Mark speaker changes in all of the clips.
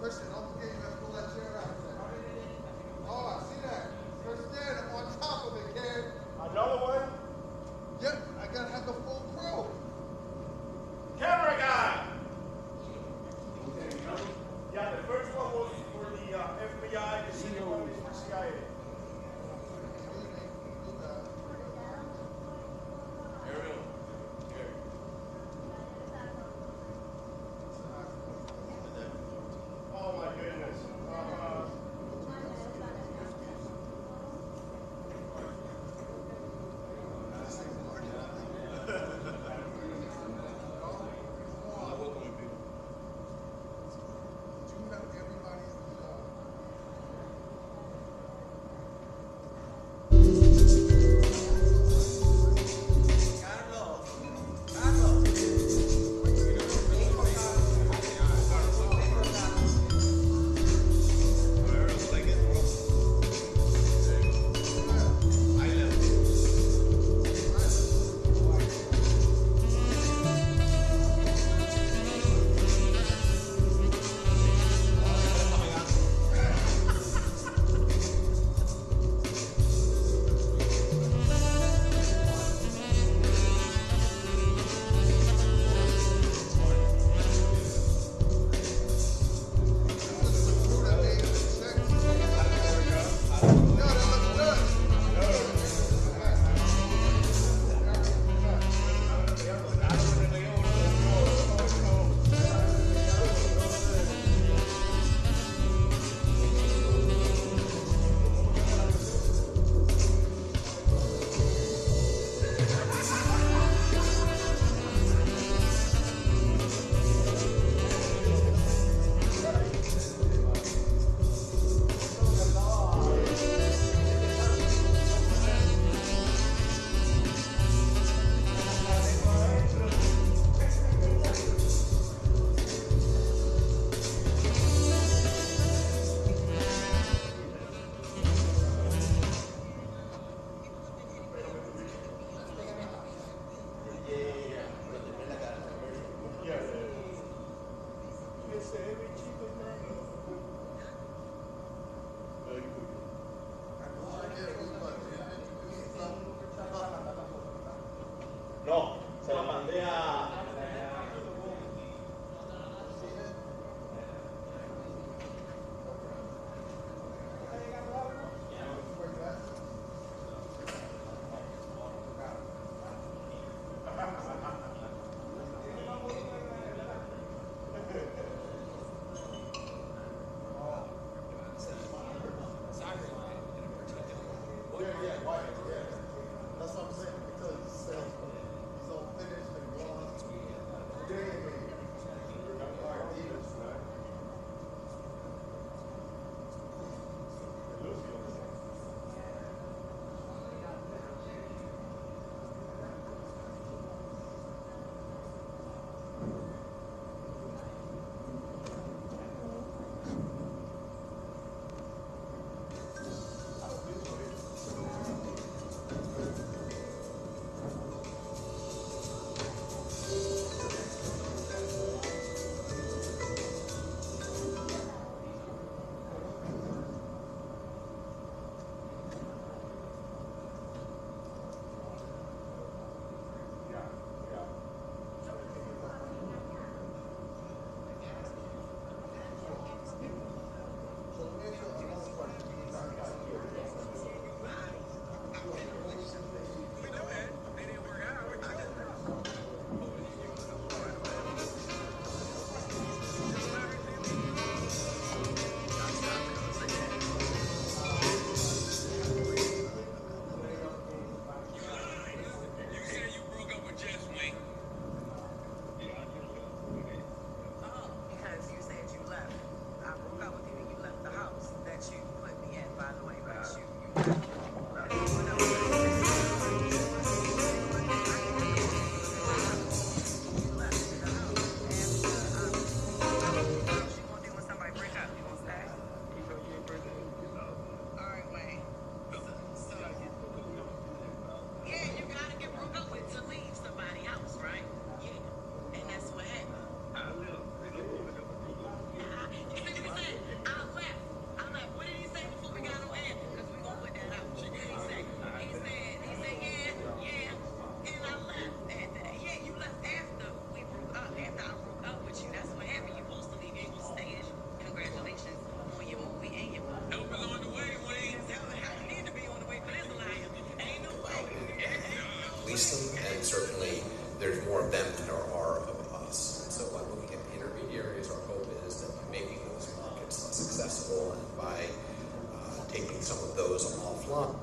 Speaker 1: Christian, don't forget you gotta pull that chair out. Oh, I see that. You're standing on top of it, kid.
Speaker 2: Another one?
Speaker 1: Yep, I gotta have the full crew.
Speaker 2: Camera guy! Yeah, the first one was for the FBI, the second one is for CIA.
Speaker 3: Ariel. Here.
Speaker 2: Oh my goodness.
Speaker 4: police them, and certainly there's more of them than there are of us. And so by looking at intermediaries, our hope is that by making those markets less accessible and by taking some of those offline.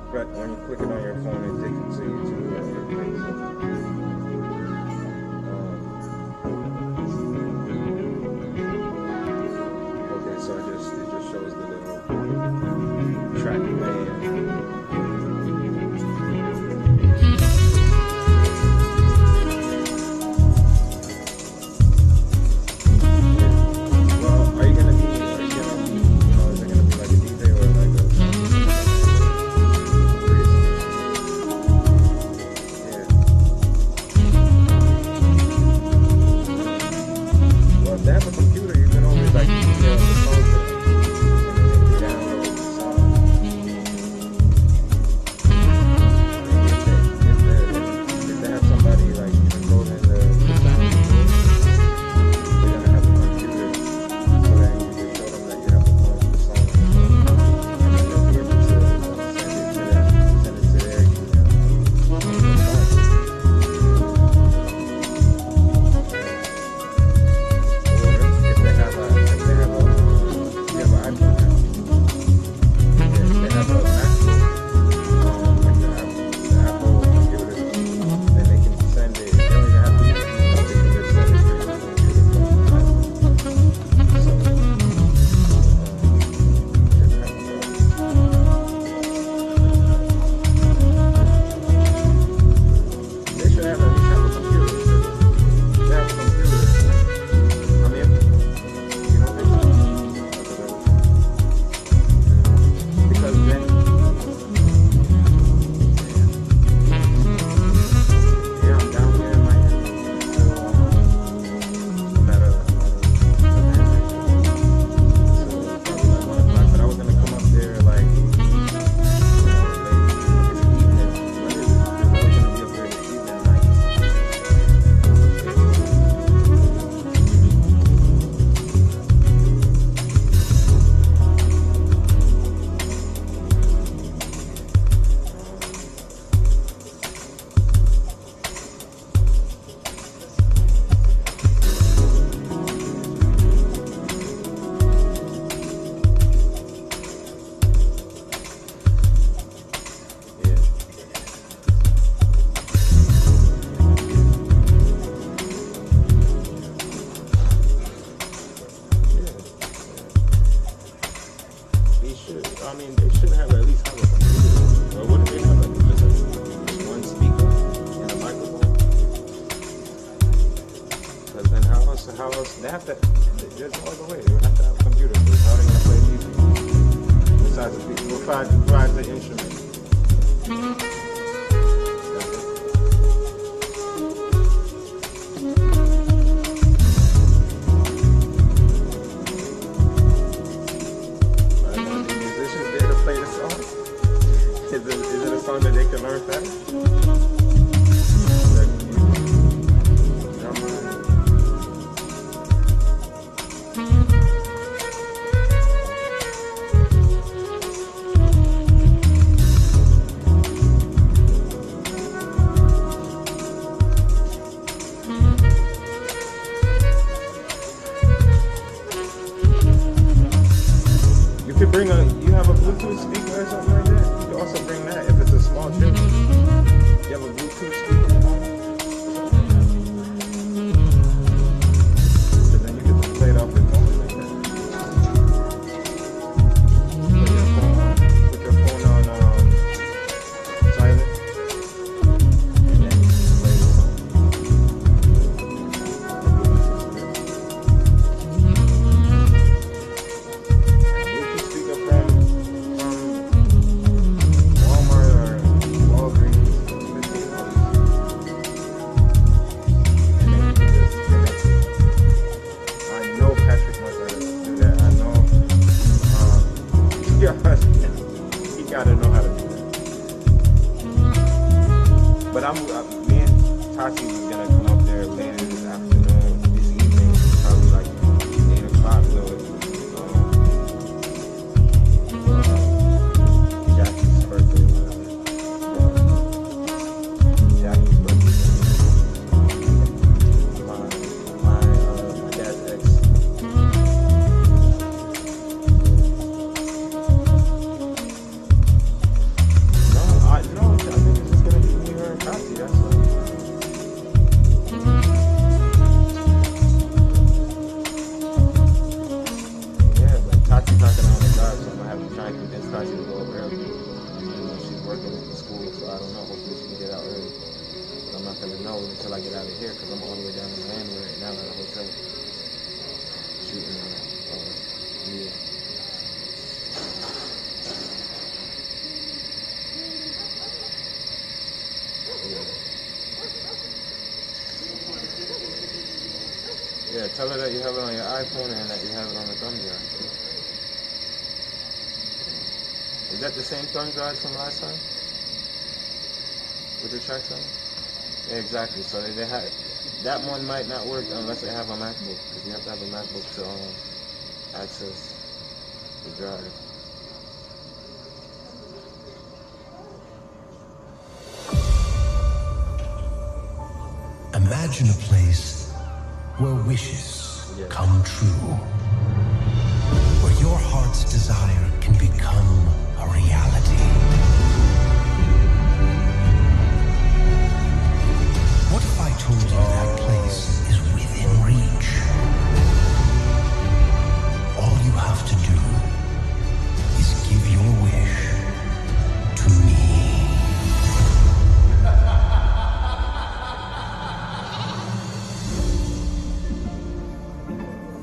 Speaker 5: when you click it on your phone, it takes you to your page. Okay, so it just shows the little track band. They have to, there's no other way. They have to have a computer. How are they going to play music? Besides the people who provide the instrument. Are the musicians there to play the song? Is it a song that they can learn fast? You have a Bluetooth speaker or something like that? You can also bring that if it's a small chip. You have a Bluetooth speaker at home? So then you can just play it off your phone like that. Put your phone on silent. And then you can play the song. He gotta know how to do that. But me and Tati was gonna come up there later this afternoon, this evening, probably like 8 o'clock. So Jackie's birthday, whatever. Jackie's birthday. My dad's ex. No, Tati to go up early. She's working at the school, so I don't know. Hopefully she can get out early. But I'm not going to know until I get out of here because I'm all the way down in Miami right now at a hotel. Shooting yeah. Yeah, tell her that you have it on your iPhone and that you have it on the thumb drive. Is that the same thumb drive from last time? With the tracks on it? Yeah, exactly. So they have, that one might not work unless they have a MacBook, because you have to have a MacBook to access the drive.
Speaker 6: Imagine a place where wishes come true, where your heart's desire can become a reality. What if I told you that place is within reach? All you have to do is give your wish to me.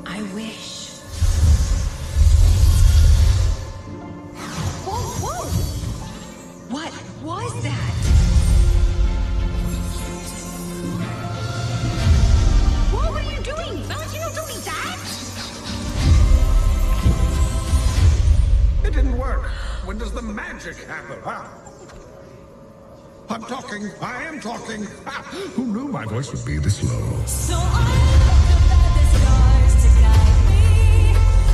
Speaker 7: I wish. Whoa, whoa! What was that? Whoa, what are you doing? Valentino, don't eat that!
Speaker 8: It didn't work. When does the magic happen, huh? I'm talking. I am talking. Ha! Who knew my voice would be this low?
Speaker 7: So I look up at the stars to guide me,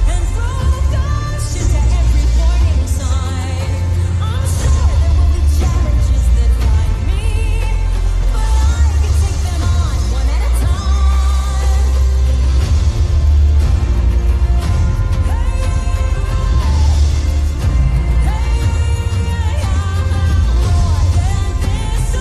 Speaker 7: and throw dust into every warning sign. I'm sure there will be challenges that find me, but I can take them on one at a time. Hey, more than this.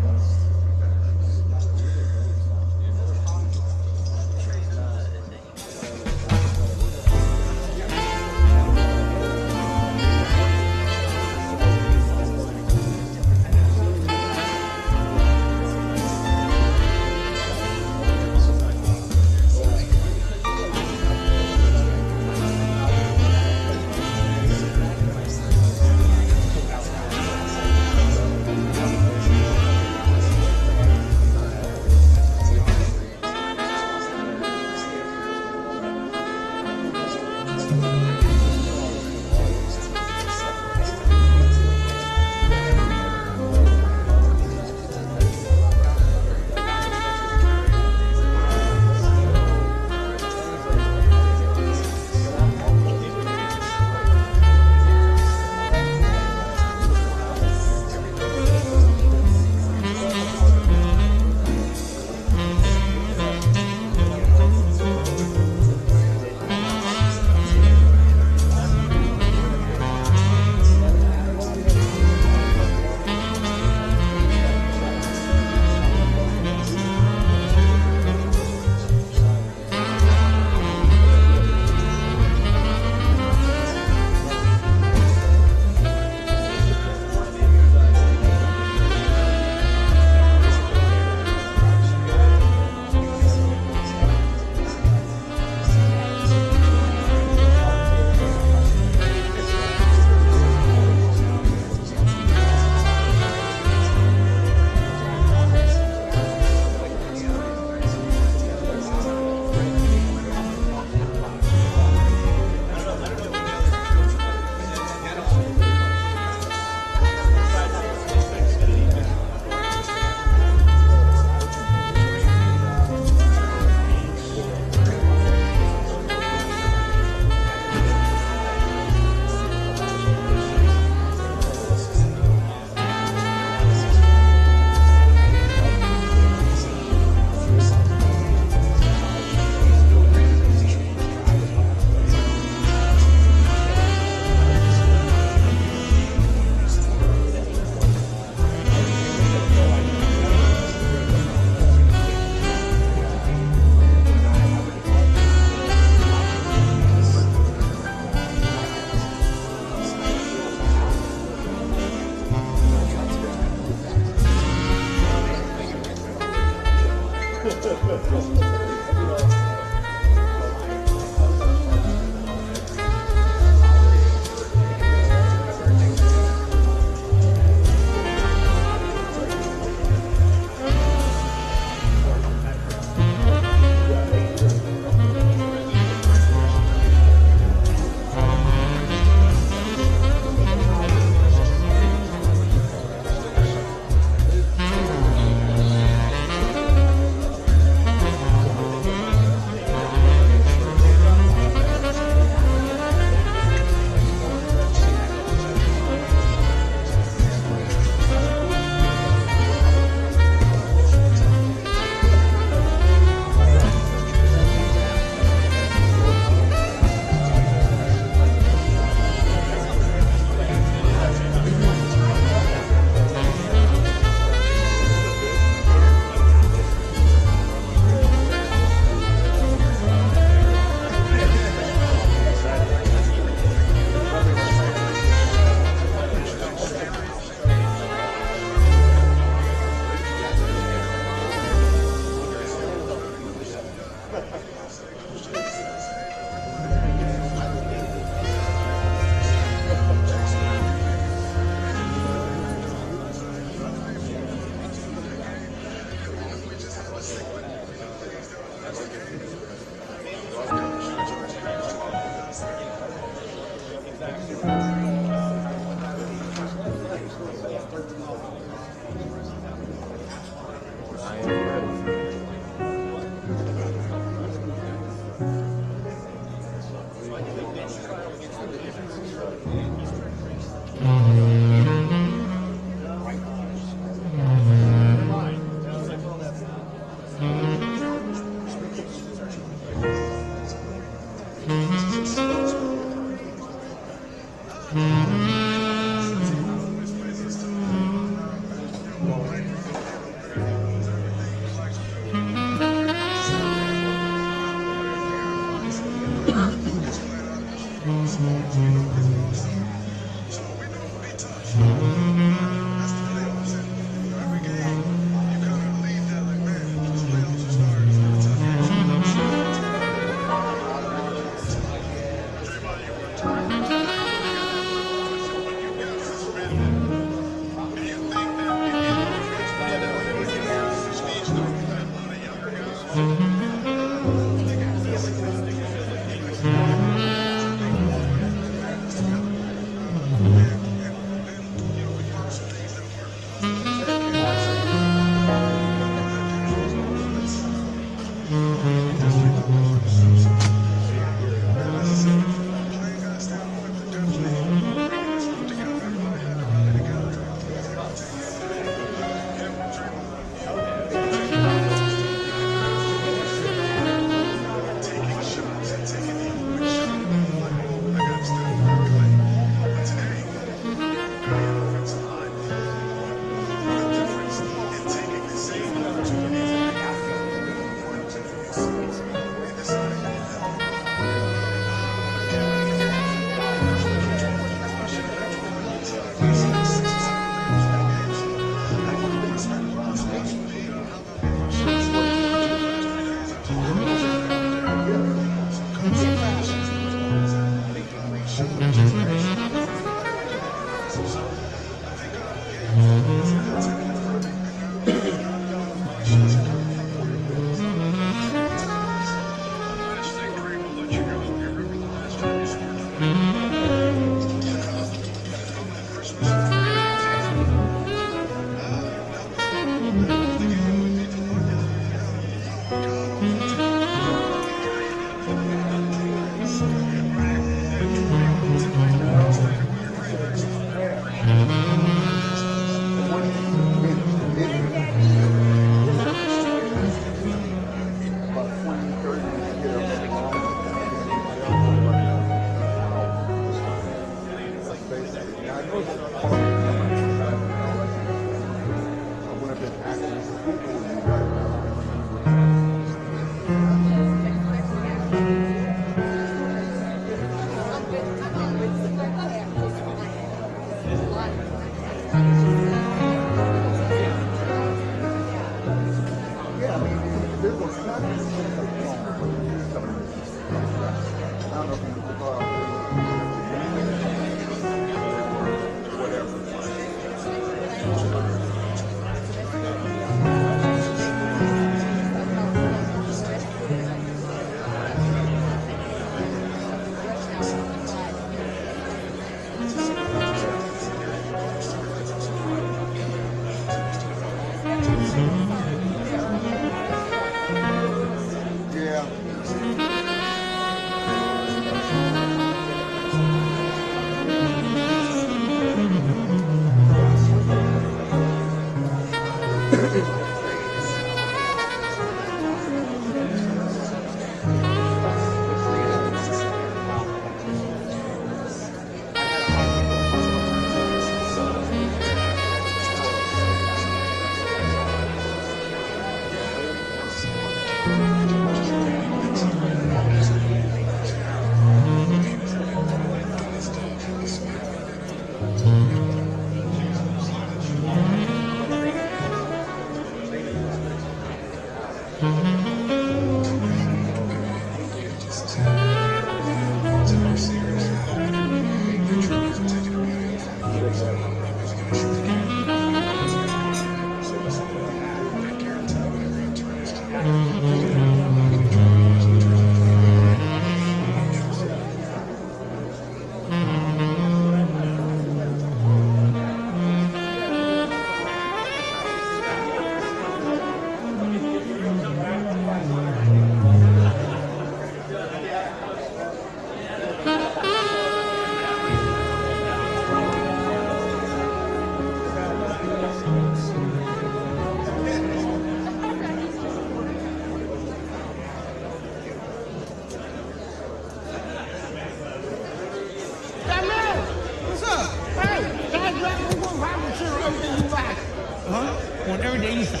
Speaker 8: On every day east side.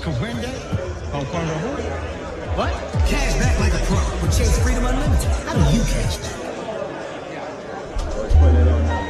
Speaker 8: Comprende? Comprende? What?
Speaker 6: Cash back like a pro with Chase Freedom Unlimited. How do you cash back?
Speaker 5: Let's put it on now.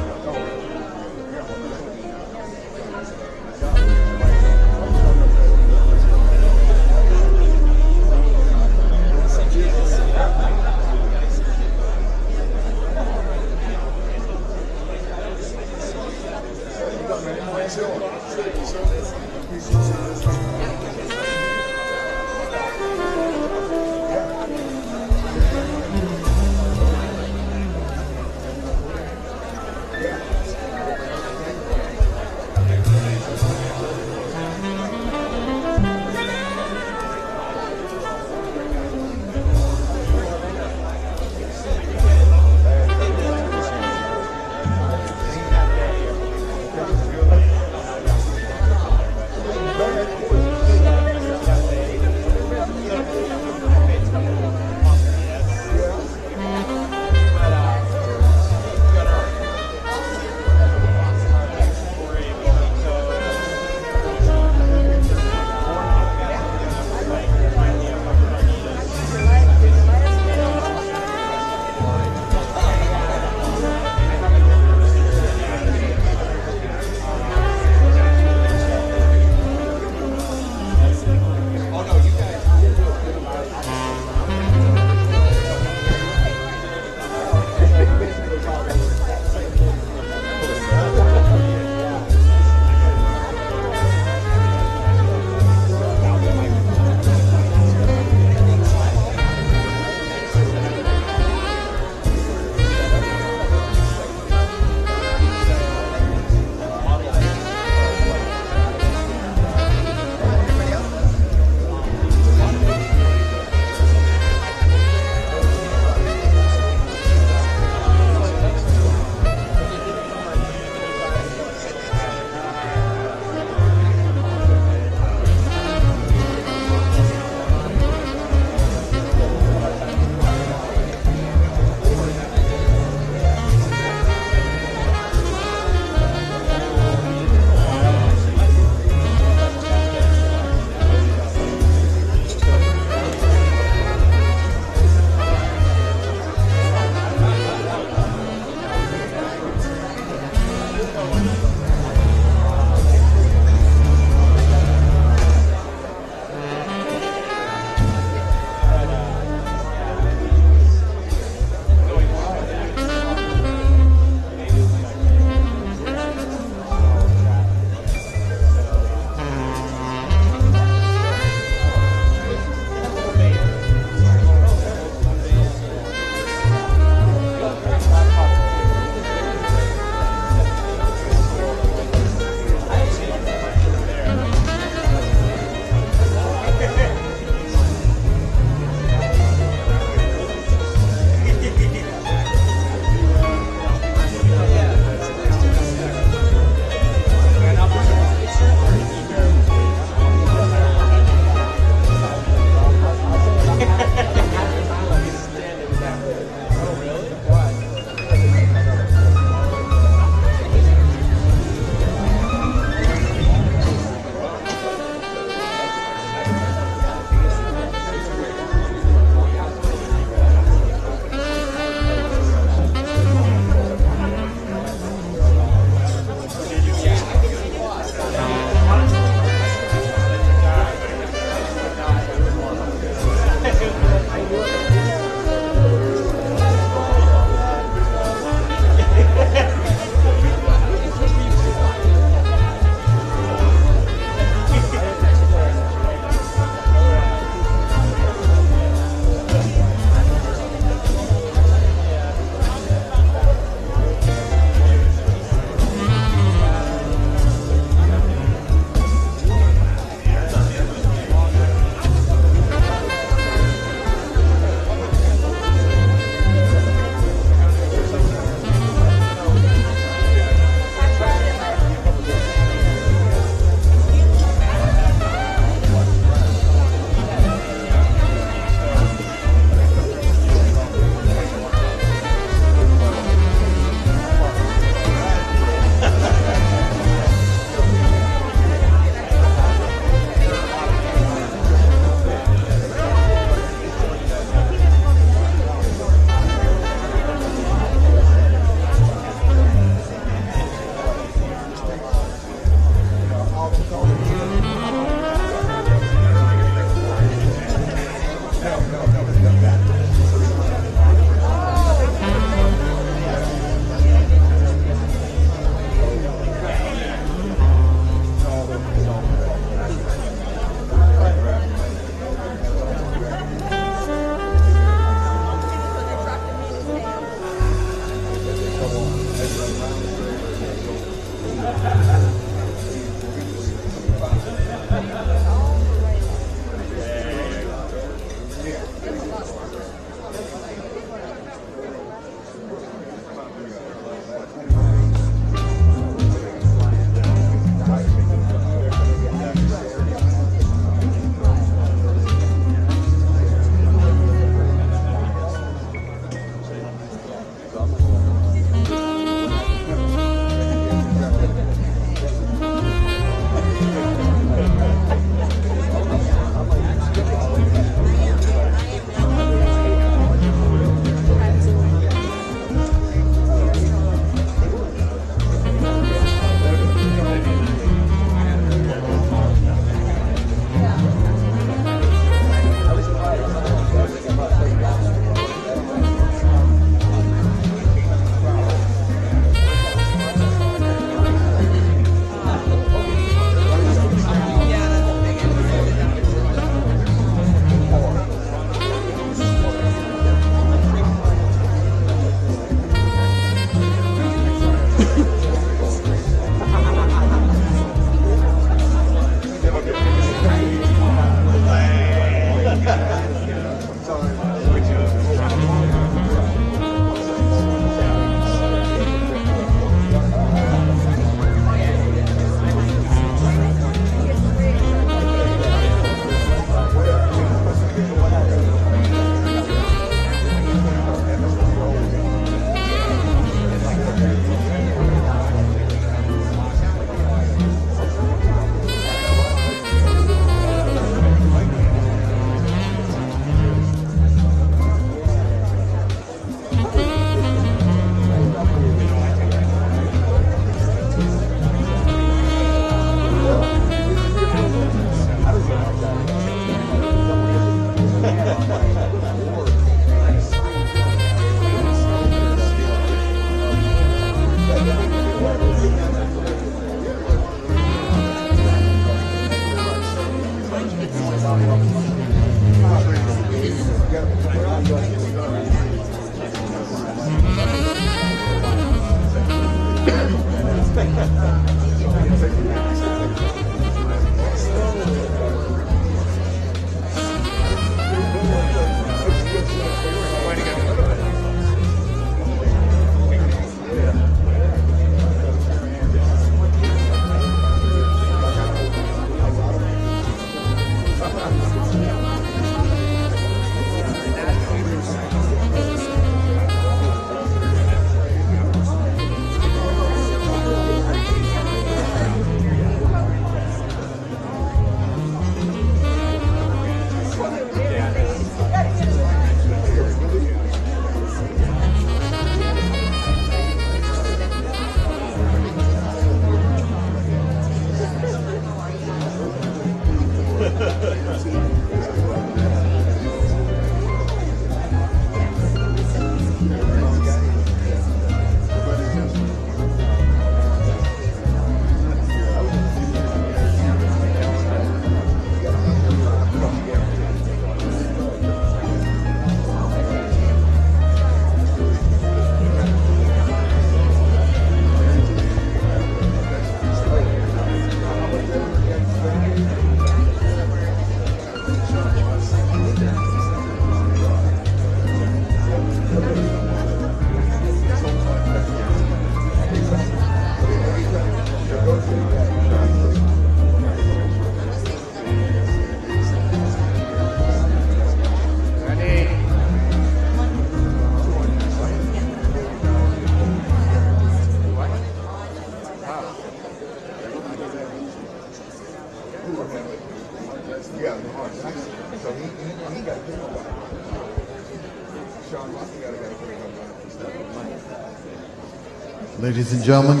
Speaker 1: Ladies and gentlemen,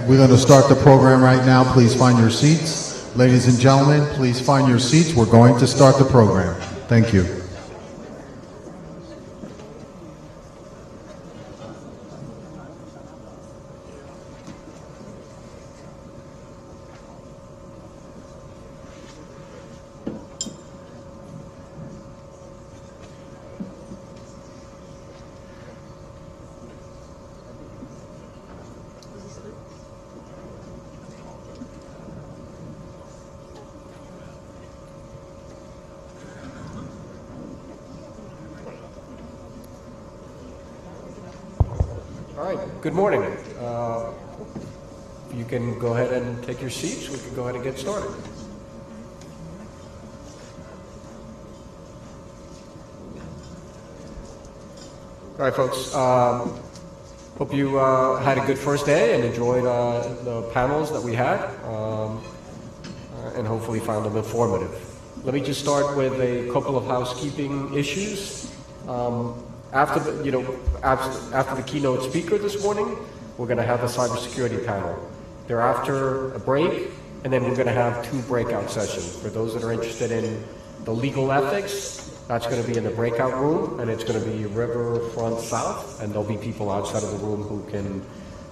Speaker 1: we're going to start the program right now. Please find your seats. Ladies and gentlemen, please find your seats. We're going to start the program. Thank you.
Speaker 9: All right, good morning. You can go ahead and take your seats. We can go ahead and get started. All right, folks. Hope you had a good first day and enjoyed the panels that we had, and hopefully found them informative. Let me just start with a couple of housekeeping issues. After the keynote speaker this morning, we're going to have a cybersecurity panel. Thereafter, a break, and then we're going to have 2 breakout sessions. For those that are interested in the legal ethics, that's going to be in the breakout room, and it's going to be Riverfront South, and there'll be people outside of the room who can,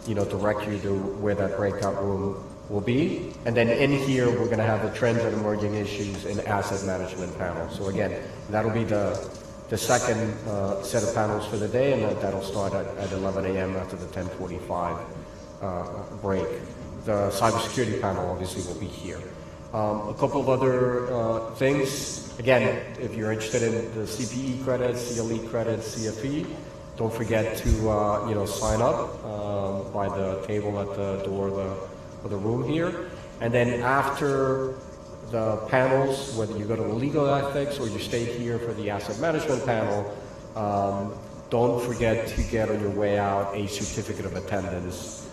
Speaker 9: direct you to where that breakout room will be. And then in here, we're going to have the trends and emerging issues in asset management panel. So again, that'll be the second set of panels for the day, and that'll start at 11 a.m. after the 10:45 break. The cybersecurity panel obviously will be here. A couple of other things. Again, if you're interested in the CPE credits, CLE credits, CFE, don't forget to sign up by the table at the door of the room here. And then after the panels, whether you go to the legal ethics or you stay here for the asset management panel, don't forget to get on your way out a certificate of attendance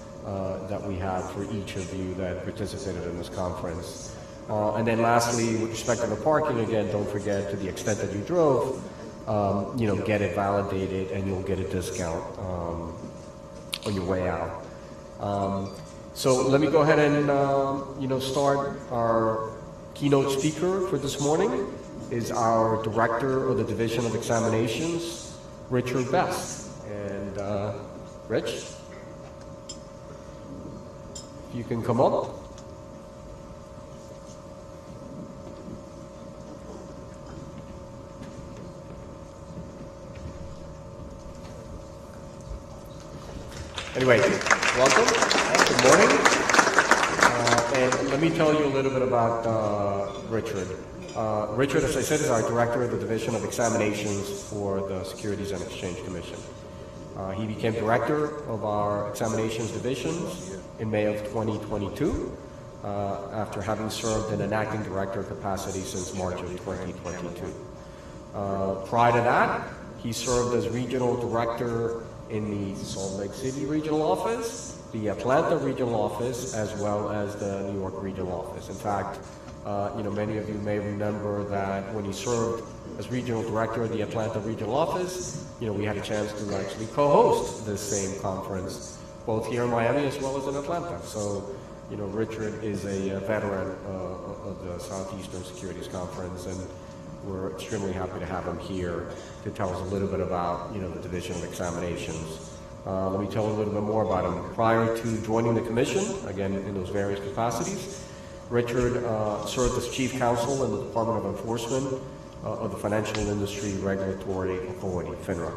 Speaker 9: that we have for each of you that participated in this conference. And then lastly, with respect to the parking, again, don't forget, to the extent that you drove, get it validated and you'll get a discount on your way out. So let me go ahead and start. Our keynote speaker for this morning is our Director of the Division of Examinations, Richard Best. And Rich, if you can come up. Anyway, welcome. Good morning. let me tell you a little bit about Richard. Richard, as I said, is our Director of the Division of Examinations for the Securities and Exchange Commission. He became Director of our Examinations Divisions in May of 2022, after having served in an acting director capacity since March of 2022. Prior to that, he served as Regional Director in the Salt Lake City Regional Office, the Atlanta Regional Office, as well as the New York Regional Office. In fact, many of you may remember that when he served as Regional Director of the Atlanta Regional Office, we had a chance to actually co-host this same conference, both here in Miami as well as in Atlanta. So, Richard is a veteran of the Southeastern Securities Conference, and we're extremely happy to have him here to tell us a little bit about, the Division of Examinations. Let me tell you a little bit more about him. Prior to joining the Commission, again, in those various capacities, Richard served as Chief Counsel in the Department of Enforcement of the Financial Industry Regulatory Authority, FINRA.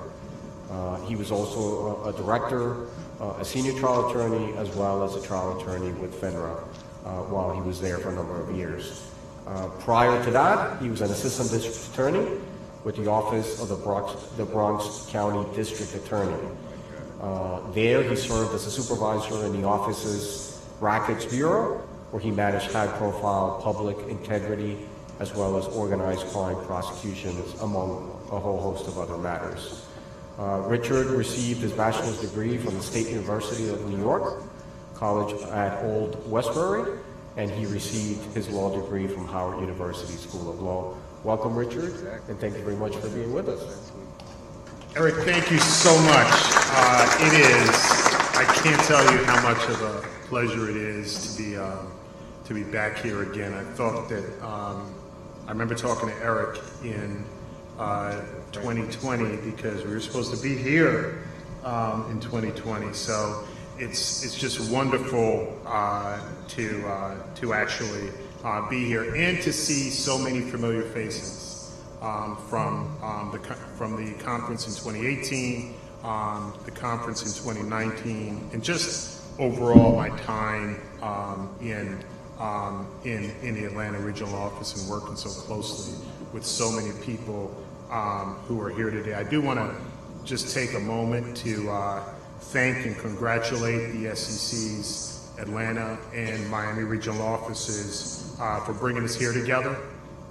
Speaker 9: He was also a Director, a Senior Trial Attorney, as well as a Trial Attorney with FINRA while he was there for a number of years. Prior to that, he was an Assistant District Attorney with the Office of the Bronx County District Attorney. There, he served as a supervisor in the office's Rackets Bureau, where he managed high-profile public integrity as well as organized crime prosecutions, among a whole host of other matters. Richard received his bachelor's degree from the State University of New York College at Old Westbury, and he received his law degree from Howard University School of Law. Welcome, Richard, and thank you very much for being with us.
Speaker 10: Eric, thank you so much. I can't tell you how much of a pleasure it is to be back here again. I thought that, I remember talking to Eric in 2020 because we were supposed to be here in 2020. So it's just wonderful to actually be here and to see so many familiar faces. From the conference in 2018, the conference in 2019, and just overall my time in the Atlanta Regional Office and working so closely with so many people who are here today. I do want to just take a moment to thank and congratulate the SEC's Atlanta and Miami Regional Offices for bringing us here together.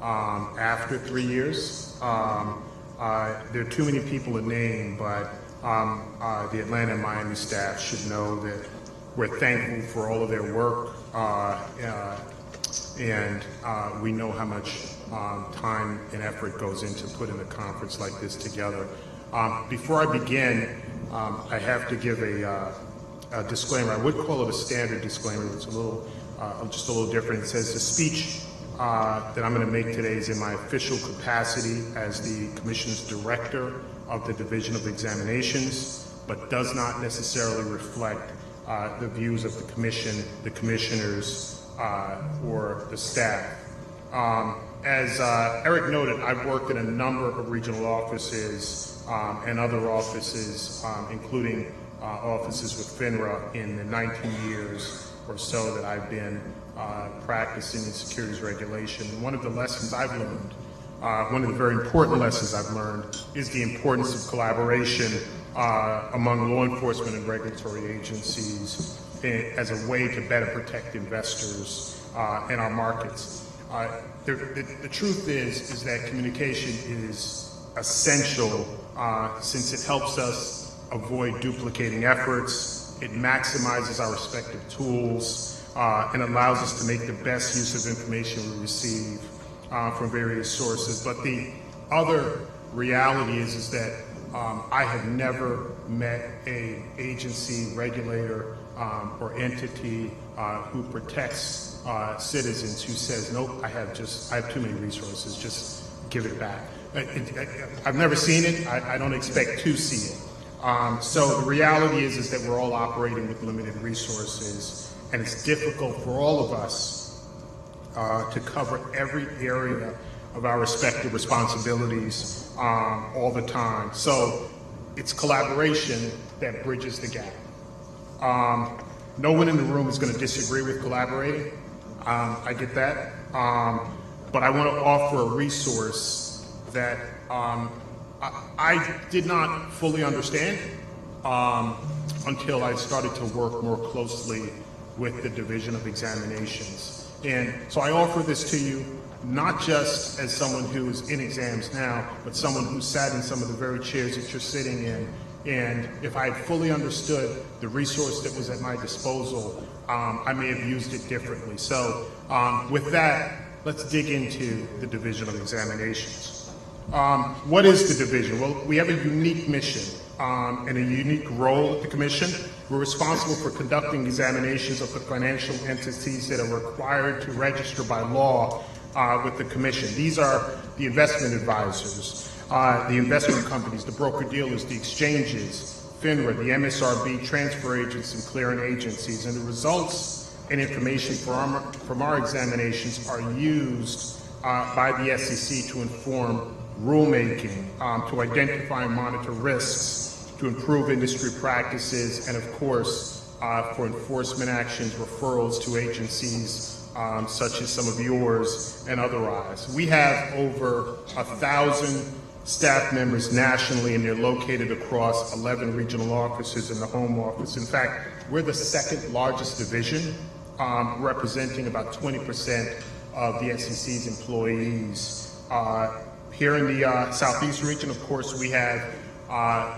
Speaker 10: After 3 years. There are too many people to name, but the Atlanta and Miami staff should know that we're thankful for all of their work, and we know how much time and effort goes into putting a conference like this together. Before I begin, I have to give a disclaimer. I would call it a standard disclaimer. It's just a little different. It says the speech that I'm going to make today is in my official capacity as the Commission's Director of the Division of Examinations, but does not necessarily reflect the views of the Commission, the Commissioners, or the staff. As Eric noted, I've worked in a number of regional offices and other offices, including offices with FINRA in the 19 years or so that I've been practicing in securities regulation. One of the lessons I've learned, one of the very important lessons I've learned, is the importance of collaboration among law enforcement and regulatory agencies as a way to better protect investors in our markets. The truth is that communication is essential since it helps us avoid duplicating efforts, it maximizes our respective tools, and allows us to make the best use of information we receive from various sources. But the other reality is that I have never met an agency, regulator, or entity who protects citizens who says, nope, I have too many resources, just give it back. I've never seen it. I don't expect to see it. So the reality is that we're all operating with limited resources, and it's difficult for all of us to cover every area of our respective responsibilities all the time. So it's collaboration that bridges the gap. No one in the room is going to disagree with collaborating. I get that. But I want to offer a resource that I did not fully understand until I started to work more closely with the Division of Examinations. And so I offer this to you not just as someone who is in exams now, but someone who sat in some of the very chairs that you're sitting in. And if I had fully understood the resource that was at my disposal, I may have used it differently. So with that, let's dig into the Division of Examinations. What is the division? Well, we have a unique mission and a unique role at the Commission. We're responsible for conducting examinations of the financial entities that are required to register by law with the Commission. These are the investment advisors, the investment companies, the broker-dealers, the exchanges, FINRA, the MSRB, transfer agents, and clearing agencies. And the results and information from our examinations are used by the SEC to inform rulemaking, to identify and monitor risks, to improve industry practices, and of course, for enforcement actions, referrals to agencies such as some of yours and otherwise. We have over 1,000 staff members nationally, and they're located across 11 regional offices and the home office. In fact, we're the second largest division, representing about 20% of the SEC's employees. Here in the Southeast region, of course, we have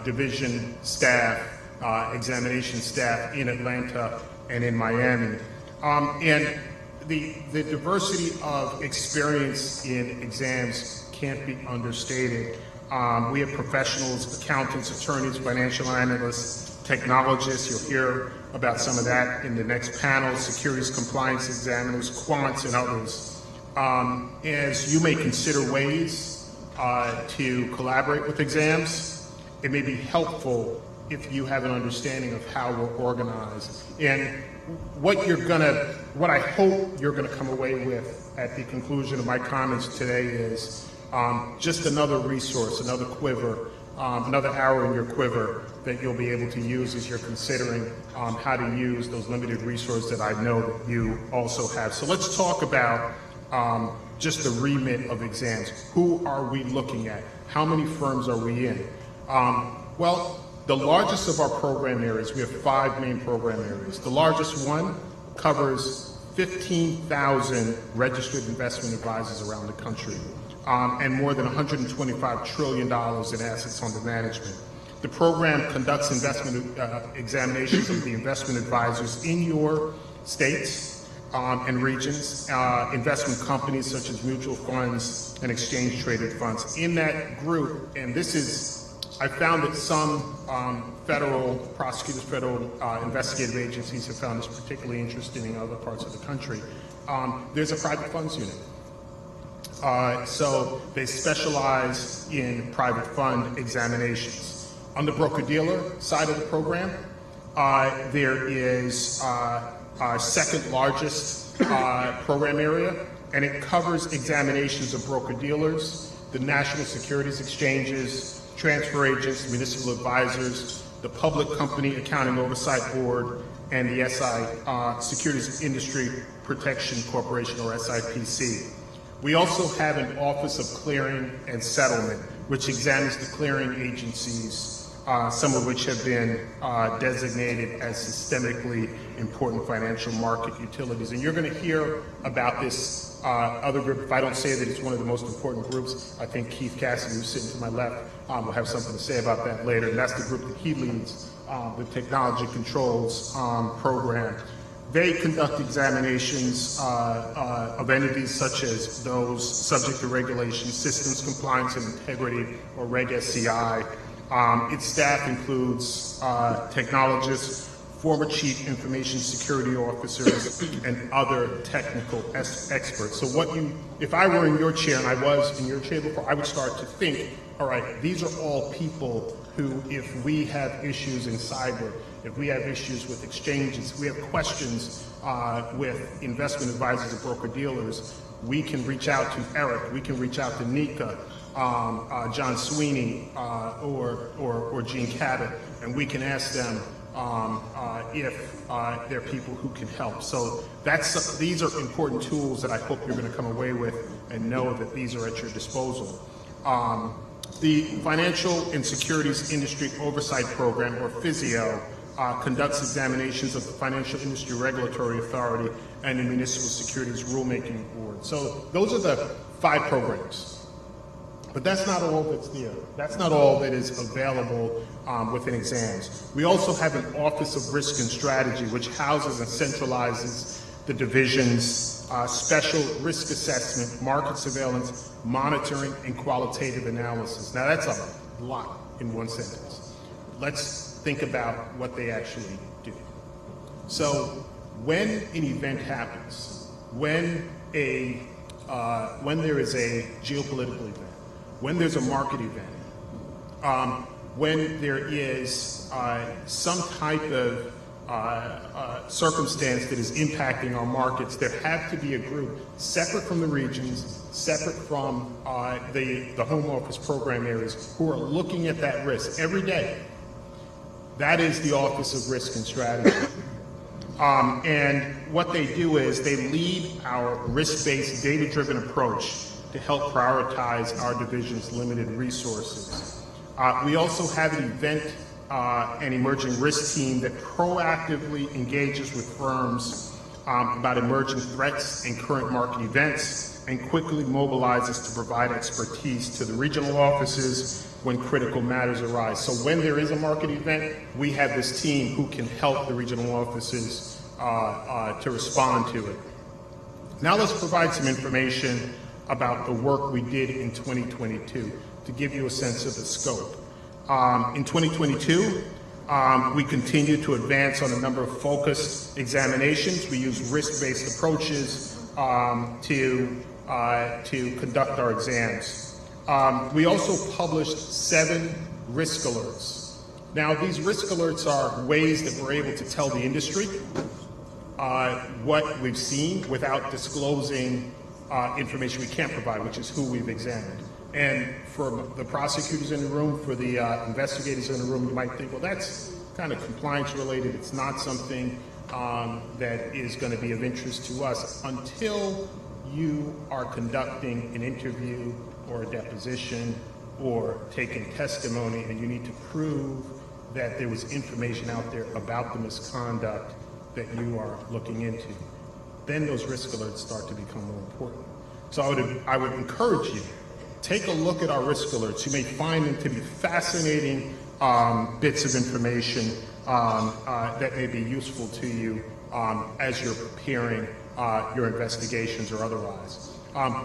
Speaker 10: division staff, examination staff in Atlanta and in Miami. And the diversity of experience in exams can't be understated. We have professionals, accountants, attorneys, financial analysts, technologists. You'll hear about some of that in the next panel, securities compliance examiners, quants, and others. As you may consider ways to collaborate with exams, it may be helpful if you have an understanding of how we're organized. And what I hope you're gonna come away with at the conclusion of my comments today is just another resource, another quiver, another arrow in your quiver that you'll be able to use as you're considering how to use those limited resources that I know that you also have. So let's talk about just the remit of exams. Who are we looking at? How many firms are we in? Well, the largest of our program areas, we have 5 main program areas. The largest one covers 15,000 registered investment advisors around the country, and more than $125 trillion in assets under management. The program conducts investment examinations of the investment advisors in your states and regions, investment companies such as mutual funds and exchange-traded funds. In that group, and this is, I found that some federal prosecutors, federal investigative agencies have found this particularly interesting in other parts of the country. There's a private funds unit. So they specialize in private fund examinations. On the broker-dealer side of the program, there is our second largest program area, and it covers examinations of broker-dealers, the national securities exchanges, transfer agents, municipal advisors, the Public Company Accounting Oversight Board, and the Securities Industry Protection Corporation, or SIPC. We also have an Office of Clearing and Settlement, which examines the clearing agencies, some of which have been designated as systemically important financial market utilities. And you're going to hear about this other group. If I don't say that it's one of the most important groups, I think Keith Cassidy, who's sitting to my left, will have something to say about that later. And that's the group that he leads, the Technology Controls program. They conduct examinations of entities such as those subject to regulation, systems compliance and integrity, or Reg SCI. Its staff includes technologists, former chief information security officers, and other technical experts. So if I were in your chair, and I was in your chair before, I would start to think, all right, these are all people who, if we have issues in cyber, if we have issues with exchanges, if we have questions with investment advisors and broker-dealers, we can reach out to Eric, we can reach out to Nika, John Sweeney, or Gene Cabot, and we can ask them if there are people who can help. So these are important tools that I hope you're going to come away with and know that these are at your disposal. The Financial and Securities Industry Oversight Program, or FISIO, conducts examinations of the Financial Industry Regulatory Authority and the Municipal Securities Rulemaking Board. So those are the 5 programs. But that's not all that's there. That's not all that is available within exams. We also have an Office of Risk and Strategy, which houses and centralizes the division's special risk assessment, market surveillance, monitoring, and qualitative analysis. Now that's a lot in one sentence. Let's think about what they actually do. So when an event happens, when there is a geopolitical event, when there's a market event, when there is some type of circumstance that is impacting our markets, there have to be a group separate from the regions, separate from the home office program areas, who are looking at that risk every day. That is the Office of Risk and Strategy. And what they do is they lead our risk-based, data-driven approach to help prioritize our division's limited resources. We also have an event and emerging risk team that proactively engages with firms about emerging threats and current market events, and quickly mobilizes to provide expertise to the regional offices when critical matters arise. So when there is a market event, we have this team who can help the regional offices to respond to it. Now let's provide some information about the work we did in 2022 to give you a sense of the scope. In 2022, we continued to advance on a number of focused examinations. We used risk-based approaches to conduct our exams. We also published 7 risk alerts. Now, these risk alerts are ways that we're able to tell the industry what we've seen without disclosing information we can't provide, which is who we've examined. And for the prosecutors in the room, for the investigators in the room, you might think, well, that's kind of compliance related. It's not something that is going to be of interest to us until you are conducting an interview or a deposition or taking testimony, and you need to prove that there was information out there about the misconduct that you are looking into. Then those risk alerts start to become more important. So I would encourage you, take a look at our risk alerts. You may find them to be fascinating bits of information that may be useful to you as you're preparing your investigations or otherwise.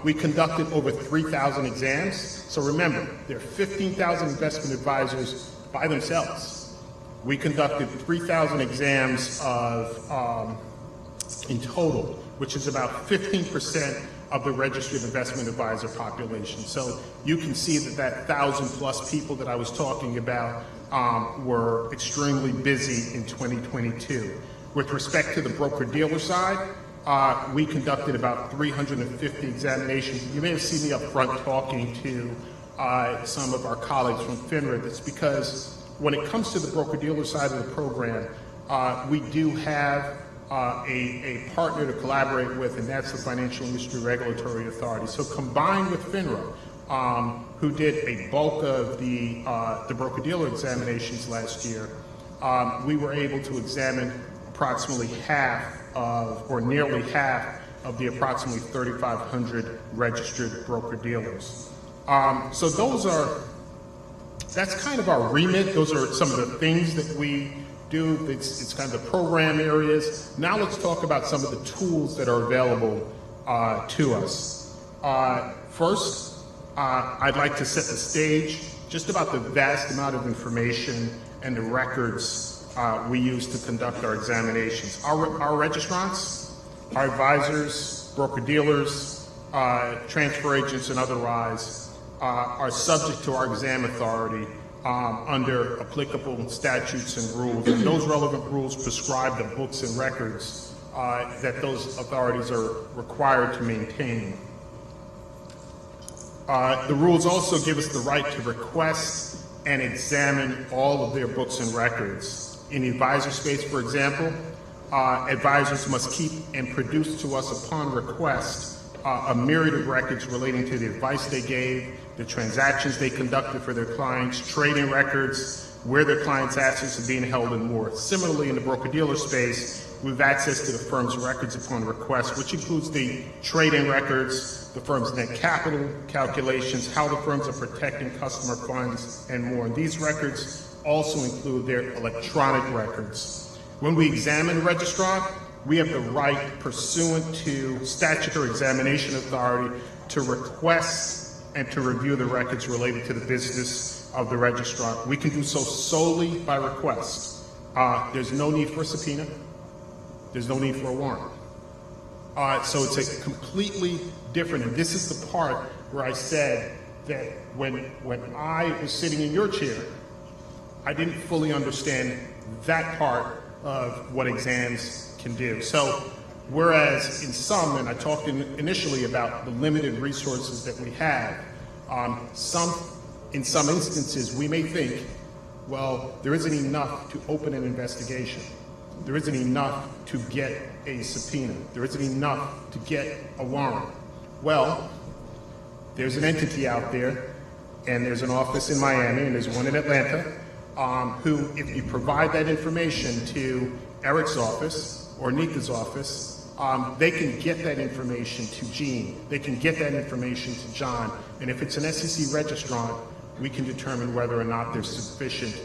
Speaker 10: We conducted over 3,000 exams. So remember, there are 15,000 investment advisors by themselves. We conducted 3,000 exams in total, which is about 15% of the registered investment advisor population. So you can see that 1,000+ people that I was talking about were extremely busy in 2022. With respect to the broker-dealer side, we conducted about 350 examinations. You may have seen me up front talking to some of our colleagues from FINRA. That's because when it comes to the broker-dealer side of the program, we do have a partner to collaborate with, and that's the Financial Industry Regulatory Authority. So combined with FINRA, who did a bulk of the broker-dealer examinations last year, we were able to examine approximately nearly half of the approximately 3,500 registered broker-dealers. So that's kind of our remit. Those are some of the things that we do. It's kind of the program areas. Now let's talk about some of the tools that are available to us. First, I'd like to set the stage just about the vast amount of information and the records we use to conduct our examinations. Our registrants, our advisors, broker-dealers, transfer agents, and otherwise are subject to our exam authority under applicable statutes and rules. And those relevant rules prescribe the books and records that those authorities are required to maintain. The rules also give us the right to request and examine all of their books and records. In the advisor space, for example, advisors must keep and produce to us upon request a myriad of records relating to the advice they gave, the transactions they conducted for their clients, trading records, where their clients' assets are being held, and more. Similarly, in the broker-dealer space, we have access to the firm's records upon request, which includes the trading records, the firm's net capital calculations, how the firms are protecting customer funds, and more. And these records also include their electronic records. When we examine the registrar, we have the right, pursuant to statutory examination authority, to request and to review the records related to the business of the registrar. We can do so solely by request. There's no need for a subpoena. There's no need for a warrant. So it's a completely different, and this is the part where I said that when I was sitting in your chair, I didn't fully understand that part of what exams can do. So whereas in some, and I talked initially about the limited resources that we have, in some instances we may think, well, there isn't enough to open an investigation. There isn't enough to get a subpoena. There isn't enough to get a warrant. Well, there's an entity out there, and there's an office in Miami, and there's one in Atlanta, who, if you provide that information to Eric's office or Nika's office, they can get that information to Gene. They can get that information to John. And if it's an SEC registrant, we can determine whether or not there's sufficient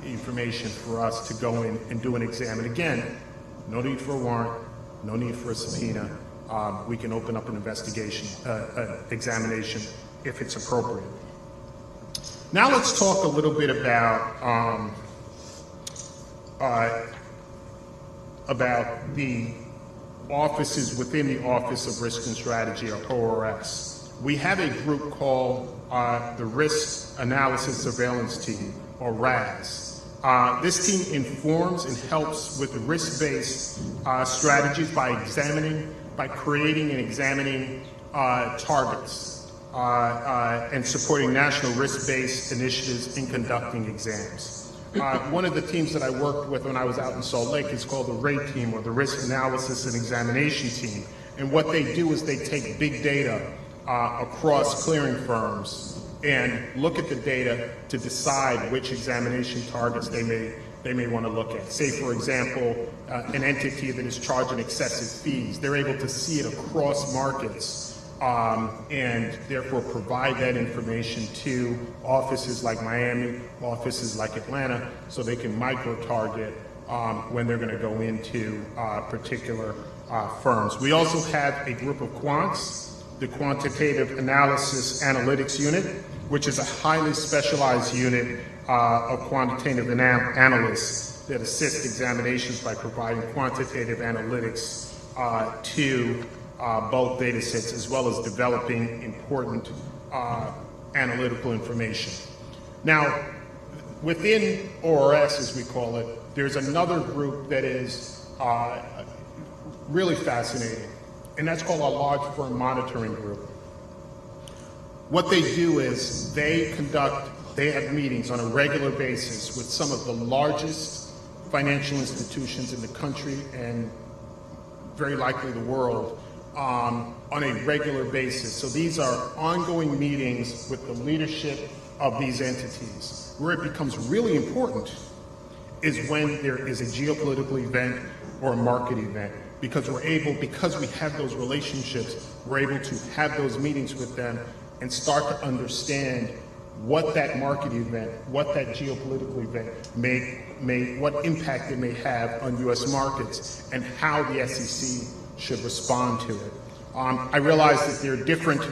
Speaker 10: information for us to go in and do an exam. And again, no need for a warrant, no need for a subpoena. We can open up an investigation, examination, if it's appropriate. Now let's talk a little bit about the offices within the Office of Risk and Strategy, or ORS. We have a group called the Risk Analysis Surveillance Team, or RAS. This team informs and helps with risk-based strategies by creating and examining targets and supporting national risk-based initiatives in conducting exams. One of the teams that I worked with when I was out in Salt Lake is called the RATE team, or the Risk Analysis and Examination Team. And what they do is they take big data across clearing firms and look at the data to decide which examination targets they may want to look at. Say, for example, an entity that is charging excessive fees. They're able to see it across markets and therefore provide that information to offices like Miami, offices like Atlanta, so they can micro-target when they're going to go into particular firms. We also have a group of quants, the Quantitative Analysis Analytics Unit, which is a highly specialized unit of quantitative analysts that assist examinations by providing quantitative analytics to both data sets, as well as developing important analytical information. Now, within ORS, as we call it, there's another group that is really fascinating, and that's called our Large Firm Monitoring Group. What they do is they have meetings on a regular basis with some of the largest financial institutions in the country and very likely the world on a regular basis. So these are ongoing meetings with the leadership of these entities. Where it becomes really important is when there is a geopolitical event or a market event, because we have those relationships, we're able to have those meetings with them and start to understand what that market event, what that geopolitical event what impact it may have on U.S. markets, and how the SEC should respond to it. I realize that there are different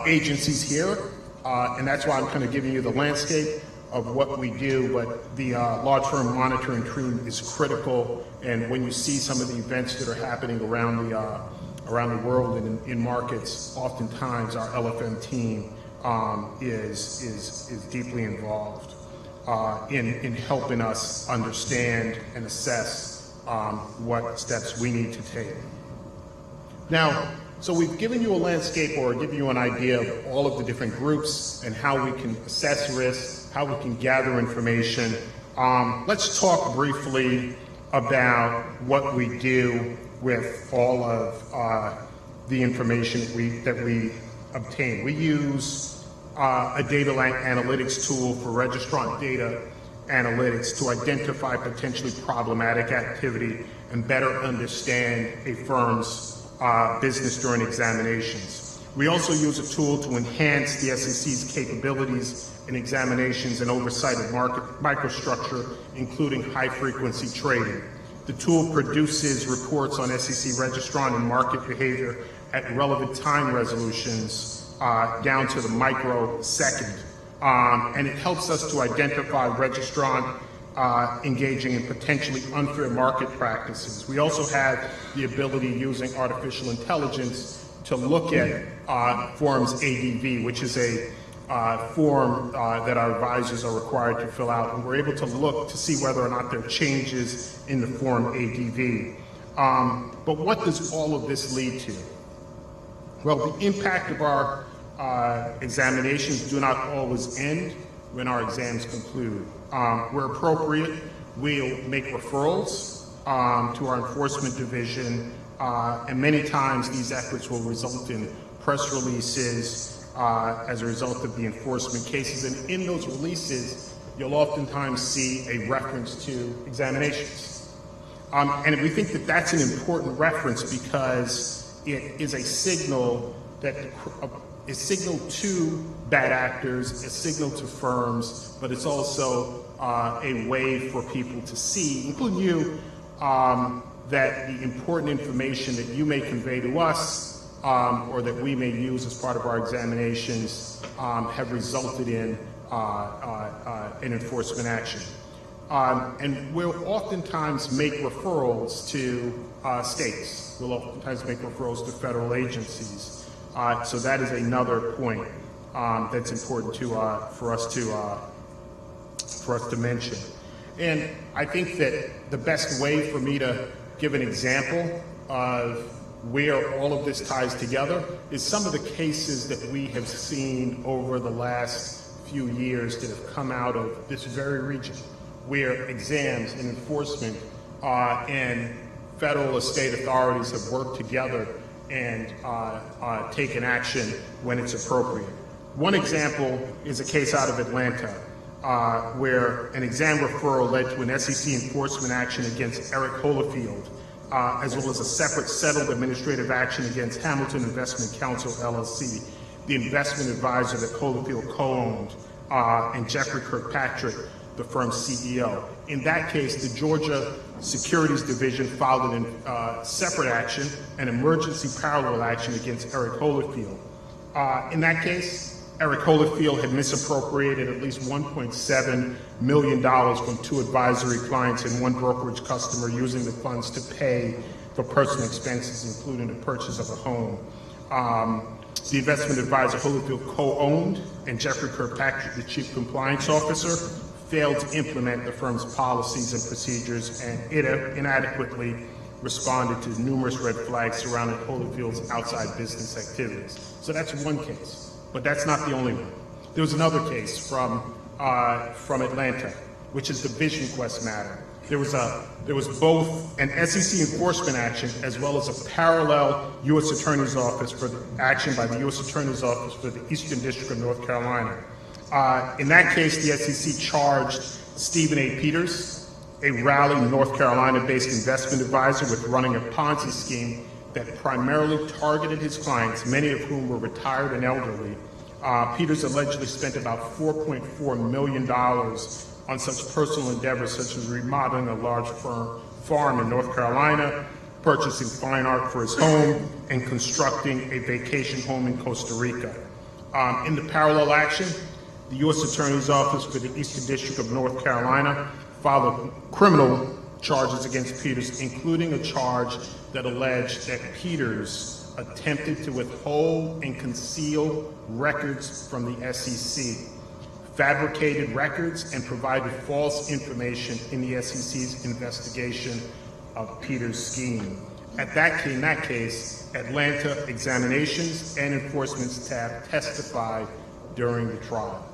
Speaker 10: agencies here, and that's why I'm kind of giving you the landscape of what we do, but the Large Firm Monitoring Team is critical, and when you see some of the events that are happening around the world and in markets, oftentimes our LFM team is deeply involved in helping us understand and assess what steps we need to take. Now, so we've given you a landscape, or given you an idea of all of the different groups and how we can assess risk, how we can gather information, Let's talk briefly about what we do with all of the information that we obtain. We use a data analytics tool for registrant data analytics to identify potentially problematic activity and better understand a firm's business during examinations. We also use a tool to enhance the SEC's capabilities in examinations and oversight of market microstructure, including high-frequency trading. The tool produces reports on SEC registrant and market behavior at relevant time resolutions down to the microsecond. And it helps us to identify registrant engaging in potentially unfair market practices. We also have the ability, using artificial intelligence, to look at forms ADV, which is a form that our advisors are required to fill out, and we're able to look to see whether or not there are changes in the form ADV. But what does all of this lead to? Well, the impact of our examinations do not always end when our exams conclude. Where appropriate, we'll make referrals to our enforcement division, and many times these efforts will result in press releases as a result of the enforcement cases. And in those releases, you'll oftentimes see a reference to examinations. And we think that that's an important reference because it is a signal that a signal to bad actors, a signal to firms, but it's also a way for people to see, including you, that the important information that you may convey to us or that we may use as part of our examinations have resulted in an enforcement action. And we'll oftentimes make referrals to states. We'll oftentimes make referrals to federal agencies. So that is another point that's important for us to mention. And I think that the best way for me to give an example of where all of this ties together is some of the cases that we have seen over the last few years that have come out of this very region, where exams and enforcement and federal or state authorities have worked together and taken action when it's appropriate. One example is a case out of Atlanta where an exam referral led to an SEC enforcement action against Eric Holyfield, as well as a separate settled administrative action against Hamilton Investment Counsel, LLC, the investment advisor that Holyfield co-owned, and Jeffrey Kirkpatrick, the firm's CEO. In that case, the Georgia Securities Division filed a separate action, an emergency parallel action against Eric Holyfield. In that case, Eric Holyfield had misappropriated at least $1.7 million from 2 advisory clients and 1 brokerage customer, using the funds to pay for personal expenses, including the purchase of a home. The investment advisor Holyfield co-owned, and Jeffrey Kirkpatrick, the chief compliance officer, failed to implement the firm's policies and procedures, and it inadequately responded to numerous red flags surrounding Holyfield's outside business activities. So that's one case. But that's not the only one. There was another case from Atlanta, which is the Vision Quest matter. There was both an SEC enforcement action as well as a parallel U.S. Attorney's Office for the action by the U.S. Attorney's Office for the Eastern District of North Carolina. In that case, the SEC charged Stephen A. Peters, a Raleigh, North Carolina-based investment advisor, with running a Ponzi scheme that primarily targeted his clients, many of whom were retired and elderly. Peters allegedly spent about $4.4 million on such personal endeavors such as remodeling a large farm in North Carolina, purchasing fine art for his home, and constructing a vacation home in Costa Rica. In the parallel action, the U.S. Attorney's Office for the Eastern District of North Carolina filed criminal charges against Peters, including a charge that alleged that Peters attempted to withhold and conceal records from the SEC, fabricated records, and provided false information in the SEC's investigation of Peters' scheme. In that case, Atlanta examinations and enforcement staff testified during the trial.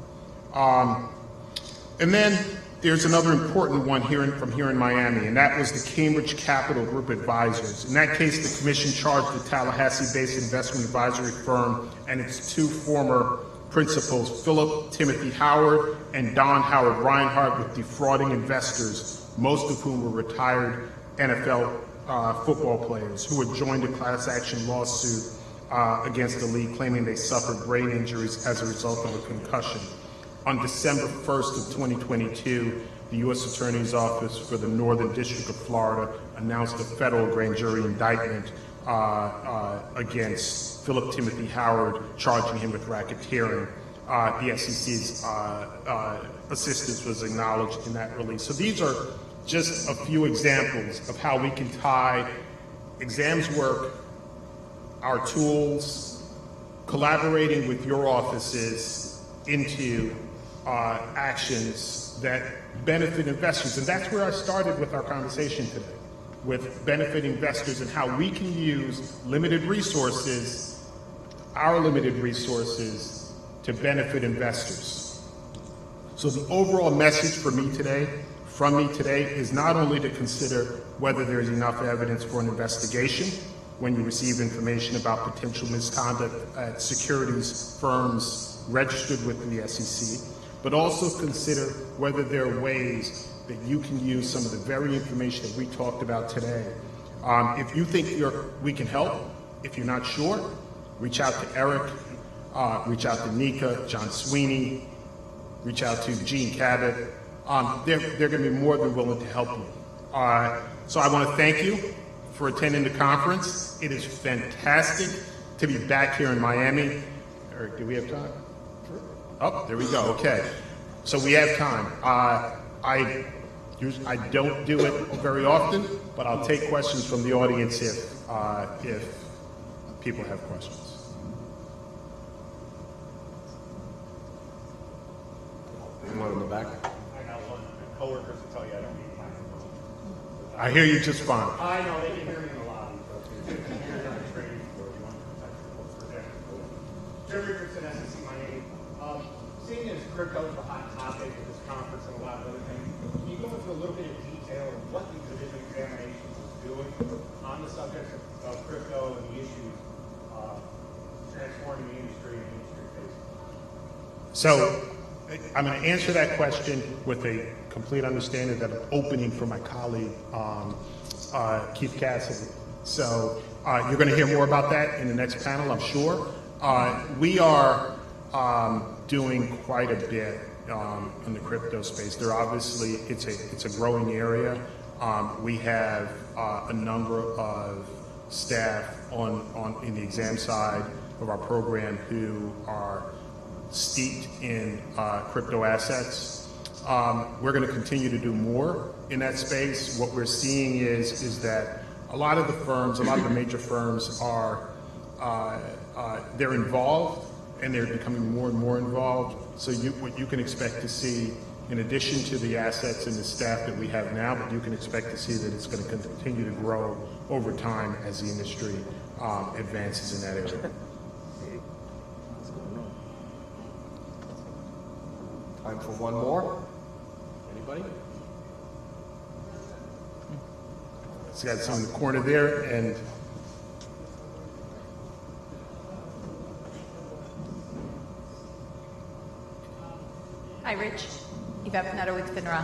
Speaker 10: And then there's another important one from here in Miami, and that was the Cambridge Capital Group Advisors. In that case, the commission charged the Tallahassee-based investment advisory firm and its two former principals, Philip Timothy Howard and Don Howard Reinhardt, with defrauding investors, most of whom were retired NFL football players who had joined a class action lawsuit against the league, claiming they suffered brain injuries as a result of a concussion. On December 1st of 2022, the U.S. Attorney's Office for the Northern District of Florida announced a federal grand jury indictment against Philip Timothy Howard, charging him with racketeering. The SEC's assistance was acknowledged in that release. So these are just a few examples of how we can tie exams work, our tools, collaborating with your offices into actions that benefit investors. And that's where I started with our conversation today, with benefit investors and how we can use limited resources, our limited resources, to benefit investors. So the overall message from me today is not only to consider whether there's enough evidence for an investigation when you receive information about potential misconduct at securities firms registered with the SEC, but also consider whether there are ways that you can use some of the very information that we talked about today. If you think we can help, if you're not sure, reach out to Eric, reach out to Nika, John Sweeney, reach out to Gene Cabot. They're going to be more than willing to help you. So I want to thank you for attending the conference. It is fantastic to be back here in Miami. Eric, do we have time? Oh, there we go. Okay. So we have time. I don't do it very often, but I'll take questions from the audience if people have questions.
Speaker 9: One in the back.
Speaker 2: I got one. Coworkers will tell you I don't need time.
Speaker 10: I hear you just fine.
Speaker 2: I know, they can hear me in the lobby. So if you're not training for it, you want to protect your folks. Jim Richardson, SEC Miami. Seeing as crypto is a hot topic at this conference and a lot of other things, can you go into a little bit of detail of what the division examinations is doing on the subject of crypto and the issues transforming the industry and the industry facing?
Speaker 10: So I'm going to answer that question with a complete understanding that I'm opening for my colleague, Keith Cassidy. So you're going to hear more about that in the next panel, I'm sure. We are doing quite a bit in the crypto space. There obviously, it's a growing area. We have a number of staff in the exam side of our program who are steeped in crypto assets. We're going to continue to do more in that space. What we're seeing is that a lot of the major firms are they're involved, and they're becoming more and more involved. So what you can expect to see, in addition to the assets and the staff that we have now, but you can expect to see that it's going to continue to grow over time as the industry advances in that area.
Speaker 9: Time for one more. Anybody?
Speaker 10: So got some in the corner there, and
Speaker 11: Hi, Rich. Yvette Panetta with FINRA.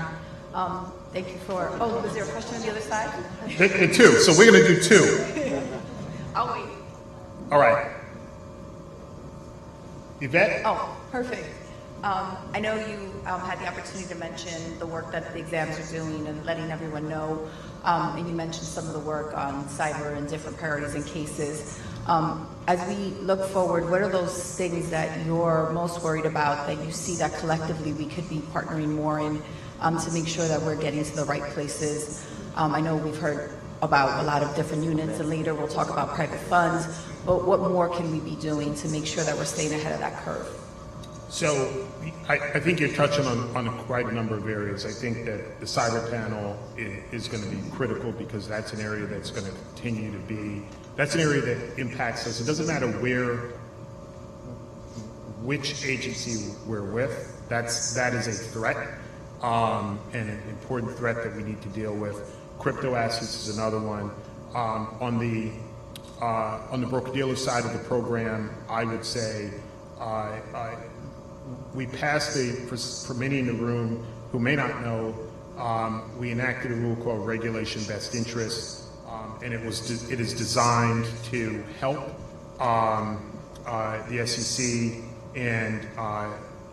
Speaker 11: Thank you for, was there a question on the other side?
Speaker 10: two. So we're going to do two.
Speaker 11: I'll wait.
Speaker 10: All right. Yvette?
Speaker 11: Oh, perfect. I know you had the opportunity to mention the work that the exams are doing and letting everyone know, and you mentioned some of the work on cyber and different priorities and cases. As we look forward, what are those things that you're most worried about that you see that collectively we could be partnering more in to make sure that we're getting to the right places? I know we've heard about a lot of different units, and later we'll talk about private funds, but what more can we be doing to make sure that we're staying ahead of that curve?
Speaker 10: So I think you're touching on quite a number of areas. I think that the cyber panel is going to be critical because that's an area that's going to continue to be, that's an area that impacts us. It doesn't matter which agency we're with, that is a threat. and an important threat that we need to deal with. Crypto assets is another one. On the broker-dealer side of the program, I would say we passed for many in the room who may not know, we enacted a rule called Regulation Best Interest, and it is designed to help the SEC and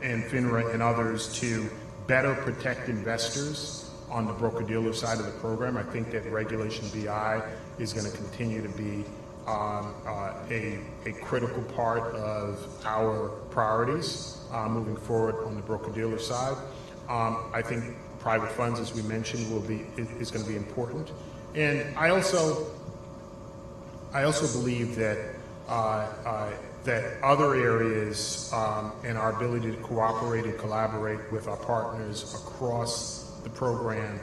Speaker 10: FINRA and others to better protect investors on the broker-dealer side of the program. I think that Regulation BI is going to continue to be a critical part of our priorities moving forward on the broker-dealer side. I think private funds, as we mentioned, is going to be important. And I also believe that that other areas and our ability to cooperate and collaborate with our partners across the program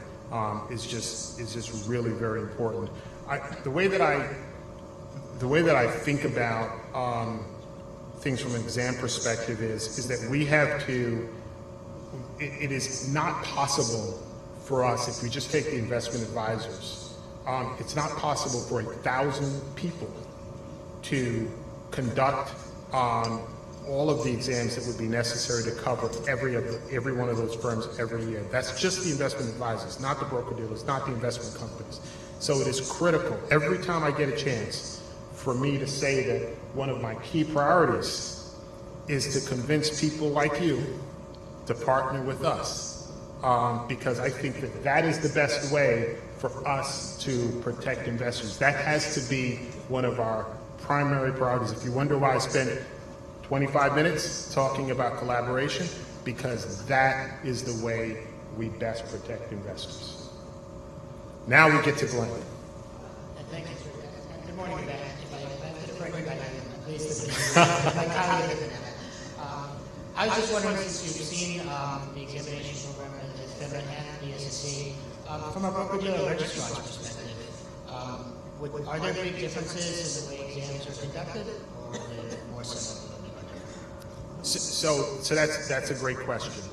Speaker 10: is just really very important. The way that I think about things from an exam perspective is that we have to. It is not possible for us, if we just take the investment advisors, it's not possible for 1,000 people to conduct all of the exams that would be necessary to cover every one of those firms every year. That's just the investment advisors, not the broker-dealers, not the investment companies. So it is critical, every time I get a chance, for me to say that one of my key priorities is to convince people like you to partner with us, because I think that that is the best way for us to protect investors. That has to be one of our primary priorities. If you wonder why I spent 25 minutes talking about collaboration, because that is the way we best protect investors. Now we get to Glenn.
Speaker 12: Thank you, sir. Good morning, Ben. If I could bring you back in, please, my colleague. I was just wondering, since you've seen the examination program that FINRA and the SEC, from a broker-dealer registrar's perspective, are there big differences in the way exams are conducted, or are they more similar?
Speaker 10: So that's a great question.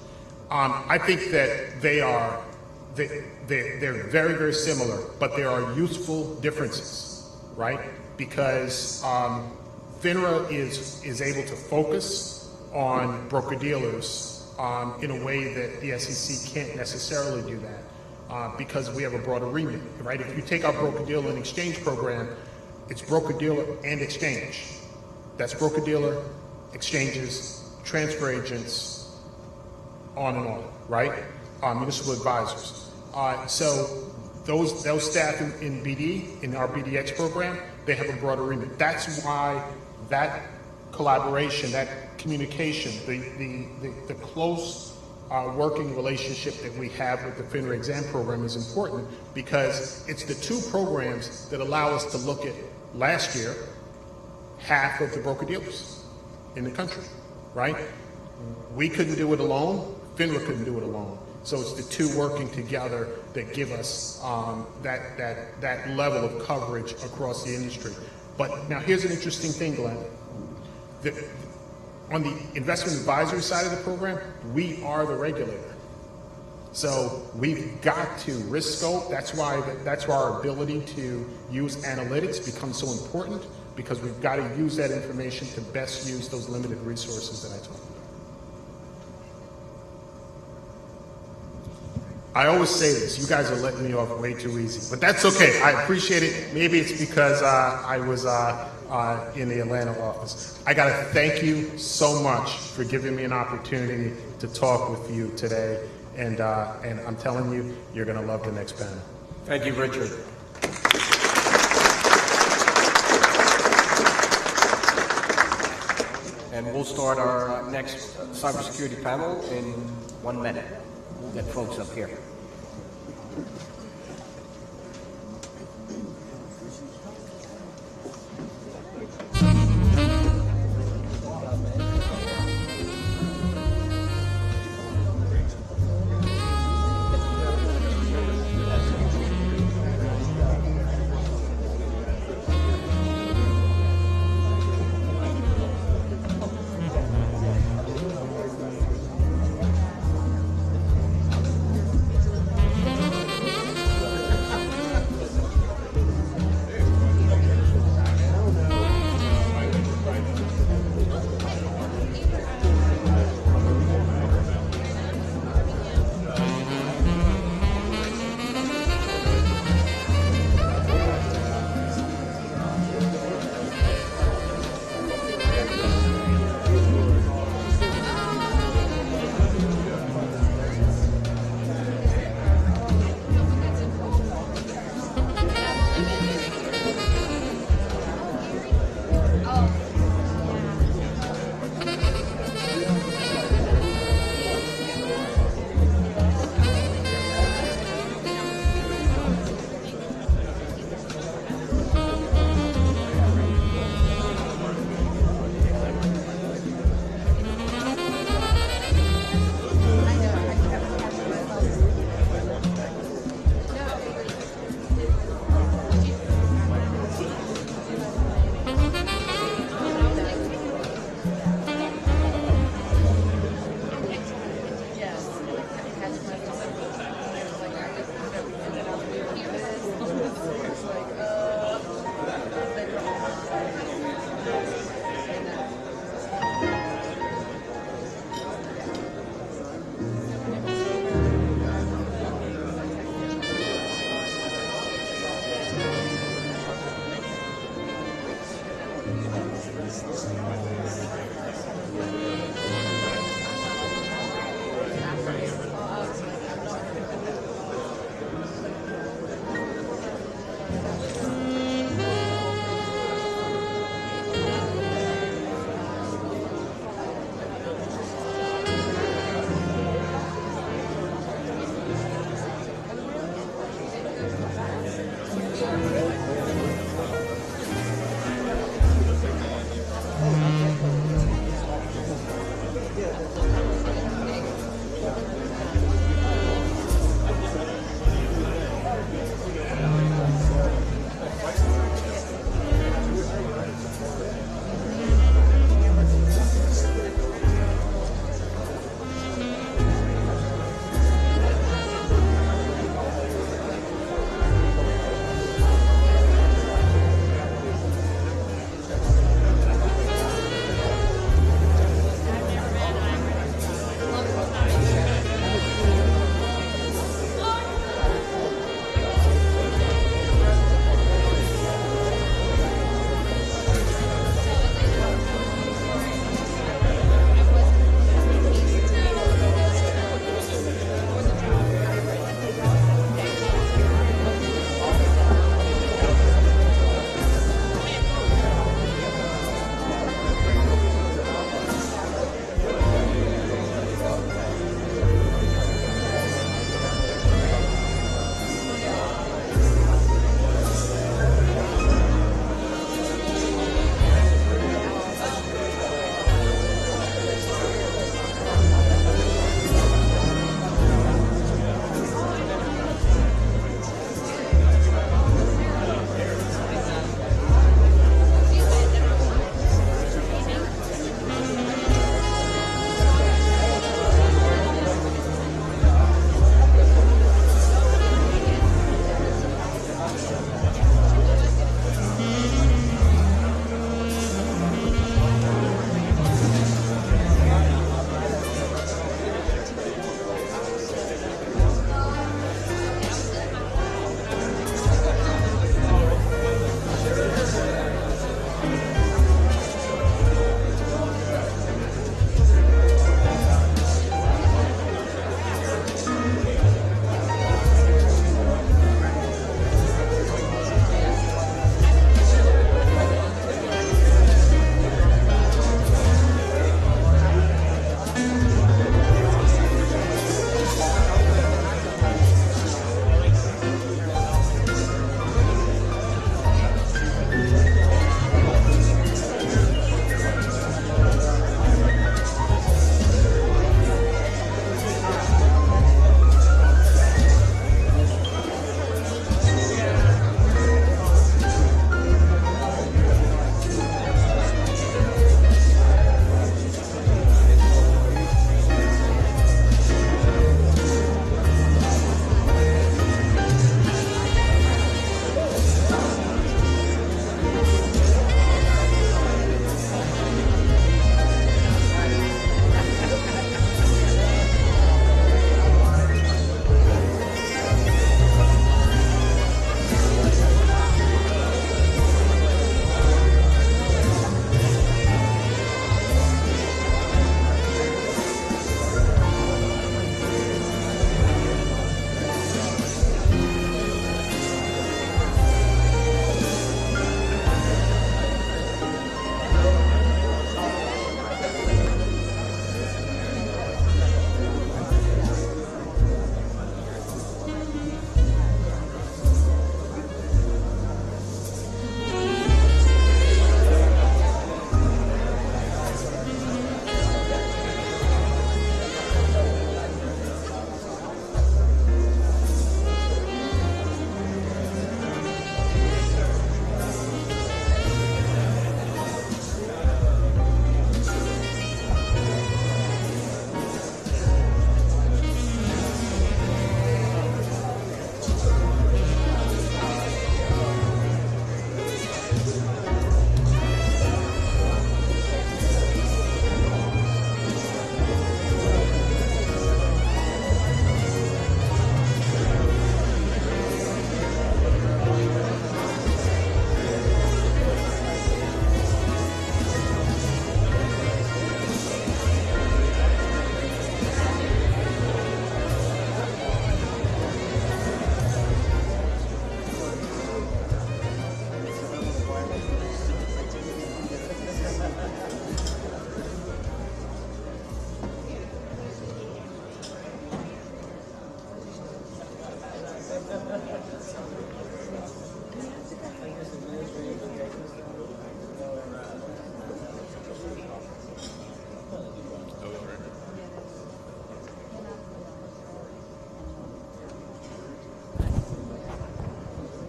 Speaker 10: I think that they're very, very similar, but there are useful differences, right? Because FINRA is able to focus on broker-dealers in a way that the SEC can't necessarily do that because we have a broader remit, right? If you take our broker-dealer and exchange program, it's broker-dealer and exchange. That's broker-dealer, exchanges, transfer agents, on and on, right? Municipal advisors. So those staff in BD, in our BDX program, they have a broader remit. That's why that collaboration, that communication, the close working relationship that we have with the FINRA exam program is important, because it's the two programs that allow us to look at, last year, half of the broker-dealers in the country, right? We couldn't do it alone, FINRA couldn't do it alone. So it's the two working together that give us that level of coverage across the industry. But now here's an interesting thing, Glenn. On the investment advisory side of the program, we are the regulator. So we've got to risk scope. That's why our ability to use analytics becomes so important, because we've got to use that information to best use those limited resources that I talked about. I always say this, you guys are letting me off way too easy, but that's okay. I appreciate it. Maybe it's because I was in the Atlanta office. I got to thank you so much for giving me an opportunity to talk with you today, and I'm telling you, you're going to love the next panel.
Speaker 9: Thank you, Richard. And we'll start our next cybersecurity panel in 1 minute. We'll get folks up here.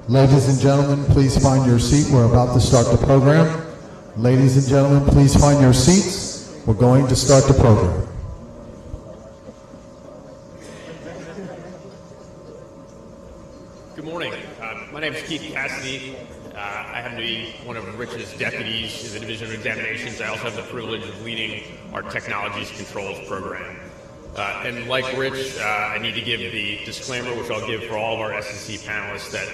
Speaker 1: Ladies and gentlemen, please find your seat. We're about to start the program. Ladies and gentlemen, please find your seats. We're going to start the program.
Speaker 13: Good morning. My name is Keith Cassidy. I happen to be one of Rich's deputies in the Division of Examinations. I also have the privilege of leading our Technologies Controls program. And like Rich, I need to give the disclaimer, which I'll give for all of our SEC panelists, that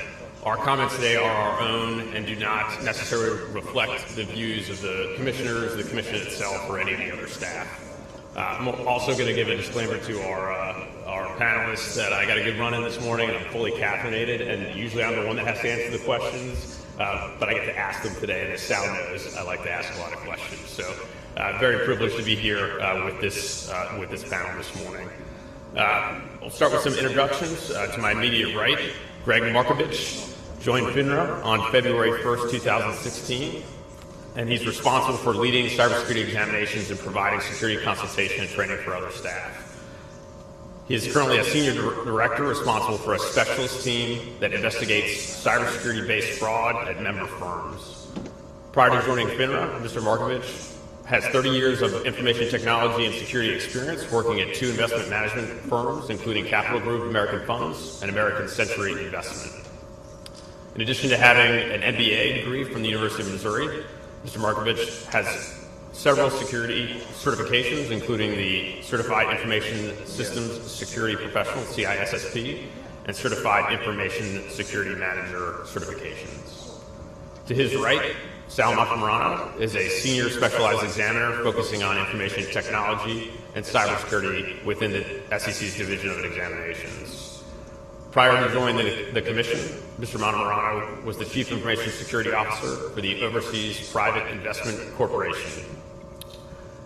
Speaker 13: our comments today are our own and do not necessarily reflect the views of the commissioners, the commission itself, or any of the other staff. I'm also going to give a disclaimer to our panelists that I got a good run in this morning and I'm fully caffeinated, and usually I'm the one that has to answer the questions, but I get to ask them today, and as Sal knows, I like to ask a lot of questions. So very privileged to be here with this panel this morning. I'll start with some introductions. To my immediate right, Greg Markovich joined FINRA on February 1st, 2016. And he's responsible for leading cybersecurity examinations and providing security consultation and training for other staff. He is currently a senior director responsible for a specialist team that investigates cybersecurity-based fraud at member firms. Prior to joining FINRA, Mr. Markovich has 30 years of information technology and security experience working at 2 investment management firms, including Capital Group American Funds and American Century Investment. In addition to having an MBA degree from the University of Missouri, Mr. Markovich has several security certifications, including the Certified Information Systems Security Professional, CISSP, and Certified Information Security Manager certifications. To his right, Sal Marano is a senior specialized examiner focusing on information technology and cybersecurity within the SEC's Division of Examinations. Prior to joining the commission, Mr. Marano was the Chief Information Security Officer for the Overseas Private Investment Corporation.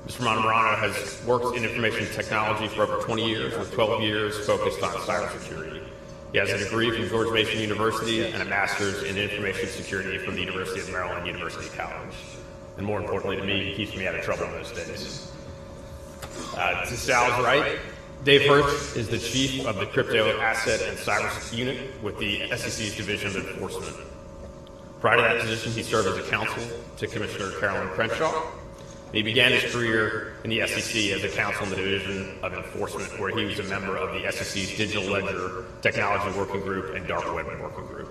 Speaker 13: Mr. Marano has worked in information technology for over 20 years, with 12 years focused on cybersecurity. He has a degree from George Mason University and a master's in information security from the University of Maryland University College. And more importantly to me, he keeps me out of trouble most days. To Sal's right, Dave Hirsch is the Chief of the Crypto Asset and Cyber Unit with the SEC's Division of Enforcement. Prior to that position, he served as a counsel to Commissioner Carolyn Crenshaw. He began his career in the SEC as a counsel in the Division of Enforcement, where he was a member of the SEC's Digital Ledger Technology Working Group and Dark Web Working Group.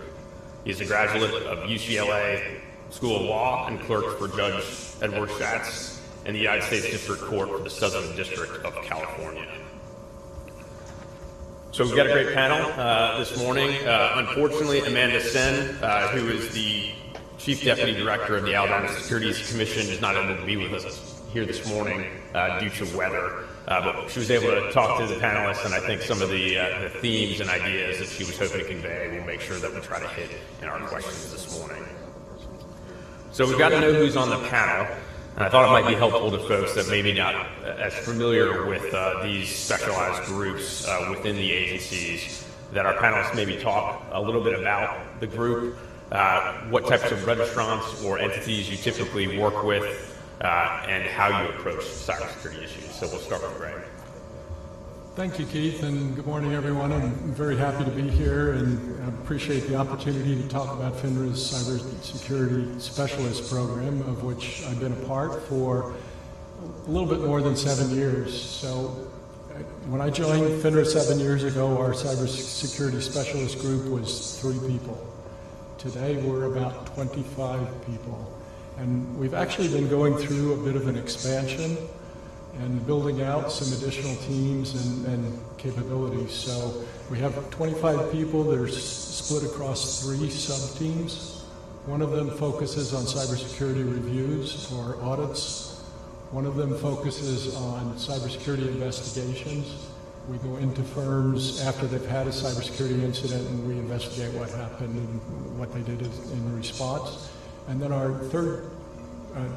Speaker 13: He is a graduate of UCLA School of Law and clerked for Judge Edward Schatz in the United States District Court for the Southern District of California. So we've got a great panel this morning. Unfortunately, Amanda Sen, who is the Chief Deputy Director of the Alabama Securities Commission, is not able to be with us here this morning due to weather. But she was able to talk to the panelists, and I think some of the themes and ideas that she was hoping to convey, we'll make sure that we try to hit in our questions this morning. So we've got to know who's on the panel. And I thought it might be helpful to folks that maybe not as familiar with these specialized groups within the agencies, that our panelists maybe talk a little bit about the group, what types of registrants or entities you typically work with, and how you approach cybersecurity issues. So we'll start with Greg.
Speaker 14: Thank you, Keith, and good morning, everyone. I'm very happy to be here and appreciate the opportunity to talk about FINRA's Cybersecurity Specialist Program, of which I've been a part for a little bit more than 7 years. So when I joined FINRA 7 years ago, our Cybersecurity Specialist Group was 3 people. Today, we're about 25 people. And we've actually been going through a bit of an expansion and building out some additional teams and capabilities. So we have 25 people that are split across 3 sub-teams. One of them focuses on cybersecurity reviews or audits. One of them focuses on cybersecurity investigations. We go into firms after they've had a cybersecurity incident and we investigate what happened and what they did in response. And then our third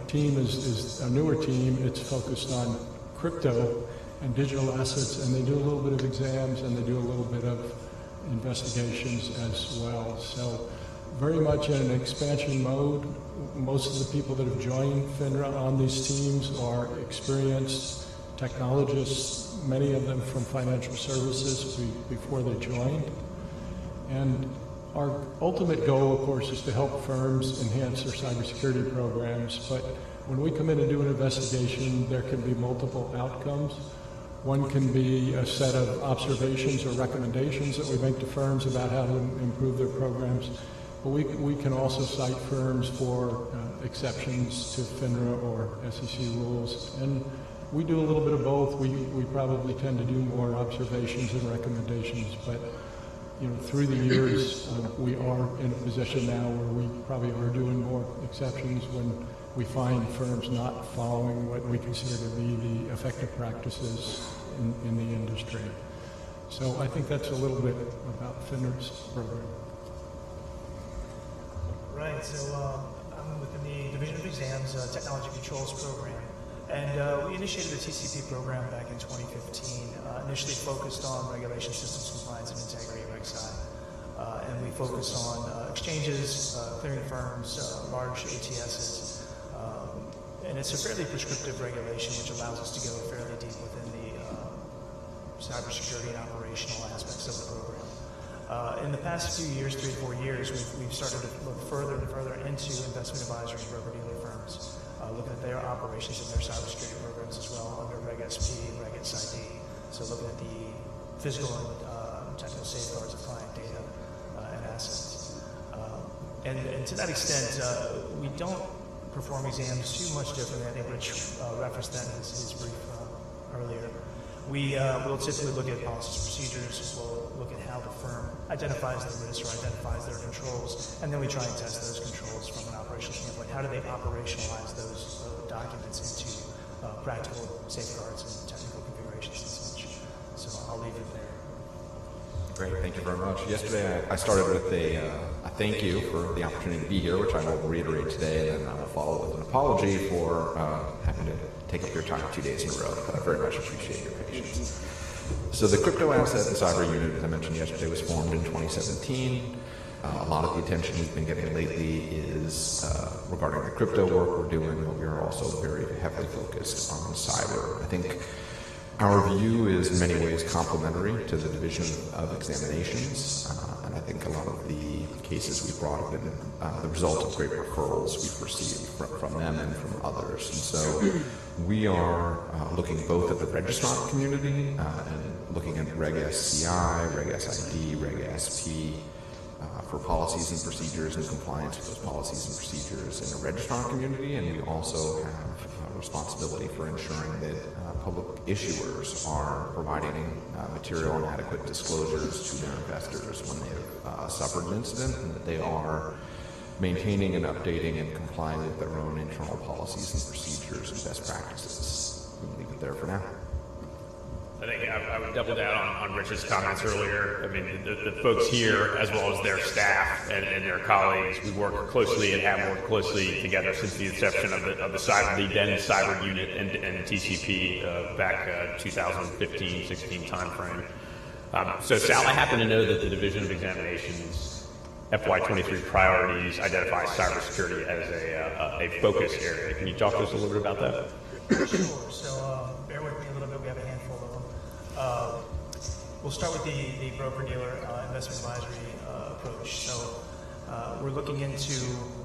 Speaker 14: team is a newer team. It's focused on crypto and digital assets, and they do a little bit of exams and they do a little bit of investigations as well. So very much in an expansion mode. Most of the people that have joined FINRA on these teams are experienced technologists, many of them from financial services before they joined. And Our ultimate goal, of course, is to help firms enhance their cybersecurity programs, but when we come in and do an investigation, there can be multiple outcomes. One can be a set of observations or recommendations that we make to firms about how to improve their programs. But we can also cite firms for exceptions to FINRA or SEC rules. And we do a little bit of both. We probably tend to do more observations and recommendations, but through the years, we are in a position now where we probably are doing more exceptions when we find firms not following what we consider to be the effective practices in the industry. So I think that's a little bit about FINRA's program.
Speaker 15: Right, so I'm within the Division of Exams Technology Controls program. And we initiated the TCP program back in 2015, initially focused on regulation, systems compliance, and integrity, RegSci. And we focus on exchanges, clearing firms, large ATSs. And it's a fairly prescriptive regulation which allows us to go fairly deep within the cybersecurity and operational aspects of the program. In the past few years, 3 to 4 years, we've started to look further and further into investment advisory and broker-dealer firms, looking at their operations and their cybersecurity programs as well under Reg SP and Reg SID. So looking at the physical and technical safeguards of client data and assets. And to that extent, we don't perform exams too much differently. I think Rich referenced that in his brief earlier. We will typically look at policies and procedures. We'll look at how the firm identifies the risks or identifies their controls, and then we try and test those controls from an operational standpoint. How do they operationalize those documents into practical safeguards and technical configurations and such? So I'll leave it there.
Speaker 16: Great, thank you very much. Yesterday I started with a thank you for the opportunity to be here, which I will reiterate today, and then I will follow with an apology for having to take up your time 2 days in a row. But I very much appreciate your patience. So the Crypto Asset and Cyber Unit, as I mentioned yesterday, was formed in 2017. A lot of the attention we've been getting lately is regarding the crypto work we're doing, but we are also very heavily focused on cyber. I think our view is in many ways complementary to the Division of Examinations, and I think a lot of the cases we've brought have been the result of great referrals we've received from them and from others. And so we are looking both at the registrant community and looking at Reg SCI, Reg SID, Reg SP, for policies and procedures and compliance with those policies and procedures in the registrant community, and we also have responsibility for ensuring that public issuers are providing material and adequate disclosures to their investors when they've suffered an incident, and that they are maintaining and updating and complying with their own internal policies and procedures and best practices. We'll leave it there for now.
Speaker 13: I think I would double down on Rich's comments earlier. I mean, the folks here, as well as their staff and their colleagues, we work closely and have worked closely together since the inception of the then cyber unit and TCP back 2015-16 timeframe. So Sal, I happen to know that the Division of Examinations FY23 priorities identify cybersecurity as a focus area. Can you talk to us a little bit about that?
Speaker 15: Sure. So bear with me a little bit. We have a handful of them. We'll start with the broker-dealer investment advisory approach. So we're looking into,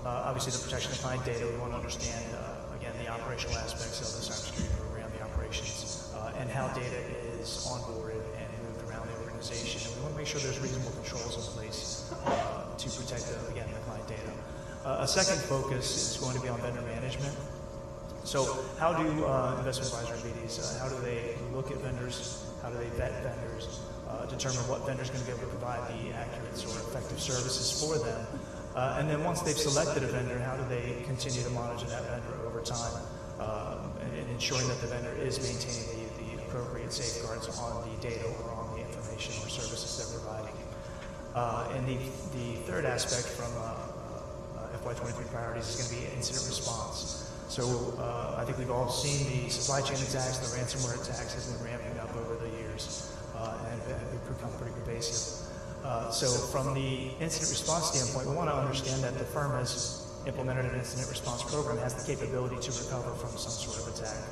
Speaker 15: obviously, the protection of client data. We want to understand, again, the operational aspects of the cybersecurity program, the operations, and how data is onboarded and moved around the organization. And we want to make sure there's reasonable controls in place to protect, again, the client data. A second focus is going to be on vendor management. So how do investment advisory BDs, how do they look at vendors, how do they vet vendors, determine what vendor is going to be able to provide the accurate or effective services for them, and then once they've selected a vendor, how do they continue to monitor that vendor over time and ensuring that the vendor is maintaining the appropriate safeguards on the data or on the information or services they're providing. And the third aspect from FY23 priorities is going to be incident response. So I think we've all seen the supply chain attacks, the ransomware attacks has been ramping up over the years and have become pretty pervasive. So from the incident response standpoint, we want to understand that the firm has implemented an incident response program, has the capability to recover from some sort of attack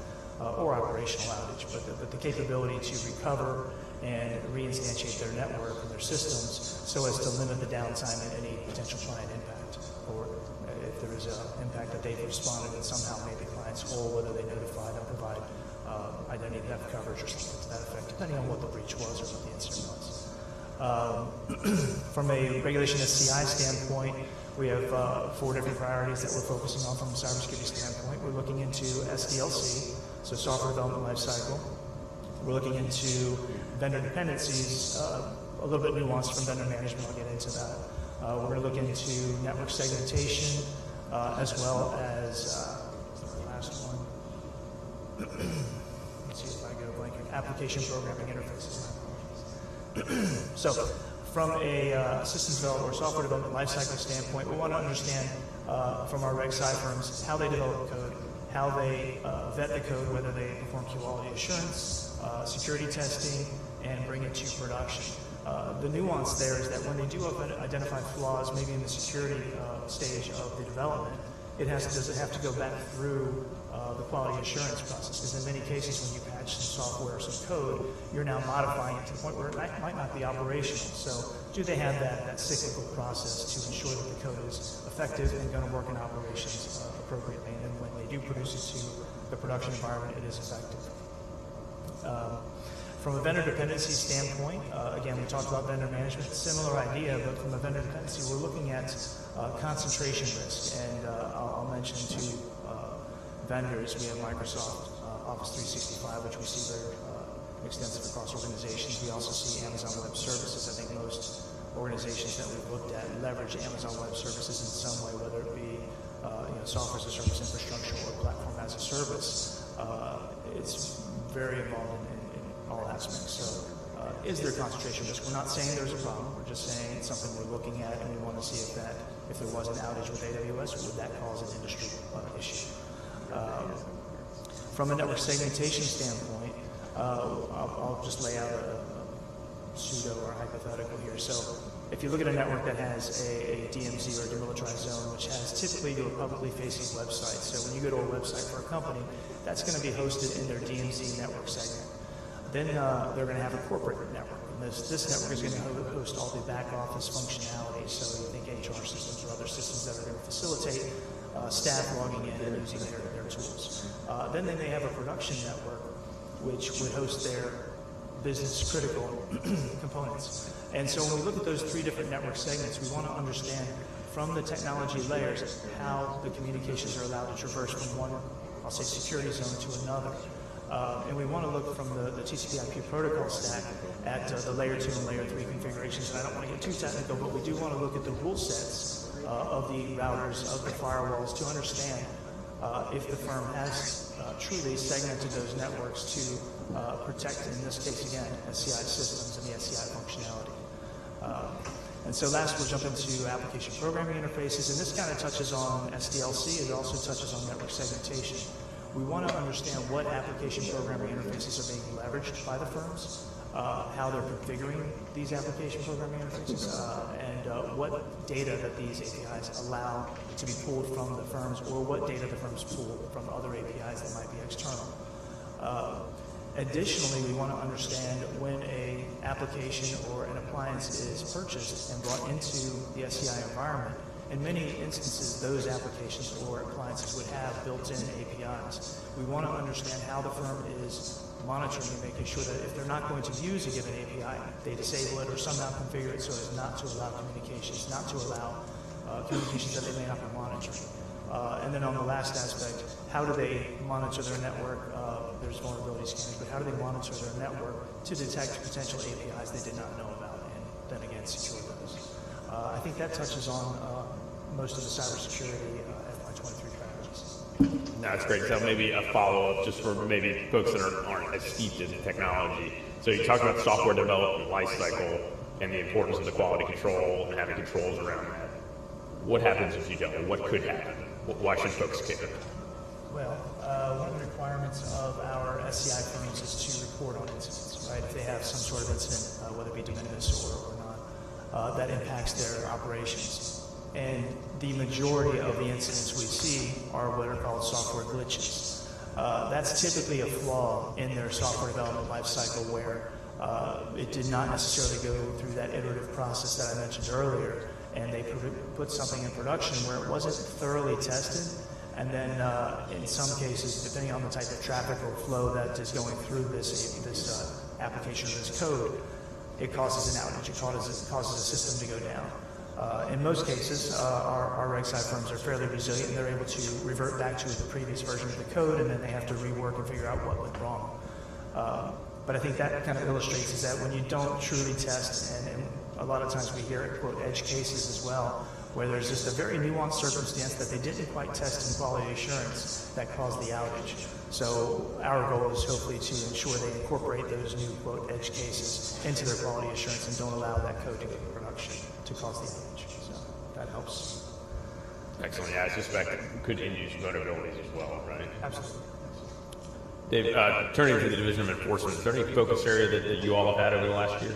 Speaker 15: or operational outage, but the capability to recover and reinstantiate their network and their systems so as to limit the downtime and any potential client impact. Or if there is an impact that they've responded and somehow made the clients whole, whether they notified or provide identity theft coverage or something to that effect, depending on what the breach was or what the incident was. From a regulation SCI standpoint, we have 4 different priorities that we're focusing on from a cybersecurity standpoint. We're looking into SDLC, so software development lifecycle. We're looking into vendor dependencies, a little bit nuanced from vendor management. I'll get into that. We're going to look into network segmentation, as well as the last one. Let's see if I go blank. Application programming interfaces. So, from a systems development or software development lifecycle standpoint, we want to understand from our reg sci firms how they develop code, how they vet the code, whether they perform quality assurance, security testing, and bring it to production. The nuance there is that when they do identify flaws, maybe in the security stage of the development, does it have to go back through the quality assurance process? Because in many cases, when you patch some software or some code, you're now modifying it to the point where it might not be operational. So do they have that cyclical process to ensure that the code is effective and going to work in operations appropriately? And when they do produce it to the production environment, it is effective. From a vendor dependency standpoint, again, we talked about vendor management, similar idea, but from a vendor dependency, we're looking at concentration risk. And I'll mention 2 vendors. We have Microsoft Office 365, which we see very extensive across organizations. We also see Amazon Web Services. I think most organizations that we've looked at leverage Amazon Web Services in some way, whether it be software as a service infrastructure or platform as a service. It's very involved in all aspects. So is there concentration risk? We're not saying there's a problem. We're just saying it's something we're looking at, and we want to see if there was an outage with AWS, would that cause an industry issue? From a network segmentation standpoint, I'll just lay out a pseudo or hypothetical here. So if you look at a network that has a DMZ or demilitarized zone, which has typically your publicly facing website. So when you go to a website for a company, that's going to be hosted in their DMZ network segment. Then they're going to have a corporate network. And this network is going to host all the back office functionality. So you think HR systems or other systems that are going to facilitate staff logging in and using their tools. Then they may have a production network, which would host their business critical components. And so when we look at those 3 different network segments, we want to understand from the technology layers how the communications are allowed to traverse from one, I'll say, security zone to another. And we want to look from the TCP/IP protocol stack at the layer 2 and layer 3 configurations. And I don't want to get too technical, but we do want to look at the rule sets of the routers, of the firewalls, to understand if the firm has truly segmented those networks to protect, in this case again, SCI systems and the SCI functionality. And so last, we'll jump into application programming interfaces, and this kind of touches on SDLC. It also touches on network segmentation. We want to understand what application programming interfaces are being leveraged by the firms, how they're configuring these application programming interfaces, and what data that these APIs allow to be pulled from the firms, or what data the firms pull from other APIs that might be external. Additionally, we want to understand when an application or an appliance is purchased and brought into the SCI environment. In many instances, those applications or appliances would have built-in APIs. We want to understand how the firm is monitoring and making sure that if they're not going to use a given API, they disable it or somehow configure it so as not to allow communications, not to allow communications that they may not be monitoring. And then on the last aspect, how do they monitor their network? There's vulnerability scanning, but how do they monitor their network to detect potential APIs they did not know about and then again secure those? I think that touches on most of the cybersecurity FY23 strategies.
Speaker 13: That's great. So maybe a follow-up just for maybe folks that aren't as steeped in technology. So you talked about software development lifecycle and the importance of the quality control and having controls around that. What happens if you don't? What could happen? Why should folks care?
Speaker 15: Well, one of the requirements of our SCI firms is to report on incidents, right? If they have some sort of incident, whether it be de minimis or not, that impacts their operations. And the majority of the incidents we see are what are called software glitches. That's typically a flaw in their software development lifecycle where It did not necessarily go through that iterative process that I mentioned earlier, and they put something in production where it wasn't thoroughly tested, and then in some cases, depending on the type of traffic or flow that is going through this application of this code, it causes an outage. It causes a system to go down. In most cases, our RegSci firms are fairly resilient, and they're able to revert back to the previous version of the code, and then they have to rework and figure out what went wrong. But I think that kind of illustrates is that when you don't truly test, and a lot of times we hear it, quote, edge cases as well, where there's just a very nuanced circumstance that they didn't quite test in quality assurance that caused the outage. So our goal is hopefully to ensure they incorporate those new, quote, edge cases into their quality assurance and don't allow that code to go to production to cause the outage. So that helps.
Speaker 13: Excellent. Yeah, I suspect it could induce vulnerabilities as well, right?
Speaker 15: Absolutely.
Speaker 13: Dave, turning to the Division of Enforcement, is there any focus area that you all have had over the last year?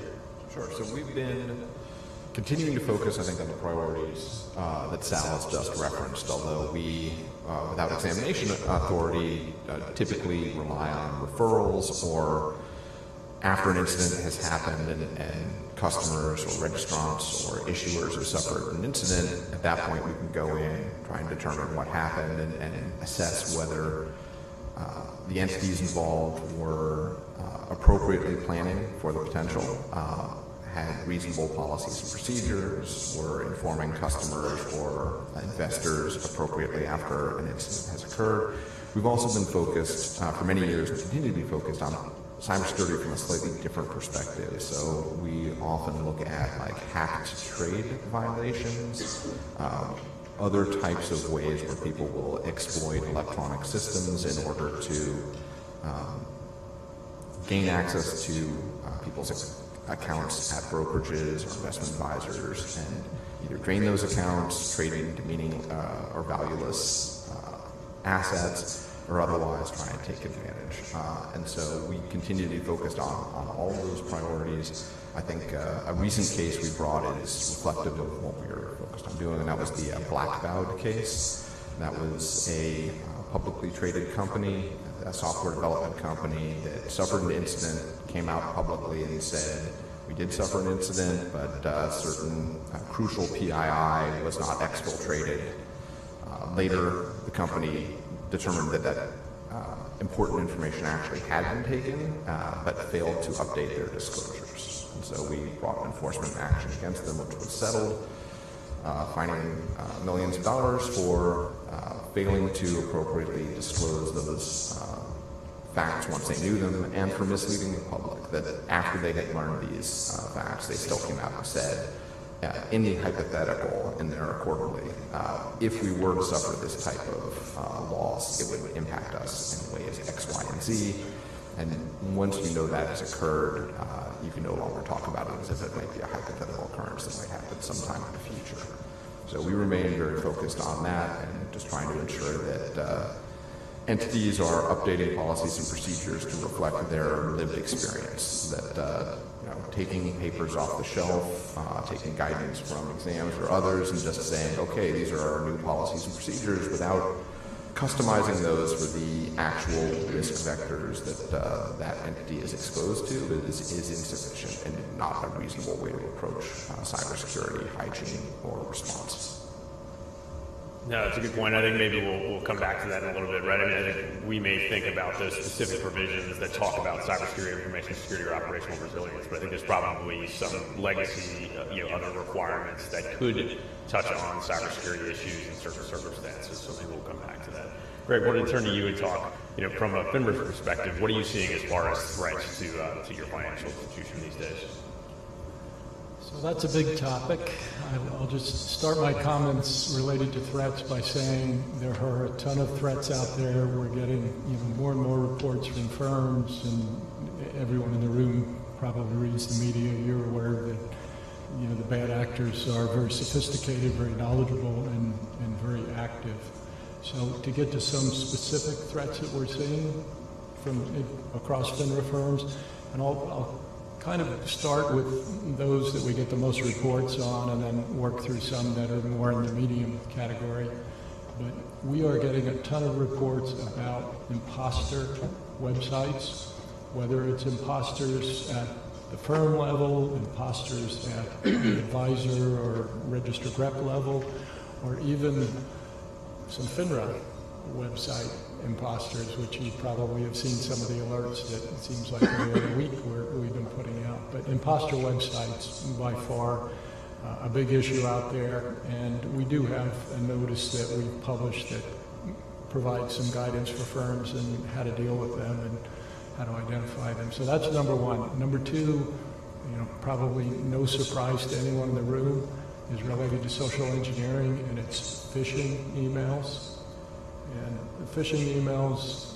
Speaker 16: Sure. So we've been continuing to focus, I think, on the priorities that Sal has just referenced, although we, without examination authority, typically rely on referrals or after an incident has happened and customers or registrants or issuers have suffered an incident. At that point, we can go in, try and determine what happened and assess whether the entities involved were appropriately planning for the potential, had reasonable policies and procedures, were informing customers or investors appropriately after an incident has occurred. We've also been focused for many years and continue to be focused on cybersecurity from a slightly different perspective. So we often look at like hacked trade violations, other types of ways where people will exploit electronic systems in order to gain access to people's accounts at brokerages or investment advisors and either drain those accounts, trading demeaning or valueless assets, or otherwise try and take advantage. And so we continue to be focused on all of those priorities. I think a recent case we brought is reflective of what we were focused on doing, and that was the Blackbaud case. That was a publicly traded company, a software development company that suffered an incident, came out publicly and said, we did suffer an incident, but certain crucial PII was not exfiltrated. Later, the company determined that important information actually had been taken, but failed to update their disclosures. And so we brought enforcement action against them, which was settled, fining millions of dollars for failing to appropriately disclose those facts once they knew them, and for misleading the public, that after they had learned these facts, they still came out and said, in the hypothetical, in their quarterly, if we were to suffer this type of loss, it would impact us in ways X, Y, and Z. And once you know that has occurred, you can no longer talk about it as if it might be a hypothetical occurrence that might happen sometime in the future. So we remain very focused on that and just trying to ensure that entities are updating policies and procedures to reflect their lived experience, that taking papers off the shelf, taking guidance from exams or others and just saying, okay, these are our new policies and procedures without customizing those for the actual risk vectors that that entity is exposed to is insufficient and not a reasonable way to approach cybersecurity, hygiene, or response.
Speaker 13: No, that's a good point. I think maybe we'll come back to that in a little bit, right? I mean, I think we may think about those specific provisions that talk about cybersecurity, information security, or operational resilience, but I think there's probably some legacy, other requirements that could touch on cybersecurity issues in certain circumstances. So maybe we'll come back to that. Greg, I wanted to turn to you and talk, from a FINRA's perspective, what are you seeing as far as threats to your financial institution these days?
Speaker 14: So that's a big topic. I'll just start my comments related to threats by saying there are a ton of threats out there. We're getting more and more reports from firms, and everyone in the room probably reads the media. You're aware that the bad actors are very sophisticated, very knowledgeable, and very active. So to get to some specific threats that we're seeing from across FINRA firms, and I'll kind of start with those that we get the most reports on and then work through some that are more in the medium category. But we are getting a ton of reports about imposter websites, whether it's imposters at the firm level, imposters at the advisor or registered rep level, or even some FINRA website imposters, which you probably have seen some of the alerts that it seems like every other week we've been putting out. But imposter websites, by far, a big issue out there, and we do have a notice that we've published that provides some guidance for firms and how to deal with them and how to identify them. So that's number one. Number two, probably no surprise to anyone in the room, is related to social engineering, and it's phishing emails. And the phishing emails,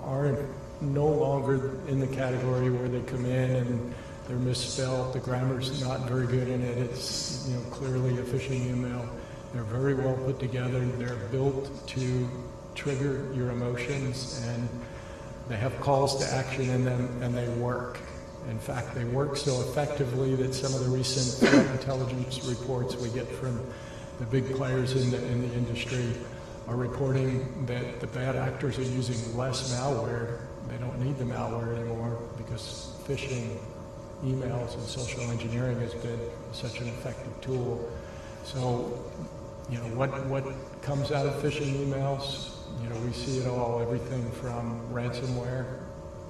Speaker 14: are no longer in the category where they come in and they're misspelled, the grammar's not very good in it, it's clearly a phishing email. They're very well put together, they're built to trigger your emotions, and they have calls to action in them, and they work. In fact, they work so effectively that some of the recent threat intelligence reports we get from the big players in the industry are reporting that the bad actors are using less malware. They don't need the malware anymore because phishing emails and social engineering has been such an effective tool. So, what comes out of phishing emails? We see it all, everything from ransomware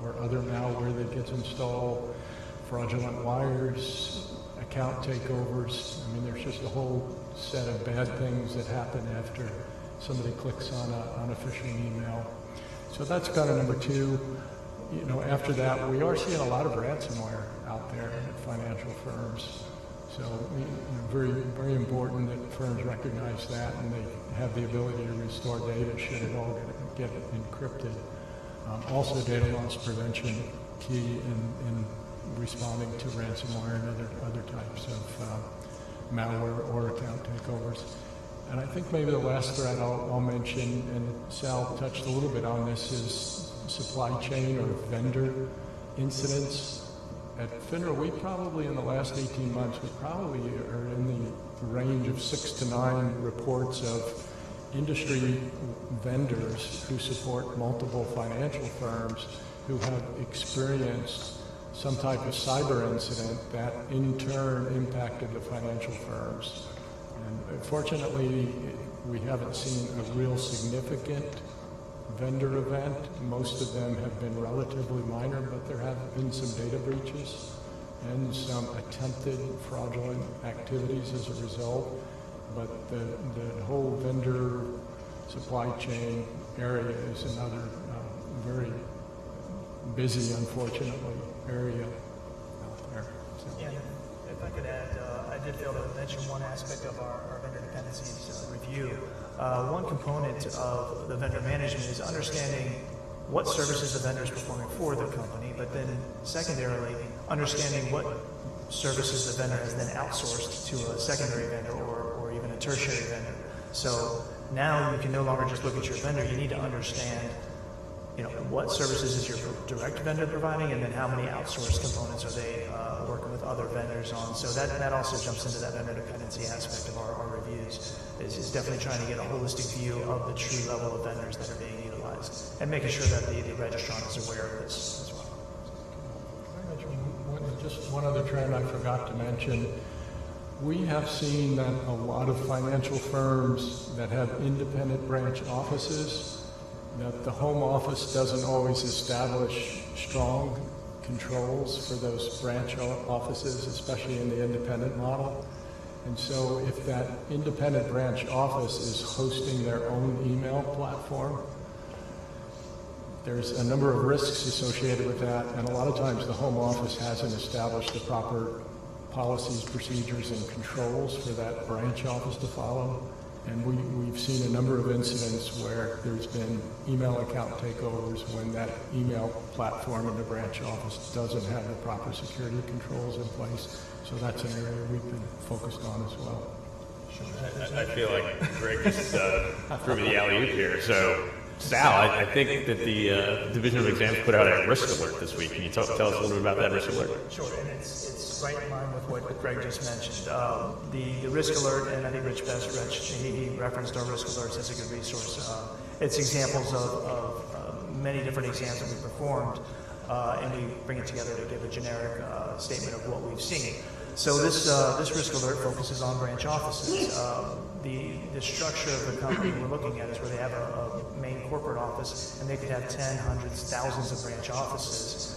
Speaker 14: or other malware that gets installed, fraudulent wires, account takeovers. I mean, there's just a whole set of bad things that happen after somebody clicks on a phishing email. So that's kind of number two. After that, we are seeing a lot of ransomware out there at financial firms. So very, very important that firms recognize that and they have the ability to restore data should it all get encrypted. Also, data loss prevention key in responding to ransomware and other types of malware or account takeovers. And I think maybe the last threat I'll mention, and Sal touched a little bit on this, is supply chain or vendor incidents. At FINRA, we probably, in the last 18 months, we probably are in the range of 6 to 9 reports of industry vendors who support multiple financial firms who have experienced some type of cyber incident that in turn impacted the financial firms. And fortunately, we haven't seen a real significant vendor event. Most of them have been relatively minor, but there have been some data breaches and some attempted fraudulent activities as a result. But the whole vendor supply chain area is another very busy, unfortunately, area out there. So.
Speaker 15: Yeah, if I could add, I did fail to mention one aspect of our vendor dependencies review. One component of the vendor management is understanding what services the vendor is performing for the company, but then secondarily, understanding what services the vendor has then outsourced to a secondary vendor or even a tertiary vendor. So now you can no longer just look at your vendor, you need to understand what services is your direct vendor providing, and then how many outsourced components are they working with other vendors on. So that also jumps into that vendor dependency aspect of our reviews, is definitely trying to get a holistic view of the true level of vendors that are being utilized, and making sure that the registrant is aware of this as well.
Speaker 14: Just one other trend I forgot to mention. We have seen that a lot of financial firms that have independent branch offices, that the home office doesn't always establish strong controls for those branch offices, especially in the independent model. And so if that independent branch office is hosting their own email platform, there's a number of risks associated with that, and a lot of times the home office hasn't established the proper policies, procedures, and controls for that branch office to follow. And we've seen a number of incidents where there's been email account takeovers when that email platform in the branch office doesn't have the proper security controls in place. So that's an area we've been focused on as well.
Speaker 13: I feel like Greg just threw me the alley-oop here. So, Sal, I think that the Division of Exams put out a risk alert this week. Can you tell us a little bit about that risk alert?
Speaker 15: Sure, and it's right in line with what Greg just mentioned. The risk alert, and I think Rich he referenced our risk alerts as a good resource. It's examples of many different exams that we performed. and we bring it together to give a generic statement of what we've seen. So this risk alert focuses on branch offices. The structure of the company we're looking at is where they have a main corporate office, and they could have 10, hundreds, thousands of branch offices.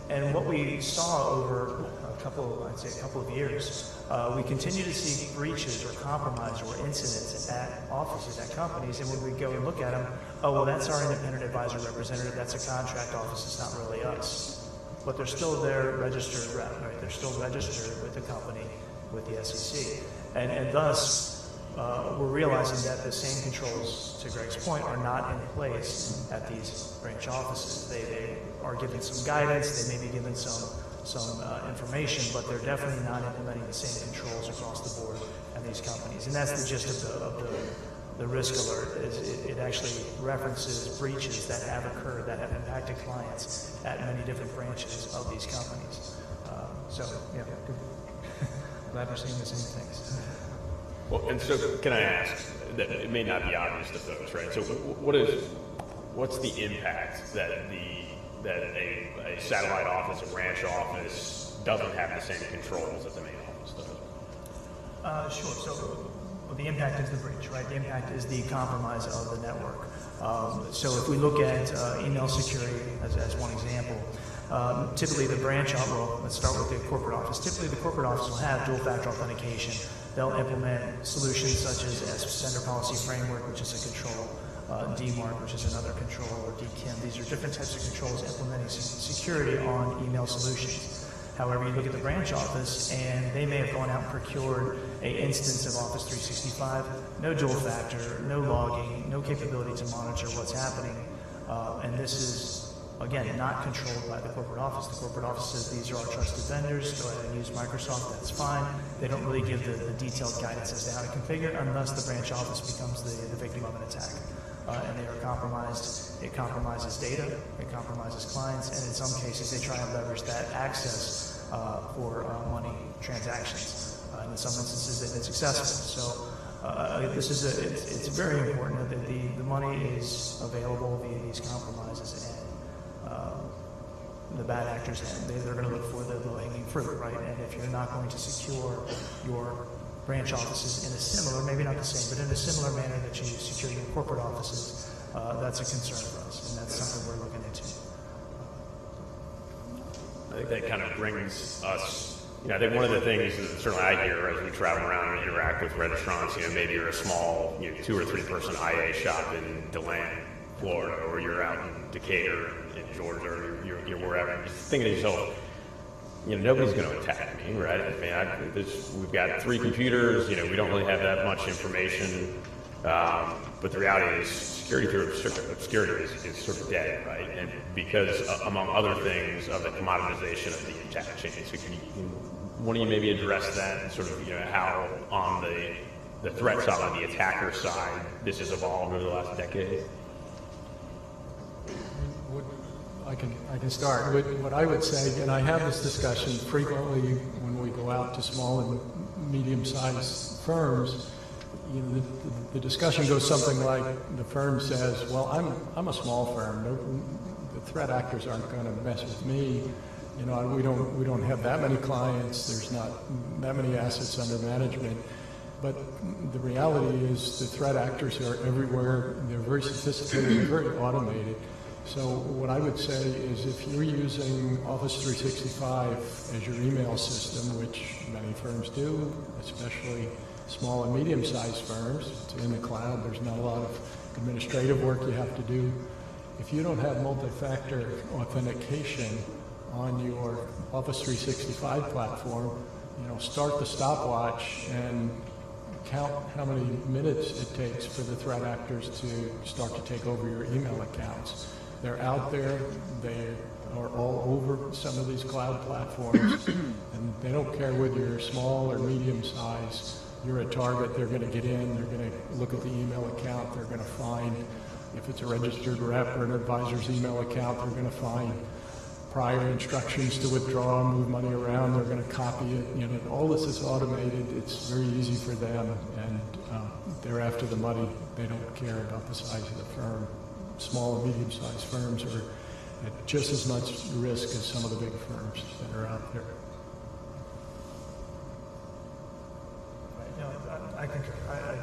Speaker 15: And what we saw over a couple of years, we continue to see breaches or compromise or incidents at offices, at companies, and when we go and look at them, oh, well, that's our independent advisor representative, that's a contract office, it's not really us. But they're still their registered rep, right? They're still registered with the company, with the SEC. And thus, we're realizing that the same controls, to Greg's point, are not in place at these branch offices. They are given some guidance, they may be given some information, but they're definitely not implementing the same controls across the board at these companies. And that's the gist of the risk alert. It actually references breaches that have occurred, that have impacted clients at many different branches of these companies. So, yeah, glad we're seeing the same things.
Speaker 13: Well, and so can I ask, that it may not be obvious to folks, right? So what's the impact that a satellite office, a branch office, doesn't have the same controls that the main office does?
Speaker 15: Sure. So the impact is the breach, right? The impact is the compromise of the network. So if we look at email security as one example, typically the branch office, well, let's start with the corporate office. Typically the corporate office will have dual-factor authentication. They'll implement solutions such as Sender Policy Framework, which is a control, DMARC, which is another control, or DKIM. These are different types of controls implementing security on email solutions. However, you look at the branch office, and they may have gone out and procured an instance of Office 365, no dual factor, no logging, no capability to monitor what's happening, and this is, again, not controlled by the corporate office. The corporate office says these are our trusted vendors, go ahead and use Microsoft, that's fine. They don't really give the detailed guidance as to how to configure it, unless the branch office becomes the victim of an attack. And they are compromised. It compromises data, it compromises clients, and in some cases they try and leverage that access for money transactions. And in some instances they've been successful. So it's very important that the money is available via these compromises, and the bad actors, they're going to look for the low-hanging fruit, right? And if you're not going to secure your branch offices in a similar, maybe not the same, but in a similar manner that you secure your corporate offices, that's a concern for us, and that's something we're looking into.
Speaker 13: I think that kind of brings us, I think one of the things that certainly I hear as we travel around and interact with registrants, maybe you're a small, 2 or 3 person IA shop in DeLand, Florida, or you're out in Decatur in Georgia, or you're wherever. You're thinking to yourself, nobody's going to attack me, right? I mean, we've got 3 computers, we don't really have that much information, but the reality is security through obscurity is sort of dead, right? And because, among other things, of the commoditization of the attack chain. So why don't you maybe address that and sort of, how on the threat side, on the attacker side, this has evolved over the last decade?
Speaker 14: I can start. What I would say, and I have this discussion frequently when we go out to small and medium-sized firms, the discussion goes something like, the firm says, well, I'm a small firm. The threat actors aren't going to mess with me. We don't have that many clients. There's not that many assets under management. But the reality is the threat actors are everywhere. They're very sophisticated, very automated. So what I would say is if you're using Office 365 as your email system, which many firms do, especially small and medium-sized firms, it's in the cloud, there's not a lot of administrative work you have to do. If you don't have multi-factor authentication on your Office 365 platform, start the stopwatch and count how many minutes it takes for the threat actors to start to take over your email accounts. They're out there, they are all over some of these cloud platforms, and they don't care whether you're small or medium size, you're a target, they're going to get in, they're going to look at the email account, they're going to find, if it's a registered rep or an advisor's email account, they're going to find prior instructions to withdraw, move money around, they're going to copy it, all this is automated, it's very easy for them, and they're after the money, they don't care about the size of the firm. Small and medium-sized firms are at just as much risk as some of the big firms that are out there.
Speaker 15: No, I concur. I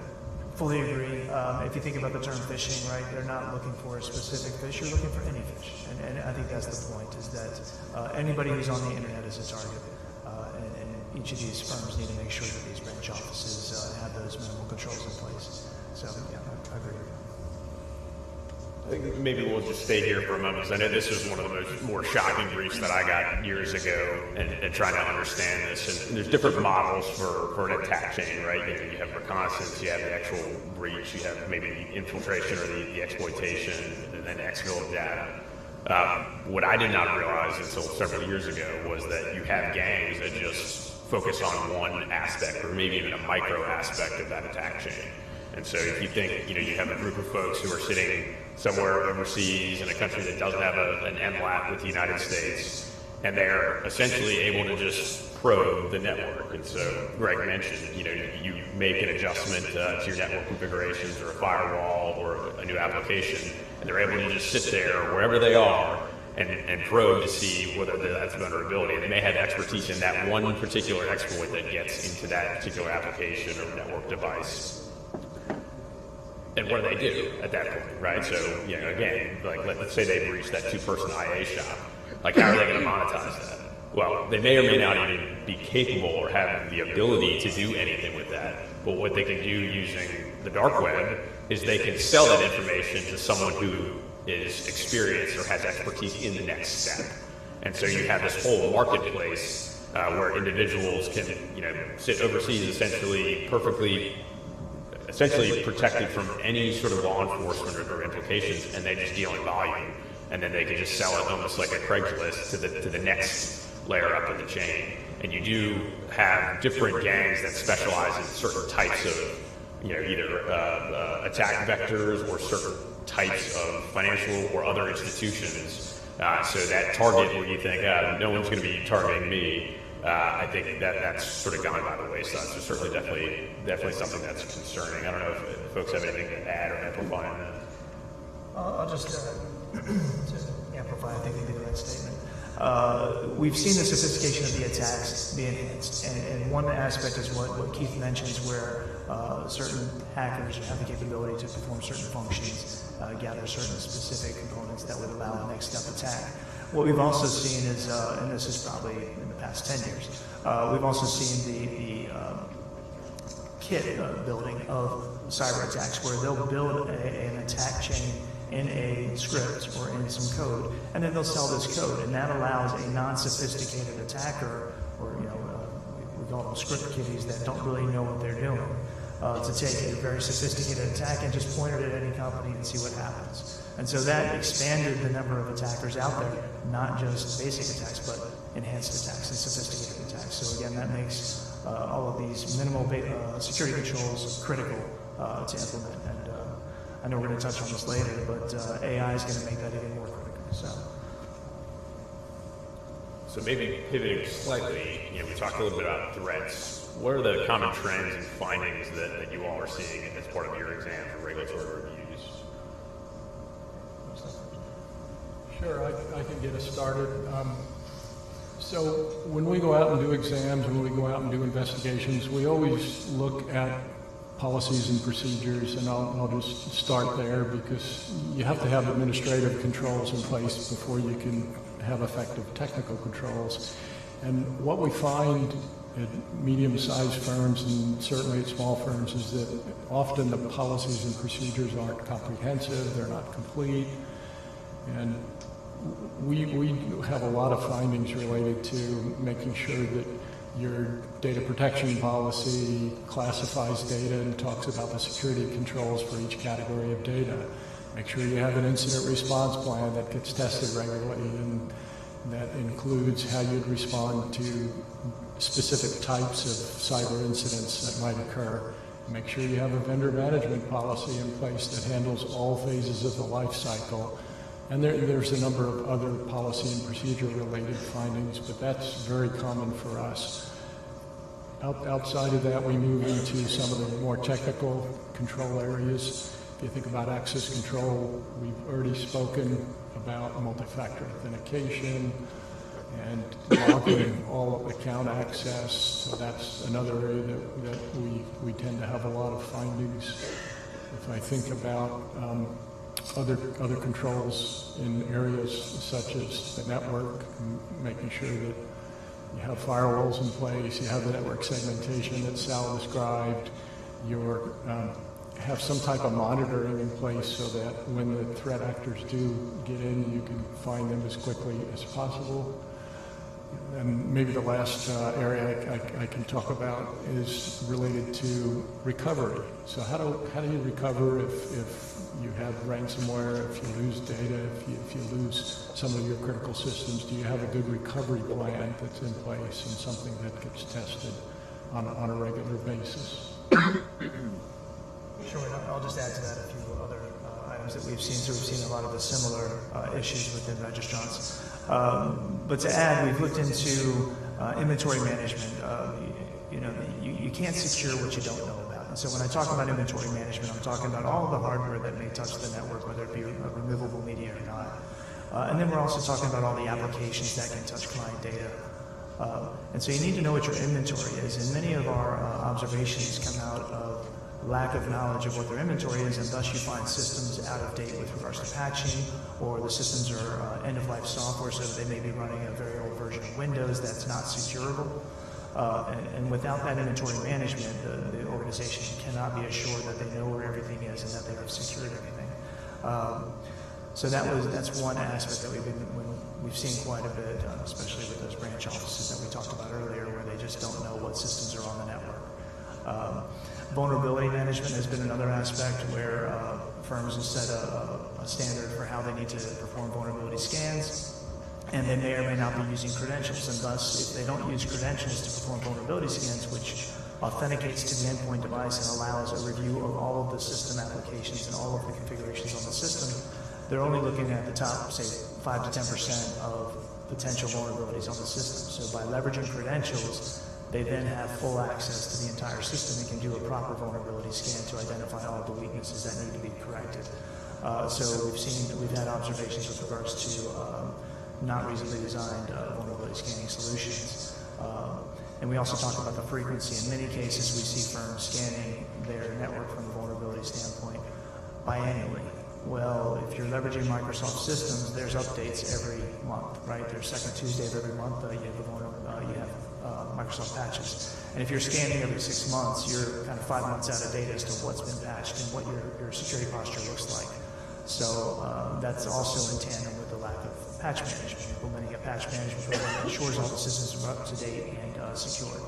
Speaker 15: fully agree. If you think about the term phishing, right, they're not looking for a specific fish, you're looking for any fish. And I think that's the point, is that anybody who's on the internet is a target. And each of these firms need to make sure that these branch offices have those minimal controls in place. So, yeah, I agree.
Speaker 13: I think maybe we'll just stay here for a moment, because I know this was one of the more shocking briefs that I got years ago, and trying to understand this. And there's different models for an attack chain, right? You have reconnaissance, you have the actual breach, you have maybe the infiltration or the exploitation, and then exfil of data. What I did not realize until several years ago was that you have gangs that just focus on one aspect, or maybe even a micro aspect of that attack chain. And so if you think, you have a group of folks who are sitting somewhere overseas in a country that doesn't have an MLAT with the United States, and they're essentially able to just probe the network. And so Greg mentioned, you make an adjustment to your network configurations or a firewall or a new application, and they're able to just sit there wherever they are and probe to see whether that's a vulnerability. And they may have expertise in that one particular exploit that gets into that particular application or network device. And what do they do at that point, right? So, again, like let's say they breach that 2-person IA shop. Like, how are they going to monetize that? Well, they may or may not even be capable or have the ability to do anything with that. But what they can do using the dark web is they can sell that information to someone who is experienced or has expertise in the next step. And so you have this whole marketplace where individuals can, sit overseas essentially essentially protected from any sort of law enforcement or implications, and they just deal in volume, and then they can just sell it almost like a Craigslist to the next layer up in the chain. And you do have different gangs that specialize in certain types of, either attack vectors or certain types of financial or other institutions. So that target where you think, no one's going to be targeting me, I think that's sort of gone by the wayside. So certainly, definitely something that's concerning. I don't know if folks have anything to add or amplify on that.
Speaker 15: I'll just to amplify, I think you did a right statement. We've seen the sophistication of the attacks be enhanced, and one aspect is what Keith mentions, where certain hackers have the capability to perform certain functions, gather certain specific components that would allow a next step attack. What we've also seen is, and this is probably in the past 10 years, we've also seen the kit building of cyber attacks, where they'll build an attack chain in a script or in some code, and then they'll sell this code, and that allows a non-sophisticated attacker, or we call them script kiddies that don't really know what they're doing, to take a very sophisticated attack and just point it at any company and see what happens. And so that expanded the number of attackers out there, not just basic attacks, but enhanced attacks and sophisticated attacks. So again, that makes all of these minimal security controls critical to implement. And I know we're going to touch on this later, but AI is going to make that even more critical.
Speaker 13: So maybe pivoting slightly, we talked a little bit about threats. What are the common trends and findings that you all are seeing as part of your exam for regulatory reviews?
Speaker 14: Sure, I can get us started. So when we go out and do exams, when we go out and do investigations, we always look at policies and procedures, and I'll just start there, because you have to have administrative controls in place before you can have effective technical controls. And what we find at medium-sized firms, and certainly at small firms, is that often the policies and procedures aren't comprehensive, they're not complete, and we have a lot of findings related to making sure that your data protection policy classifies data and talks about the security controls for each category of data. Make sure you have an incident response plan that gets tested regularly, and that includes how you'd respond to specific types of cyber incidents that might occur. Make sure you have a vendor management policy in place that handles all phases of the life cycle. And there's a number of other policy and procedure related findings, but that's very common for us. Outside of that, we move into some of the more technical control areas. you think about access control, we've already spoken about multi-factor authentication and logging all account access. So that's another area that we tend to have a lot of findings. If I think about other controls in areas such as the network, making sure that you have firewalls in place, you have the network segmentation that Sal described, you have some type of monitoring in place so that when the threat actors do get in, you can find them as quickly as possible. And maybe the last area I can talk about is related to recovery. So how do you recover if you have ransomware, if you lose data, if you lose some of your critical systems? Do you have a good recovery plan that's in place and something that gets tested on a regular basis?
Speaker 15: Sure, I'll just add to that a few other items that we've seen. So we've seen a lot of the similar issues within registrants. But to add, we've looked into inventory management. You can't secure what you don't know about. And so when I talk about inventory management, I'm talking about all of the hardware that may touch the network, whether it be removable media or not. And then we're also talking about all the applications that can touch client data. And so you need to know what your inventory is. And many of our observations come out of lack of knowledge of what their inventory is, and thus you find systems out of date with regards to patching, or the systems are end-of-life software, so they may be running a very old version of Windows that's not securable. And without that inventory management, the organization cannot be assured that they know where everything is and that they have secured everything. So that's one aspect that we've seen quite a bit, especially with those branch offices that we talked about earlier, where they just don't know what systems are on the network. Vulnerability management has been another aspect where firms will set a standard for how they need to perform vulnerability scans, and they may or may not be using credentials, and thus if they don't use credentials to perform vulnerability scans, which authenticates to the endpoint device and allows a review of all of the system applications and all of the configurations on the system, they're only looking at the top, say, 5 to 10% of potential vulnerabilities on the system. So by leveraging credentials, they then have full access to the entire system and can do a proper vulnerability scan to identify all the weaknesses that need to be corrected. So we've had observations with regards to not reasonably designed vulnerability scanning solutions. And we also talk about the frequency. In many cases, we see firms scanning their network from a vulnerability standpoint biannually. Well, if you're leveraging Microsoft systems, there's updates every month, right? There's second Tuesday of every month, you have Microsoft patches. And if you're scanning every 6 months, you're kind of 5 months out of date as to what's been patched and what your security posture looks like. So that's also in tandem with the lack of patch management. Implementing a patch management program that ensures all the systems are up to date and secure.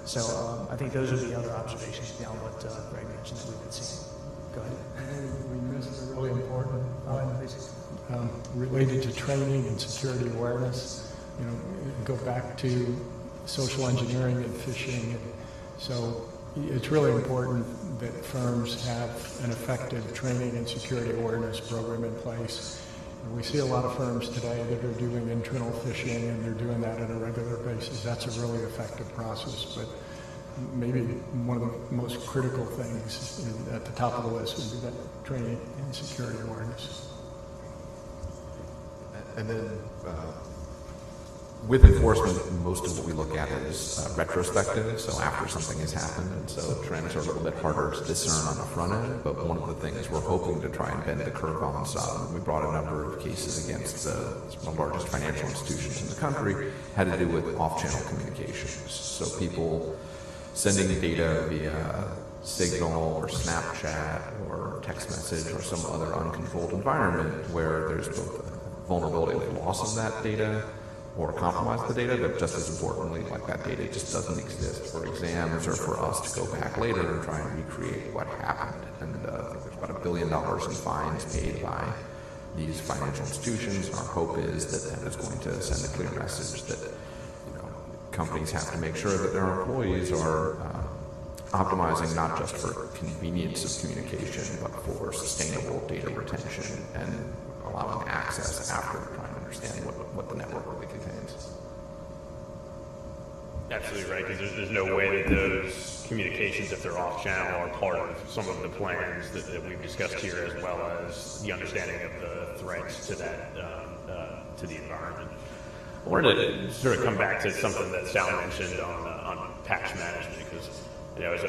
Speaker 15: So I think those are the other observations beyond what Greg mentioned that we've been seeing. Go ahead.
Speaker 14: We missed a really important one related to training and security awareness. Go back to social engineering and phishing. So it's really important that firms have an effective training and security awareness program in place. And we see a lot of firms today that are doing internal phishing, and they're doing that on a regular basis. That's a really effective process, but maybe one of the most critical things at the top of the list would be that training and security awareness.
Speaker 16: And then with enforcement, most of what we look at is retrospective, so after something has happened, and so trends are a little bit harder to discern on the front end, but one of the things we're hoping to try and bend the curve on, we brought a number of cases against the largest financial institutions in the country, had to do with off-channel communications. So people sending data via Signal or Snapchat or text message or some other uncontrolled environment where there's both a vulnerability of loss of that data or compromise the data, but just as importantly, like that data just doesn't exist for exams or for us to go back later and try and recreate what happened. And I think there's about $1 billion in fines paid by these financial institutions. Our hope is that that is going to send a clear message that companies have to make sure that their employees are optimizing not just for convenience of communication, but for sustainable data retention and allowing access after trying to understand what the network really contains.
Speaker 13: Absolutely right, because there's no way that those communications, if they're off-channel, are part of some of the plans that we've discussed here, as well as the understanding of the threats to that to the environment. I wanted to sort of come back to something that Sal mentioned on patch management, because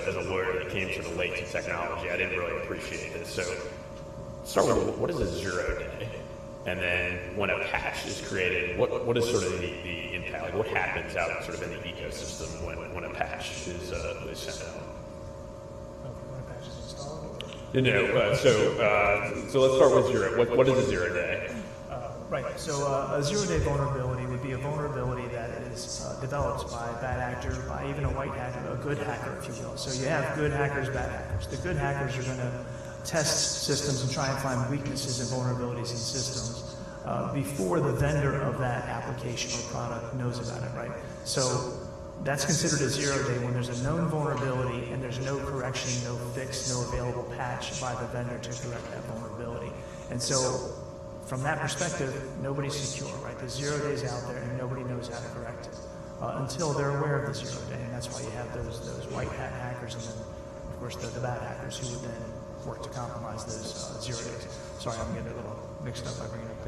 Speaker 13: as a lawyer that came sort of late to technology, I didn't really appreciate this. So start with, what is a 0 day? And then when a patch is created, what is sort of the impact? Like what happens out sort of in the ecosystem when a patch is sent out?
Speaker 15: When a patch is installed?
Speaker 13: No, so let's start with 0. What is a 0 day?
Speaker 15: Right, so a 0-day vulnerability would be a vulnerability that is developed by a bad actor, by even a white hacker, a good hacker, if you will. So you have good hackers, bad hackers. The good hackers are going to test systems and try and find weaknesses and vulnerabilities in systems before the vendor of that application or product knows about it, right? So that's considered a 0-day when there's a known vulnerability and there's no correction, no fix, no available patch by the vendor to correct that vulnerability. And so from that perspective, nobody's secure, right? The 0 days out there and nobody knows how to correct it until they're aware of the 0 day. And that's why you have those white hat hackers and then, of course, the bad hackers who would then work to compromise those 0 days. Sorry, I'm getting a little mixed up by bringing up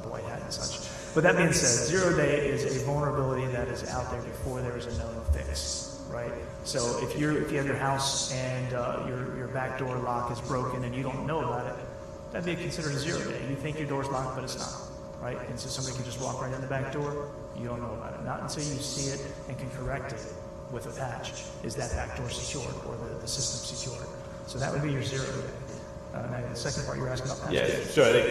Speaker 15: the white hat and such. But that being said, 0 day is a vulnerability that is out there before there is a known fix, right? So if you have your house and your back door lock is broken and you don't know about it, that'd be considered a 0 day. You think your door's locked, but it's not, right? And so somebody can just walk right in the back door. You don't know about it. Not until you see it and can correct it with a patch is that back door secured or the system secured. So that would be your 0 day. Now the second part you were asking about patches.
Speaker 13: Yeah. So I think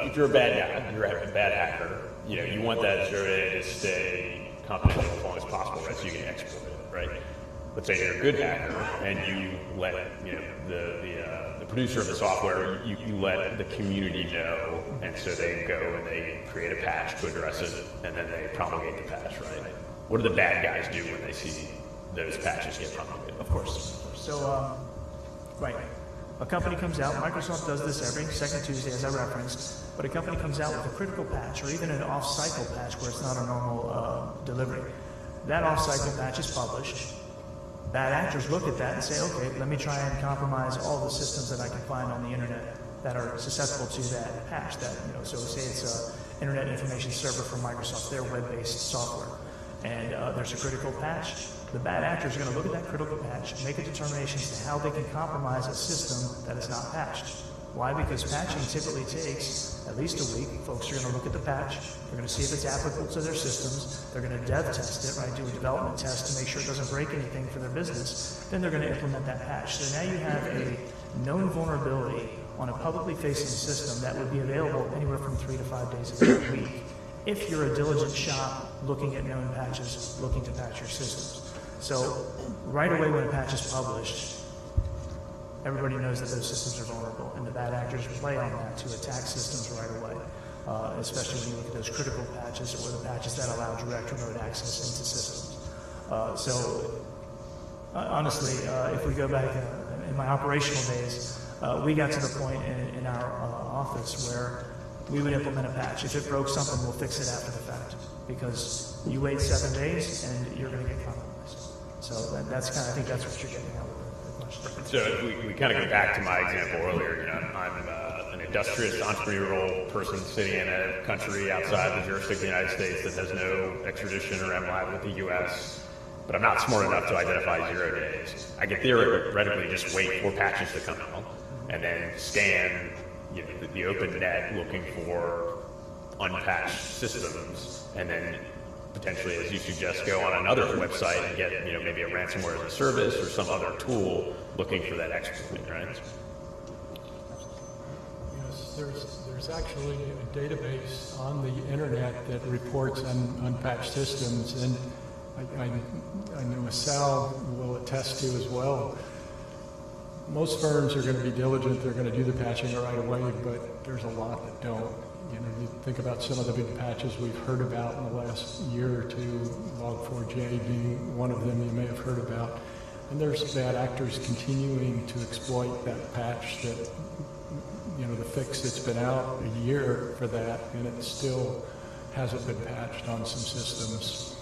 Speaker 13: if you're a bad guy, you're a bad hacker. You want that 0 day to stay confidential as long as possible, right? So you can exploit it, right? Let's say you're a good hacker and you let the producer of the software, you let the community know, and so they go and they create a patch to address it, and then they promulgate the patch, right? What do the bad guys do when they see those patches get promulgated?
Speaker 15: Of course. So, right. A company comes out, Microsoft does this every second Tuesday, as I referenced, but a company comes out with a critical patch or even an off-cycle patch where it's not a normal delivery. That off-cycle patch is published. Bad actors look at that and say, okay, let me try and compromise all the systems that I can find on the internet that are susceptible to that patch. So say it's an Internet Information Server from Microsoft, their web-based software, and there's a critical patch. The bad actors are going to look at that critical patch, make a determination as to how they can compromise a system that is not patched. Why? Because patching typically takes at least a week. Folks are going to look at the patch. They're going to see if it's applicable to their systems. They're going to dev test it, right? Do a development test to make sure it doesn't break anything for their business. Then they're going to implement that patch. So now you have a known vulnerability on a publicly facing system that would be available anywhere from 3 to 5 days a week. If you're a diligent shop looking at known patches, looking to patch your systems. So right away when a patch is published, everybody knows that those systems are vulnerable, and the bad actors play on that to attack systems right away, especially when you look at those critical patches or the patches that allow direct remote access into systems. Honestly, if we go back in my operational days, we got to the point in our office where we would implement a patch. If it broke something, we'll fix it after the fact, because you wait 7 days and you're going to get compromised. So that's kind of, I think that's what you're getting at with the question.
Speaker 13: So if we kind of go back to my example earlier, I'm an industrious, entrepreneurial person sitting in a country outside the jurisdiction of the United States that has no extradition or MLAT with the U.S., but I'm not smart enough to identify 0 days. I could theoretically just wait for patches to come out and then scan the open net looking for unpatched systems, and then potentially, as you suggest, go on another website and get maybe a ransomware as a service or some other tool looking for that exploit, right?
Speaker 14: Yes, there's actually a database on the internet that reports unpatched systems, and I know Sal will attest to as well. Most firms are going to be diligent, they're going to do the patching right away, but there's a lot that don't. You think about some of the big patches we've heard about in the last year or two, Log4j being one of them you may have heard about. And there's bad actors continuing to exploit that patch that, the fix that's been out a year for that, and it still hasn't been patched on some systems.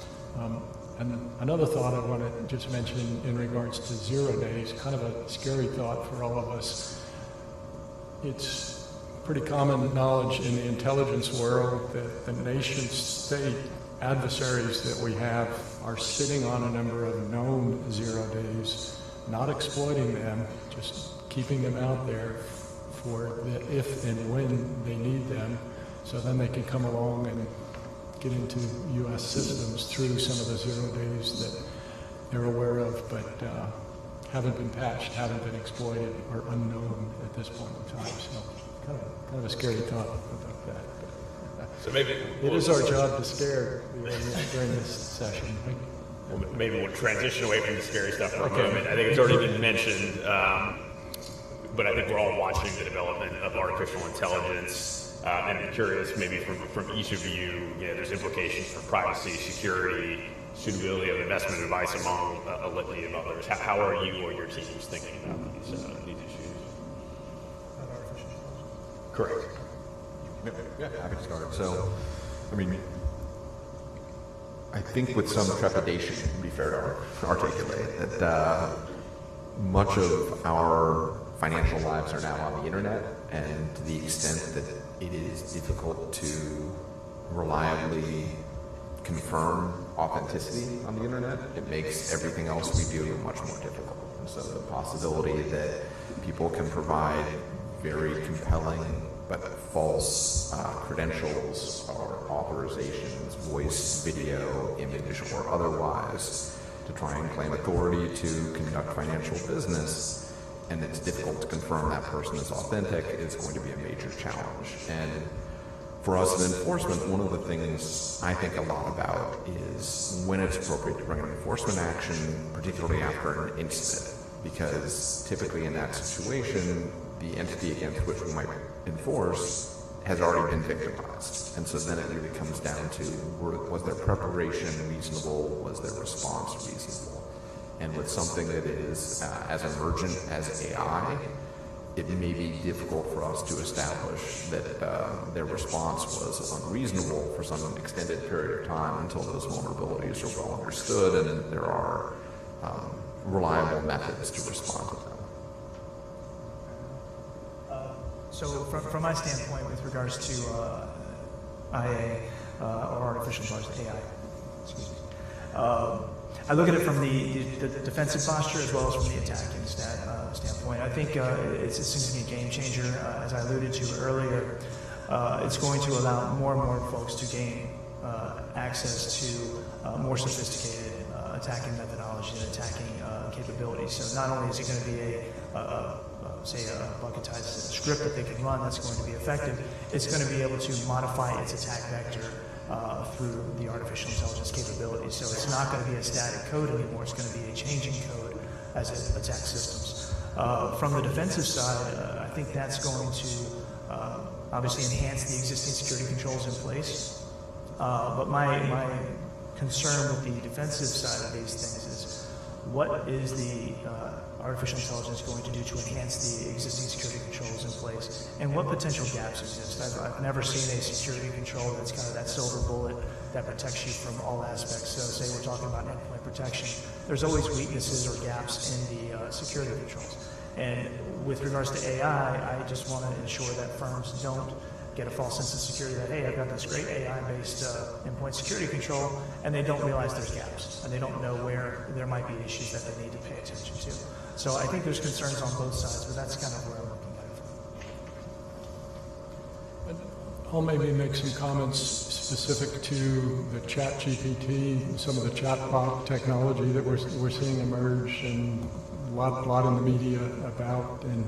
Speaker 14: And another thought I want to just mention in regards to 0 days, kind of a scary thought for all of us. It's pretty common knowledge in the intelligence world that the nation state adversaries that we have are sitting on a number of known 0 days, not exploiting them, just keeping them out there for the if and when they need them, so then they can come along and get into U.S. systems through some of the 0 days that they're aware of, but haven't been patched, haven't been exploited, or unknown at this point in time. So kind of a scary thought about that. But,
Speaker 13: so maybe
Speaker 14: it is our job to scare during this session. Right?
Speaker 13: Well, maybe we'll transition away from the scary stuff for a moment. I think it's already been mentioned, but I think we're all watching the development of artificial intelligence. And I'm curious, maybe from each of you, there's implications for privacy, security, suitability of investment advice among a litany of others. How are you or your teams thinking about these issues? Correct.
Speaker 16: Yeah, happy to start. So, I mean, I think with some trepidation, to be fair to articulate, that much of our financial lives are now on the internet, and to the extent that it is difficult to reliably confirm authenticity on the internet, it makes everything else we do much more difficult. And so the possibility that people can provide very compelling but false credentials or authorizations, voice, video, image, or otherwise, to try and claim authority to conduct financial business, and it's difficult to confirm that person is authentic, is going to be a major challenge. And for us in enforcement, one of the things I think a lot about is when it's appropriate to bring an enforcement action, particularly after an incident, because typically in that situation, the entity against which we might enforce has already been victimized. And so then it really comes down to, was their preparation reasonable? Was their response reasonable? And with something that is as emergent as AI, it may be difficult for us to establish that their response was unreasonable for some extended period of time until those vulnerabilities are well understood and there are reliable methods to respond to them.
Speaker 15: So from my standpoint, with regards to IA or artificial intelligence, AI, excuse me, I look at it from the defensive posture as well as from the attacking standpoint. I think it seems to be a game changer. As I alluded to earlier, it's going to allow more and more folks to gain access to more sophisticated attacking methodology and attacking capabilities. So not only is it going to be say a bucketized script that they can run that's going to be effective, it's going to be able to modify its attack vector through the artificial intelligence capabilities. So it's not going to be a static code anymore, it's going to be a changing code as it attacks systems. From the defensive side, I think that's going to obviously enhance the existing security controls in place. But my concern with the defensive side of these things is, what is the artificial intelligence going to do to enhance the existing security controls in place, and what potential gaps exist? I've never seen a security control that's kind of that silver bullet that protects you from all aspects. So say we're talking about endpoint protection, there's always weaknesses or gaps in the security controls. And with regards to AI, I just want to ensure that firms don't get a false sense of security that, hey, I've got this great AI-based endpoint security control, and they don't realize there's gaps, and they don't know where there might be issues that they need to pay attention to. So I think there's concerns on both sides, but that's kind of where I'm looking at it from.
Speaker 14: I'll maybe make some comments specific to the chat GPT, some of the chatbot technology that we're seeing emerge, and a lot in the media about. And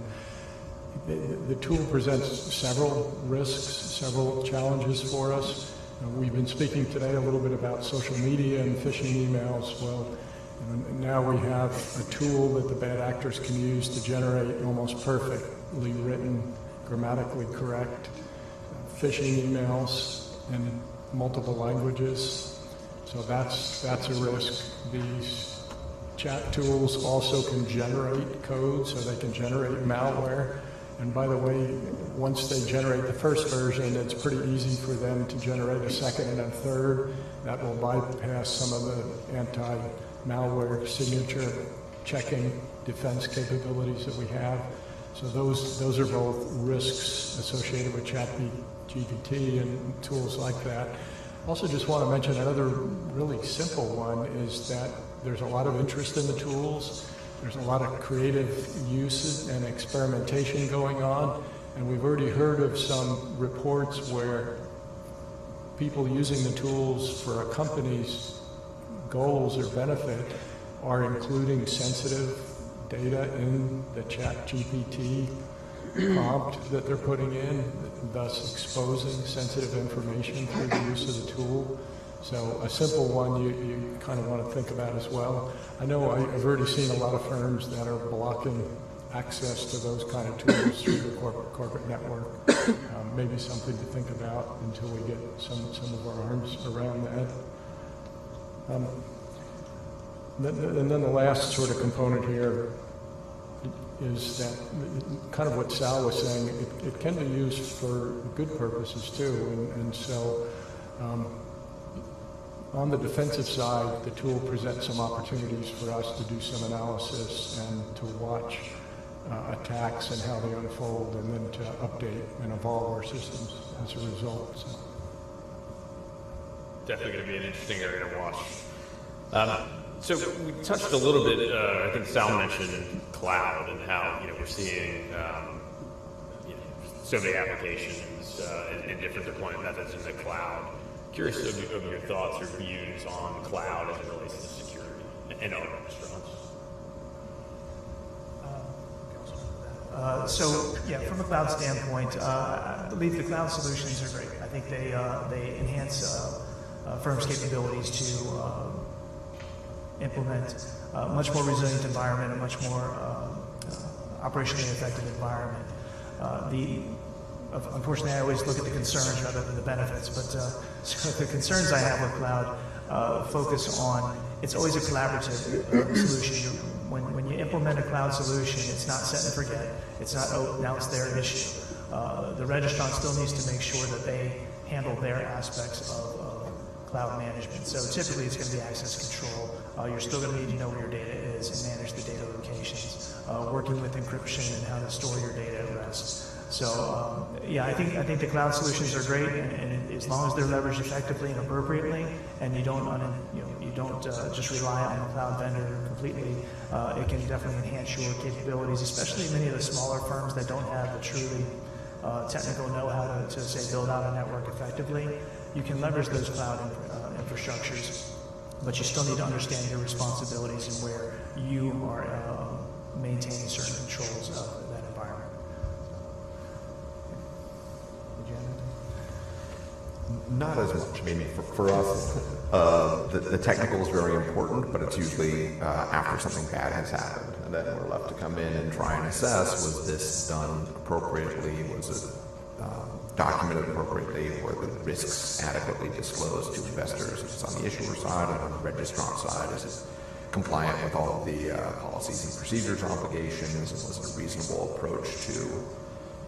Speaker 14: the tool presents several risks, several challenges for us. We've been speaking today a little bit about social media and phishing emails. Well, now we have a tool that the bad actors can use to generate almost perfectly written, grammatically correct phishing emails in multiple languages. So that's a risk. These chat tools also can generate code, so they can generate malware. And by the way, once they generate the first version, it's pretty easy for them to generate a second and a third. That will bypass some of the anti-malware signature checking defense capabilities that we have. So those are both risks associated with ChatGPT and tools like that. Also just want to mention another really simple one is that there's a lot of interest in the tools. There's a lot of creative use and experimentation going on, and we've already heard of some reports where people using the tools for a company's goals or benefit are including sensitive data in the ChatGPT prompt that they're putting in, thus exposing sensitive information through the use of the tool. So a simple one you kind of want to think about as well. I know I've already seen a lot of firms that are blocking access to those kind of tools through the corporate network. Maybe something to think about until we get some of our arms around that. And then the last sort of component here is that kind of what Sal was saying, it can be used for good purposes too. And so on the defensive side, the tool presents some opportunities for us to do some analysis and to watch attacks and how they unfold, and then to update and evolve our systems as a result. So.
Speaker 13: Definitely going to be an interesting area to watch. So we touched a little bit, I think Sal mentioned cloud and how, we're seeing so many applications and different deployment methods in the cloud. Curious of your thoughts or views on cloud as it relates to security and other restaurants.
Speaker 15: From a cloud standpoint, I believe the cloud solutions are great. I think they enhance firms' capabilities to implement a much more resilient environment, a much more operationally effective environment. Unfortunately, I always look at the concerns rather than the benefits, but so the concerns I have with cloud focus on, it's always a collaborative solution. When you implement a cloud solution, it's not set and forget. It's not, oh, now it's their issue. The registrant still needs to make sure that they handle their aspects of cloud management. So typically it's going to be access control. You're still going to need to know where your data is and manage the data locations, working with encryption and how to store your data at rest. So I think the cloud solutions are great, and as long as they're leveraged effectively and appropriately, and you don't just rely on the cloud vendor completely, it can definitely enhance your capabilities, especially many of the smaller firms that don't have the truly technical know-how to say build out a network effectively. You can leverage those cloud infrastructures, but you still need to understand your responsibilities and where you are maintaining certain controls of that environment.
Speaker 16: Not as much. I mean, for us, the technical is very important, but it's usually after something bad has happened, and then we're left to come in and try and assess, was this done appropriately? Was it documented appropriately? Were the risks adequately disclosed to investors? If it's on the issuer side and on the registrant side, is it compliant with all of the policies and procedures obligations? Was it a reasonable approach to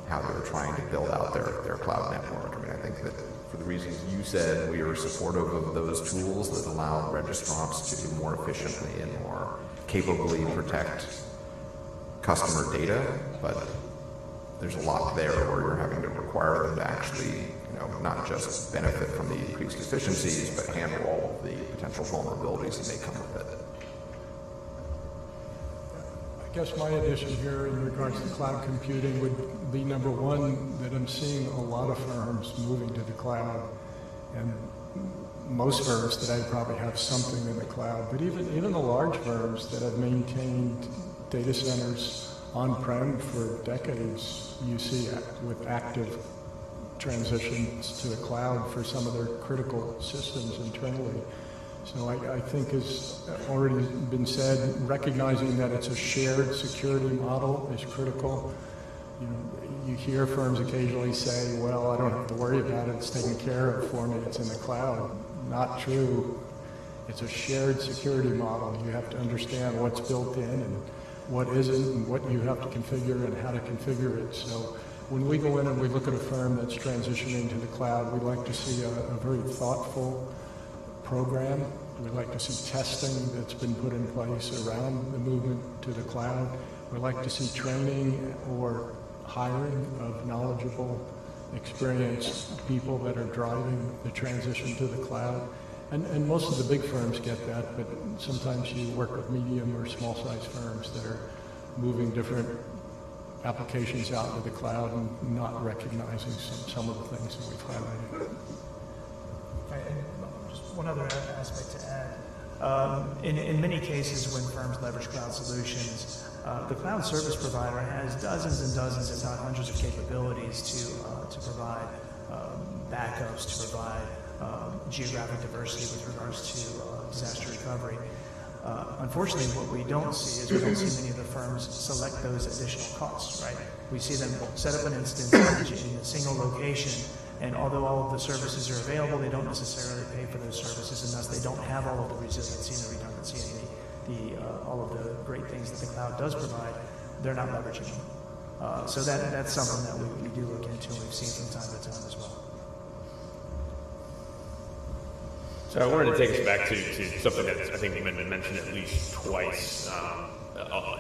Speaker 16: how they were trying to build out their cloud network? I mean, I think that for the reasons you said, we are supportive of those tools that allow registrants to more efficiently and more capably protect customer data, but there's a lot there where you're having to require them to actually, not just benefit from the increased efficiencies, but handle all of the potential vulnerabilities that may come with it.
Speaker 14: I guess my addition here in regards to cloud computing would be, number one, that I'm seeing a lot of firms moving to the cloud, and most firms today probably have something in the cloud, but even the large firms that have maintained data centers on-prem for decades, you see with active transitions to the cloud for some of their critical systems internally. So I think, as already been said, recognizing that it's a shared security model is critical. You hear firms occasionally say, well, I don't have to worry about it, it's taken care of for me, it's in the cloud. Not true. It's a shared security model. You have to understand what's built in, and what isn't and what you have to configure and how to configure it. So when we go in and we look at a firm that's transitioning to the cloud, we like to see a very thoughtful program. We like to see testing that's been put in place around the movement to the cloud. We like to see training or hiring of knowledgeable, experienced people that are driving the transition to the cloud. And most of the big firms get that, but sometimes you work with medium or small-sized firms that are moving different applications out into the cloud and not recognizing some of the things that we've highlighted.
Speaker 15: Right, and just one other aspect to add. In many cases, when firms leverage cloud solutions, the cloud service provider has dozens and dozens, if not hundreds, of capabilities to provide backups, to provide geographic diversity with regards to disaster recovery. Unfortunately, what we don't see is we don't see many of the firms select those additional costs, right? We see them set up an instance in a single location, and although all of the services are available, they don't necessarily pay for those services, and thus they don't have all of the resiliency and the redundancy and all of the great things that the cloud does provide. They're not leveraging them. So that's something that we do look into, and we've seen from time to time as well.
Speaker 13: So I wanted to take us back to something that I think has been mentioned at least twice,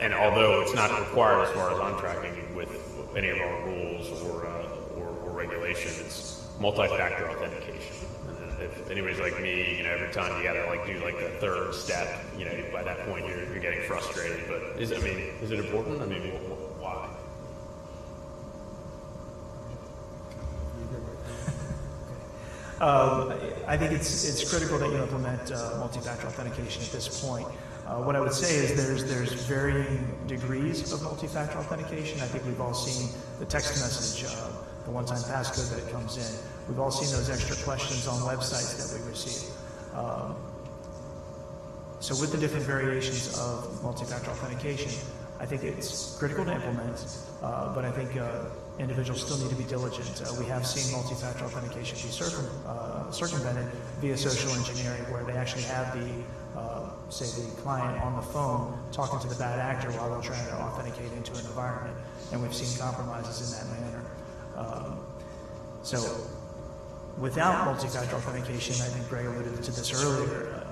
Speaker 13: and although it's not required as far as I'm tracking with any of our rules or regulations, it's multi-factor authentication. And if anybody's like me, every time you gotta do the third step, by that point you're getting frustrated. But is it important? Why?
Speaker 15: I think it's critical that you implement multi-factor authentication at this point. What I would say is there's varying degrees of multi-factor authentication. I think we've all seen the text message, the one-time passcode that comes in. We've all seen those extra questions on websites that we receive. So with the different variations of multi-factor authentication, I think it's critical to implement, but I think individuals still need to be diligent. We have seen multi-factor authentication be circumvented via social engineering, where they actually have say the client on the phone talking to the bad actor while they're trying to authenticate into an environment, and we've seen compromises in that manner. So without multi-factor authentication, I think Greg alluded to this earlier,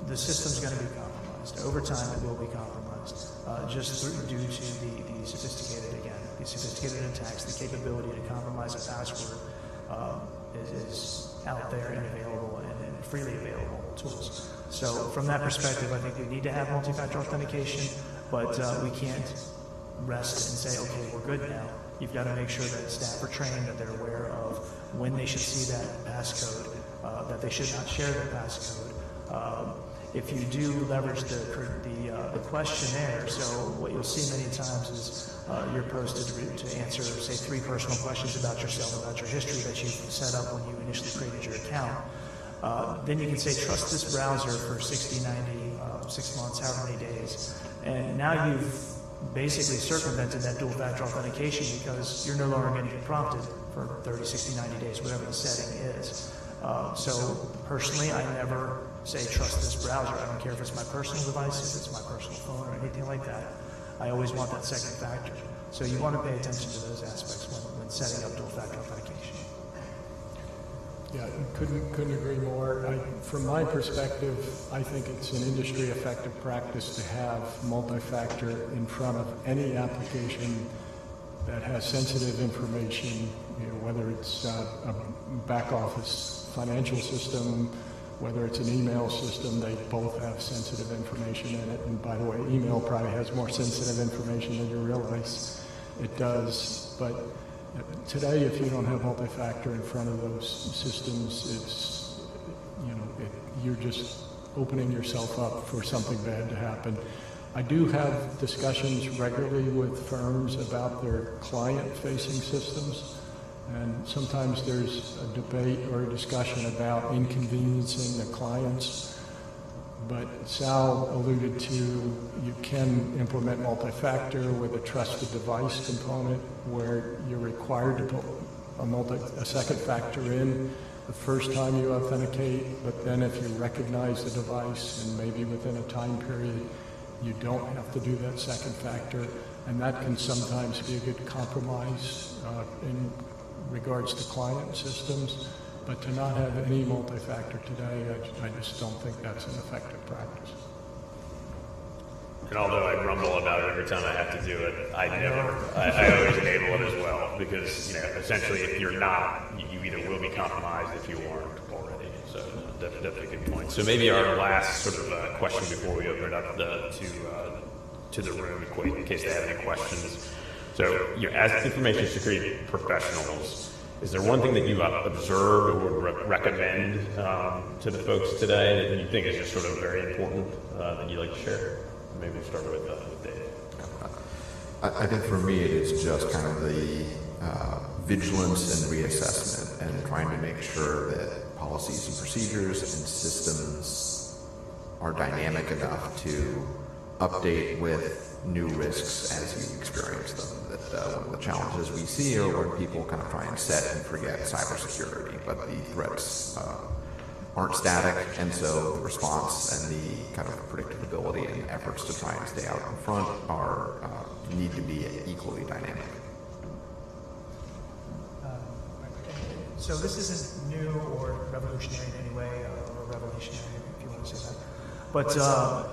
Speaker 15: the system's going to be compromised. Over time, it will be compromised, due to the sophisticated attacks, the capability to compromise a password is out there and available and freely available tools. So from that perspective, I think we need to have multi-factor authentication, but we can't rest and say, okay, we're good now. You've got to make sure that staff are trained, that they're aware of when they should see that passcode, that they should not share the passcode. If you do leverage the questionnaire, so what you'll see many times is you're posted to answer, say, 3 personal questions about yourself, about your history that you set up when you initially created your account. Then you can say, trust this browser for 60, 90, 6 months, however many days. And now you've basically circumvented that dual-factor authentication because you're no longer going to get prompted for 30, 60, 90 days, whatever the setting is. So personally, I never say trust this browser. I don't care if it's my personal device, if it's my personal phone or anything like that. I always want that second factor. So you want to pay attention to those aspects when setting up dual-factor authentication.
Speaker 14: Yeah, couldn't agree more. From my perspective, I think it's an industry effective practice to have multi-factor in front of any application that has sensitive information, whether it's a back office financial system, whether it's an email system, they both have sensitive information in it. And by the way, email probably has more sensitive information than you realize it does. But today, if you don't have multi-factor in front of those systems, it's, you're just opening yourself up for something bad to happen. I do have discussions regularly with firms about their client-facing systems, and sometimes there's a debate or a discussion about inconveniencing the clients. But Sal alluded to you can implement multi-factor with a trusted device component where you're required to put a second factor in the first time you authenticate, but then if you recognize the device and maybe within a time period you don't have to do that second factor, and that can sometimes be a good compromise in regards to client systems. But to not have any multi-factor today, I just don't think that's an effective practice.
Speaker 13: And although I grumble about it every time I have to do it, I always enable it as well, because essentially if you're not, you either will be compromised if you aren't already. So definitely a good point. So maybe our last sort of question before we open it up to the room, in case they have any questions. So as information security professionals, is there one thing that you've observed or would recommend to the folks today that you think is just sort of very important that you'd like to share? Maybe we'll start with Dave.
Speaker 16: I think for me it is just kind of the vigilance and reassessment and trying to make sure that policies and procedures and systems are dynamic enough to update with new risks as you experience them. That one of the challenges we see are when people kind of try and set and forget cybersecurity, but the threats aren't static, and so the response and the kind of predictability and efforts to try and stay out in front are need to be equally dynamic.
Speaker 15: So this isn't new or revolutionary in any way, or revolutionary, if you want to say that. But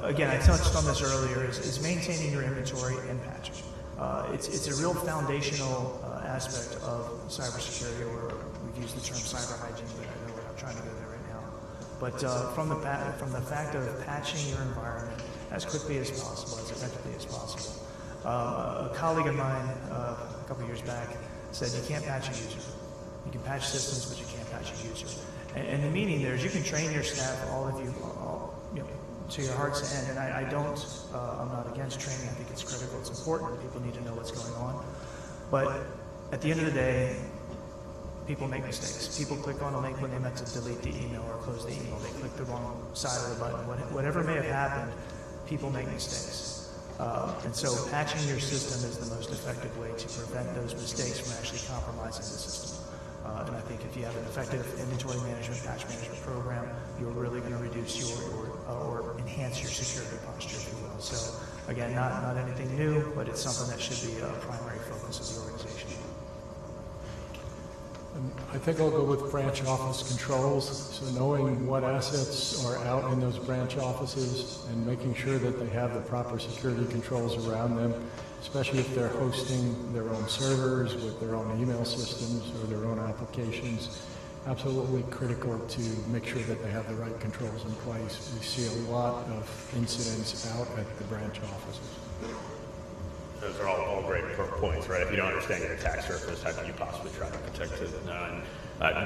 Speaker 15: again, I touched on this earlier, is maintaining your inventory and patching. It's a real foundational aspect of cybersecurity, or we've used the term cyber hygiene, but I know we're not trying to go there right now. But from the fact of patching your environment as quickly as possible, as effectively as possible. A colleague of mine a couple years back said you can't patch a user. You can patch systems, but you can't patch a user. And the meaning there is you can train your staff, all of you, to your heart's end. And I'm not against training. I think it's critical. It's important. People need to know what's going on. But at the end of the day, people make mistakes. People click on a link when they meant to delete the email or close the email. They click the wrong side of the button. Whatever may have happened, people make mistakes. And so patching your system is the most effective way to prevent those mistakes from actually compromising the system. And I think if you have an effective inventory management, patch management program, you're really going to reduce or enhance your security posture, if you will. So again, not anything new, but it's something that should be a primary focus of the organization.
Speaker 14: I think I'll go with branch office controls. So knowing what assets are out in those branch offices and making sure that they have the proper security controls around them, especially if they're hosting their own servers with their own email systems or their own applications. Absolutely critical to make sure that they have the right controls in place. We see a lot of incidents out at the branch offices.
Speaker 13: Those are all great points, right? If you don't understand your attack surface, how can you possibly try to protect it?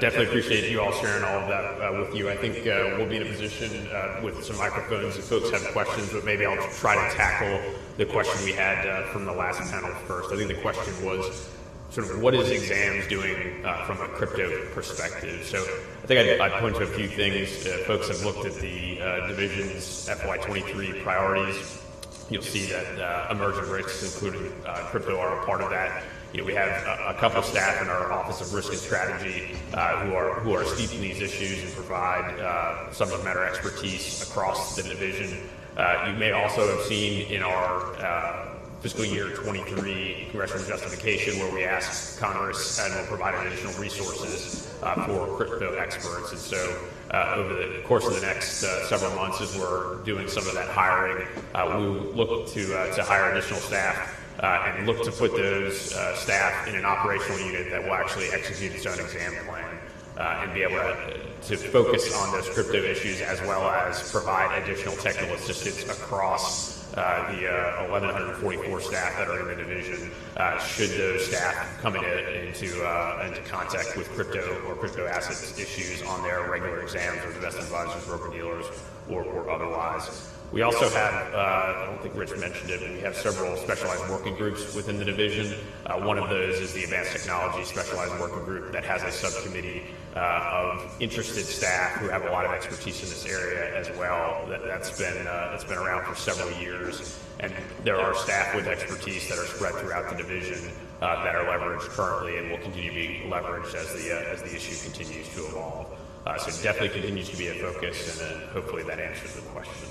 Speaker 13: Definitely appreciate you all sharing all of that with you. I think we'll be in a position with some microphones if folks have questions, but maybe I'll try to tackle the question we had from the last panel first. I think the question was sort of what is exams doing from a crypto perspective? So I think I'd point to a few things. Folks have looked at the division's FY23 priorities. You'll see that emerging risks, including crypto, are a part of that. We have a couple of staff in our Office of Risk and Strategy who are steeped in these issues and provide subject matter expertise across the division. You may also have seen in our fiscal year 23 congressional justification where we asked Congress and will provide additional resources for crypto experts. And so over the course of the next several months, as we're doing some of that hiring, we will look to hire additional staff and look to put those staff in an operational unit that will actually execute its own exam plan and be able to focus on those crypto issues as well as provide additional technical assistance across the 1,144 staff that are in the division, should those staff come into contact with crypto or crypto assets issues on their regular exams or investment advisors, broker-dealers, or otherwise. We also have, I don't think Rich mentioned it, but we have several specialized working groups within the division. One of those is the Advanced Technology Specialized Working Group that has a subcommittee of interested staff who have a lot of expertise in this area as well. That's been around for several years, and there are staff with expertise that are spread throughout the division that are leveraged currently and will continue to be leveraged as the issue continues to evolve. So it definitely continues to be a focus, and then hopefully that answers the question.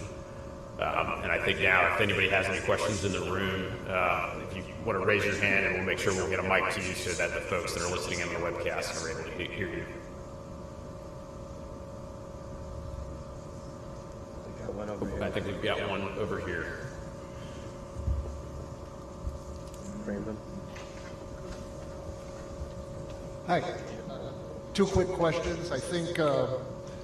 Speaker 13: And I think now, if anybody has any questions in the room, if you want to raise your hand, and we'll make sure we'll get a mic to you so that the folks that are listening in the webcast are able to hear you. I think we've got one over here.
Speaker 5: Brandon?
Speaker 17: Hi. Two quick questions. I think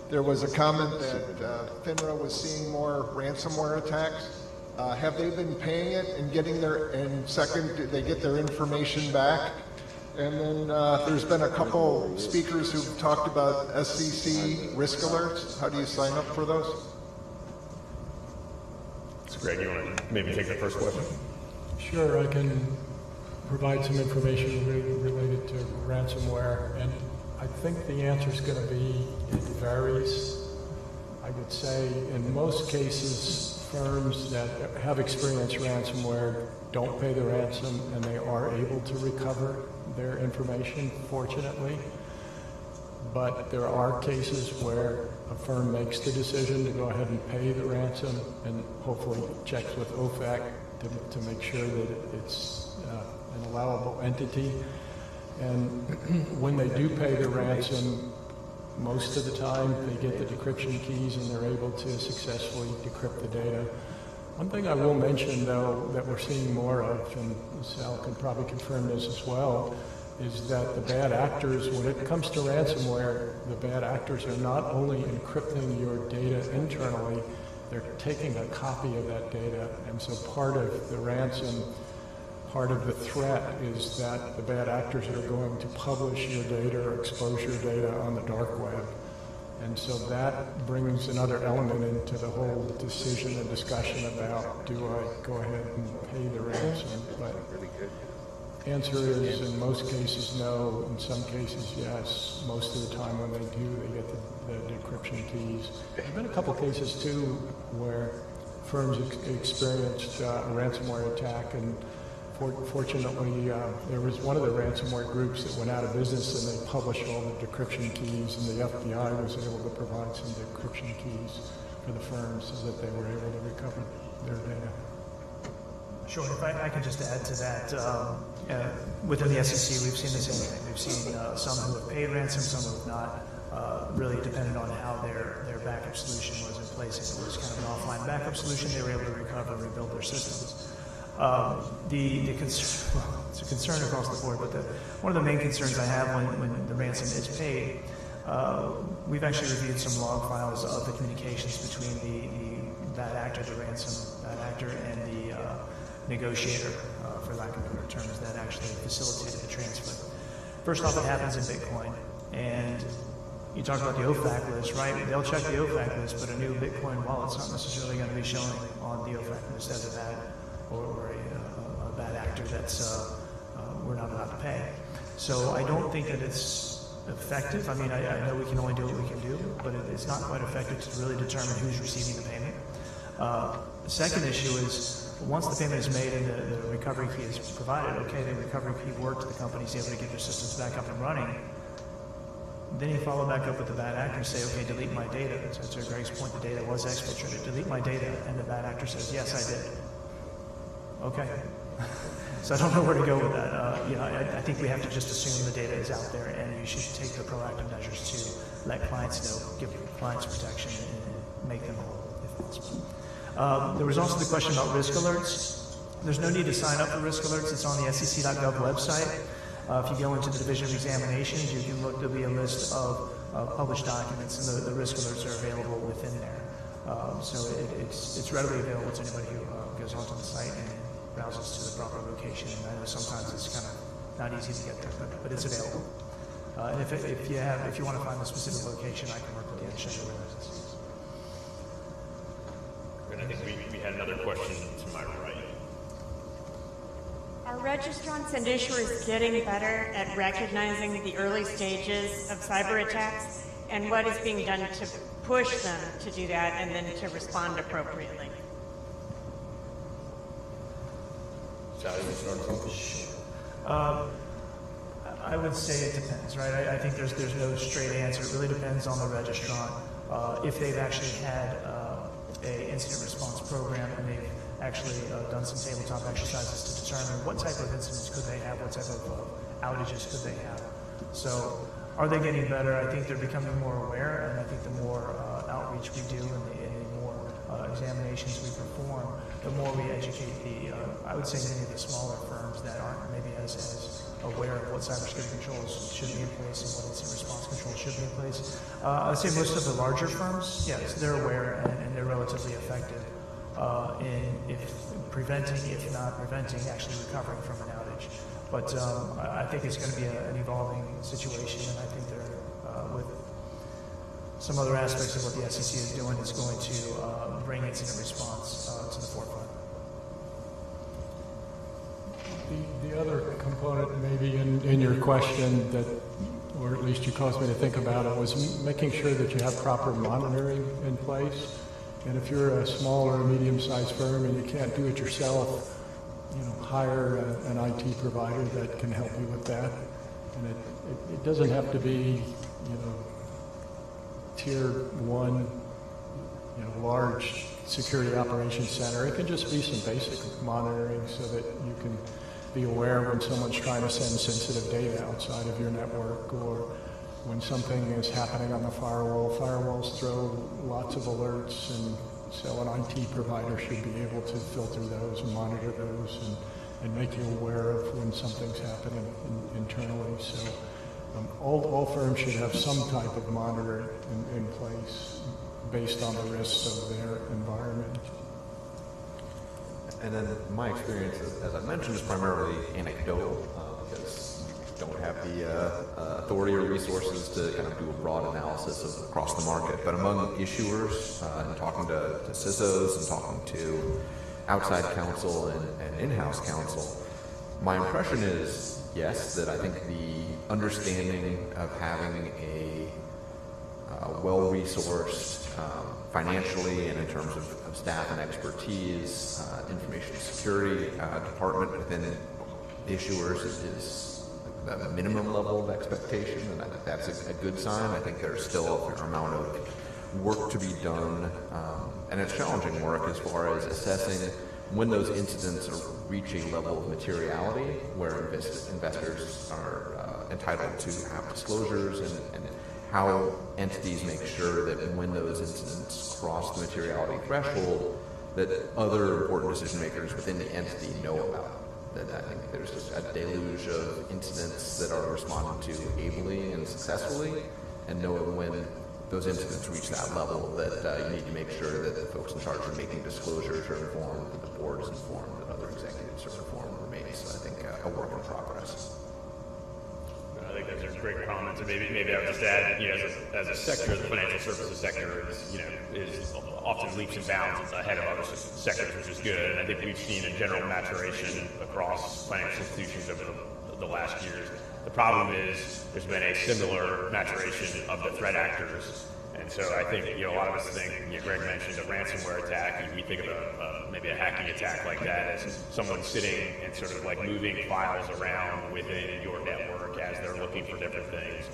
Speaker 17: there was a comment that FINRA was seeing more ransomware attacks. Have they been paying it and getting their, and second, did they get their information back? And then there's been a couple speakers who've talked about SEC risk alerts. How do you sign up for those?
Speaker 13: So Greg, you want to maybe take the first question?
Speaker 14: Sure, I can provide some information related to ransomware, and I think the answer is going to be it varies. I would say in most cases, firms that have experienced ransomware don't pay the ransom, and they are able to recover their information, fortunately. But there are cases where a firm makes the decision to go ahead and pay the ransom, and hopefully checks with OFAC to make sure that it's an allowable entity. And when they do pay the ransom, most of the time they get the decryption keys and they're able to successfully decrypt the data. One thing I will mention, though, that we're seeing more of, and Sal can probably confirm this as well, is that the bad actors, when it comes to ransomware, the bad actors are not only encrypting your data internally, they're taking a copy of that data. And so part of the ransom, part of the threat is that the bad actors are going to publish your data or expose your data on the dark web. And so that brings another element into the whole decision and discussion about, do I go ahead and pay the ransom? But answer is, in most cases, no. In some cases, yes. Most of the time when they do, they get the decryption keys. There have been a couple cases, too, where firms experienced a ransomware attack, and fortunately, there was one of the ransomware groups that went out of business, and they published all the decryption keys, and the FBI was able to provide some decryption keys for the firms so that they were able to recover their data.
Speaker 15: Sure, if I can just add to that, within the SEC, we've seen the same thing. We've seen some who have paid ransom, some who have not, really depended on how their backup solution was in place. If it was kind of an offline backup solution, they were able to recover and rebuild their systems. It's a concern across the board, but one of the main concerns I have when the ransom is paid, we've actually reviewed some log files of the communications between the bad actor, the ransom bad actor, and the negotiator, for lack of better terms, that actually facilitated the transfer. First off, it happens in Bitcoin, and you talk about the OFAC list, right? They'll check the OFAC list, but a new Bitcoin wallet's not necessarily going to be showing on the OFAC list as a bad or a bad actor that's we're not allowed to pay. So I don't think that it's effective. I mean, I know we can only do what we can do, but it's not quite effective to really determine who's receiving the payment. The second issue is, once the payment is made and the recovery key is provided, okay, the recovery key worked, the company's able to get their systems back up and running, then you follow back up with the bad actor and say, okay, delete my data. So to Greg's point, the data was exfiltrated. Delete my data, and the bad actor says, yes, I did. Okay. So I don't know where to go with that. I think we have to just assume the data is out there, and you should take the proactive measures to let clients know, give clients protection, and make them whole if possible. There was also the question about risk alerts. There's no need to sign up for risk alerts. It's on the SEC.gov website. If you go into the Division of Examinations, you can look, there'll be a list of published documents, and the risk alerts are available within there. So it's readily available to anybody who goes onto the site and browses to the proper location. And I know sometimes it's kind of not easy to get there, but it's available. And if you want to find the specific location, I can work with you and show you where that is.
Speaker 13: And I think we had another question to my right.
Speaker 18: Are registrants and issuers getting better at recognizing the early stages of cyber attacks, and what is being done to push them to do that and then to respond appropriately?
Speaker 15: I would say it depends, right? I think there's no straight answer. It really depends on the registrant. If they've actually had a incident response program, and they've actually done some tabletop exercises to determine what type of incidents could they have, what type of outages could they have. So are they getting better? I think they're becoming more aware, and I think the more outreach we do and the more examinations we perform, the more we educate the, I would say many of the smaller firms that aren't maybe as aware of what cybersecurity controls should be in place and what incident response controls should be in place. I'd say most of the larger firms, yes, they're aware and they're relatively effective in if preventing, if not preventing, actually recovering from an outage. But I think it's going to be an evolving situation, and I think they're, with some other aspects of what the SEC is doing, is going to bring incident response to the forefront.
Speaker 14: The other component maybe in your question that, or at least you caused me to think about it, was making sure that you have proper monitoring in place. And if you're a small or a medium-sized firm and you can't do it yourself, hire an IT provider that can help you with that. And it doesn't have to be, tier one, large security operations center. It can just be some basic monitoring so that you can be aware when someone's trying to send sensitive data outside of your network, or when something is happening on the firewall. Firewalls throw lots of alerts, and so an IT provider should be able to filter those and monitor those and make you aware of when something's happening internally. So all firms should have some type of monitoring in place based on the risks of their environment.
Speaker 16: And then my experience, as I mentioned, is primarily anecdotal because you don't have the authority or resources to kind of do a broad analysis of across the market. But among issuers and talking to CISOs and talking to outside counsel and in-house counsel, my impression is, yes, that I think the understanding of having a well-resourced financially and in terms of staff and expertise, information security department within issuers is a minimum level of expectation, and I think that's a good sign. I think there's still a fair amount of work to be done, and it's challenging work as far as assessing when those incidents reach a level of materiality where investors are entitled to have disclosures, and how entities make sure that when those incidents cross the materiality threshold, that other important decision makers within the entity know about. That I think there's just a deluge of incidents that are responded to ably and successfully, and knowing when those incidents reach that level that you need to make sure that the folks in charge of making disclosures are informed, that the board is informed, that other executives are informed remains, so I think, a work in progress.
Speaker 13: I think those are great comments, and maybe I would just add, as a sector, the financial services sector is often leaps and bounds ahead of other sectors, which is good. And I think we've seen a general maturation across financial institutions over the last years. The problem is there's been a similar maturation of the threat actors. And so I think, a lot of us think, Greg mentioned a ransomware attack. We think of maybe a hacking attack like that as someone sitting and sort of like moving files around within your network as they're looking for different things.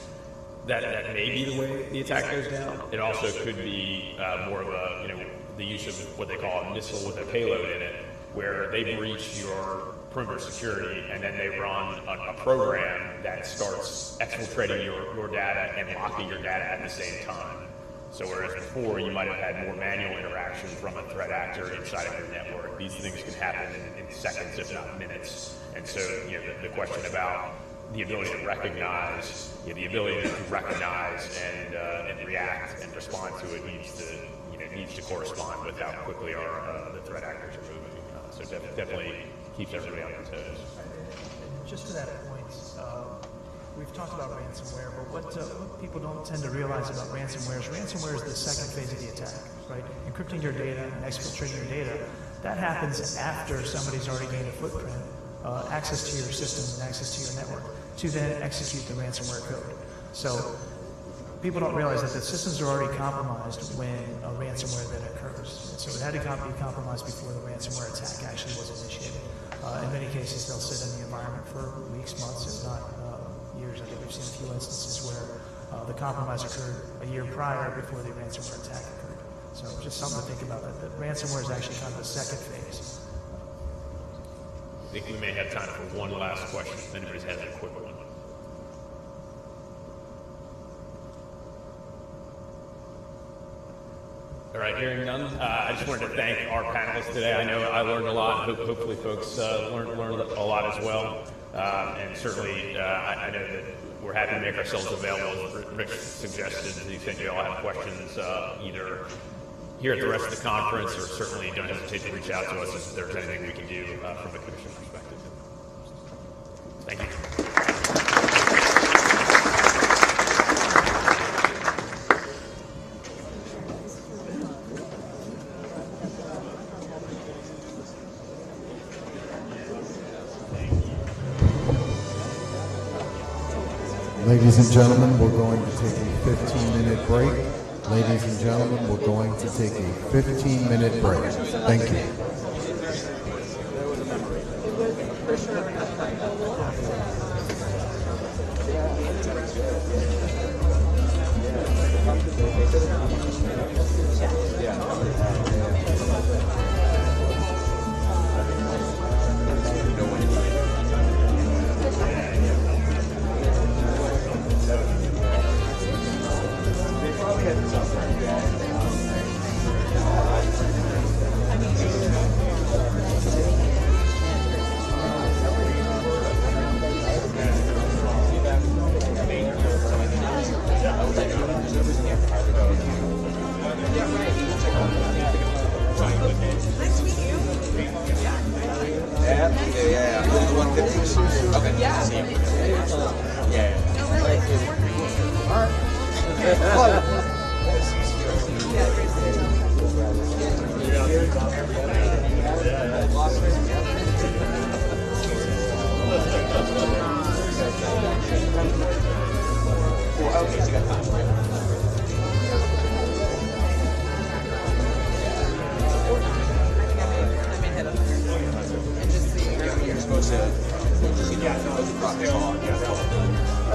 Speaker 13: That may be the way the attack goes down. It also could be more of a, the use of what they call a missile with a payload in it, where they breach your perimeter security and then they run a program that starts exfiltrating your data and locking your data at the same time. So whereas before you might have had more manual interaction from a threat actor inside of your network, these things can happen in seconds, if not minutes. And so, the question about the ability to recognize, and react and respond to it needs to correspond with how quickly the threat actors are moving. So definitely keeps everybody on their toes.
Speaker 15: Just to that point, we've talked about ransomware, but what people don't tend to realize about ransomware is the second phase of the attack, right? Encrypting your data and exfiltrating your data, that happens after somebody's already gained a footprint, access to your systems and access to your network, to then execute the ransomware code. So people don't realize that the systems are already compromised when a ransomware then occurs. So it had to be compromised before the ransomware attack actually was initiated. In many cases, they'll sit in the environment for weeks, months, if not years. I think we've seen a few instances where the compromise occurred a year prior before the ransomware attack occurred. So just something to think about, that ransomware is actually kind of the second phase.
Speaker 13: I think we may have time for one last question, if anybody has a quick one. All right, hearing none, I just wanted to thank our panelists today. I know I learned a lot. Hopefully folks learned a lot as well. And certainly, I know that we're happy to make ourselves available, as Rich suggested, to the extent you all have questions, either here at the rest of the conference, or certainly don't hesitate to reach out to us if there's anything we can do from a commission perspective. Thank you.
Speaker 1: Ladies and gentlemen, we're going to take a 15-minute break. Ladies and gentlemen, we're going to take a 15-minute break. Thank you.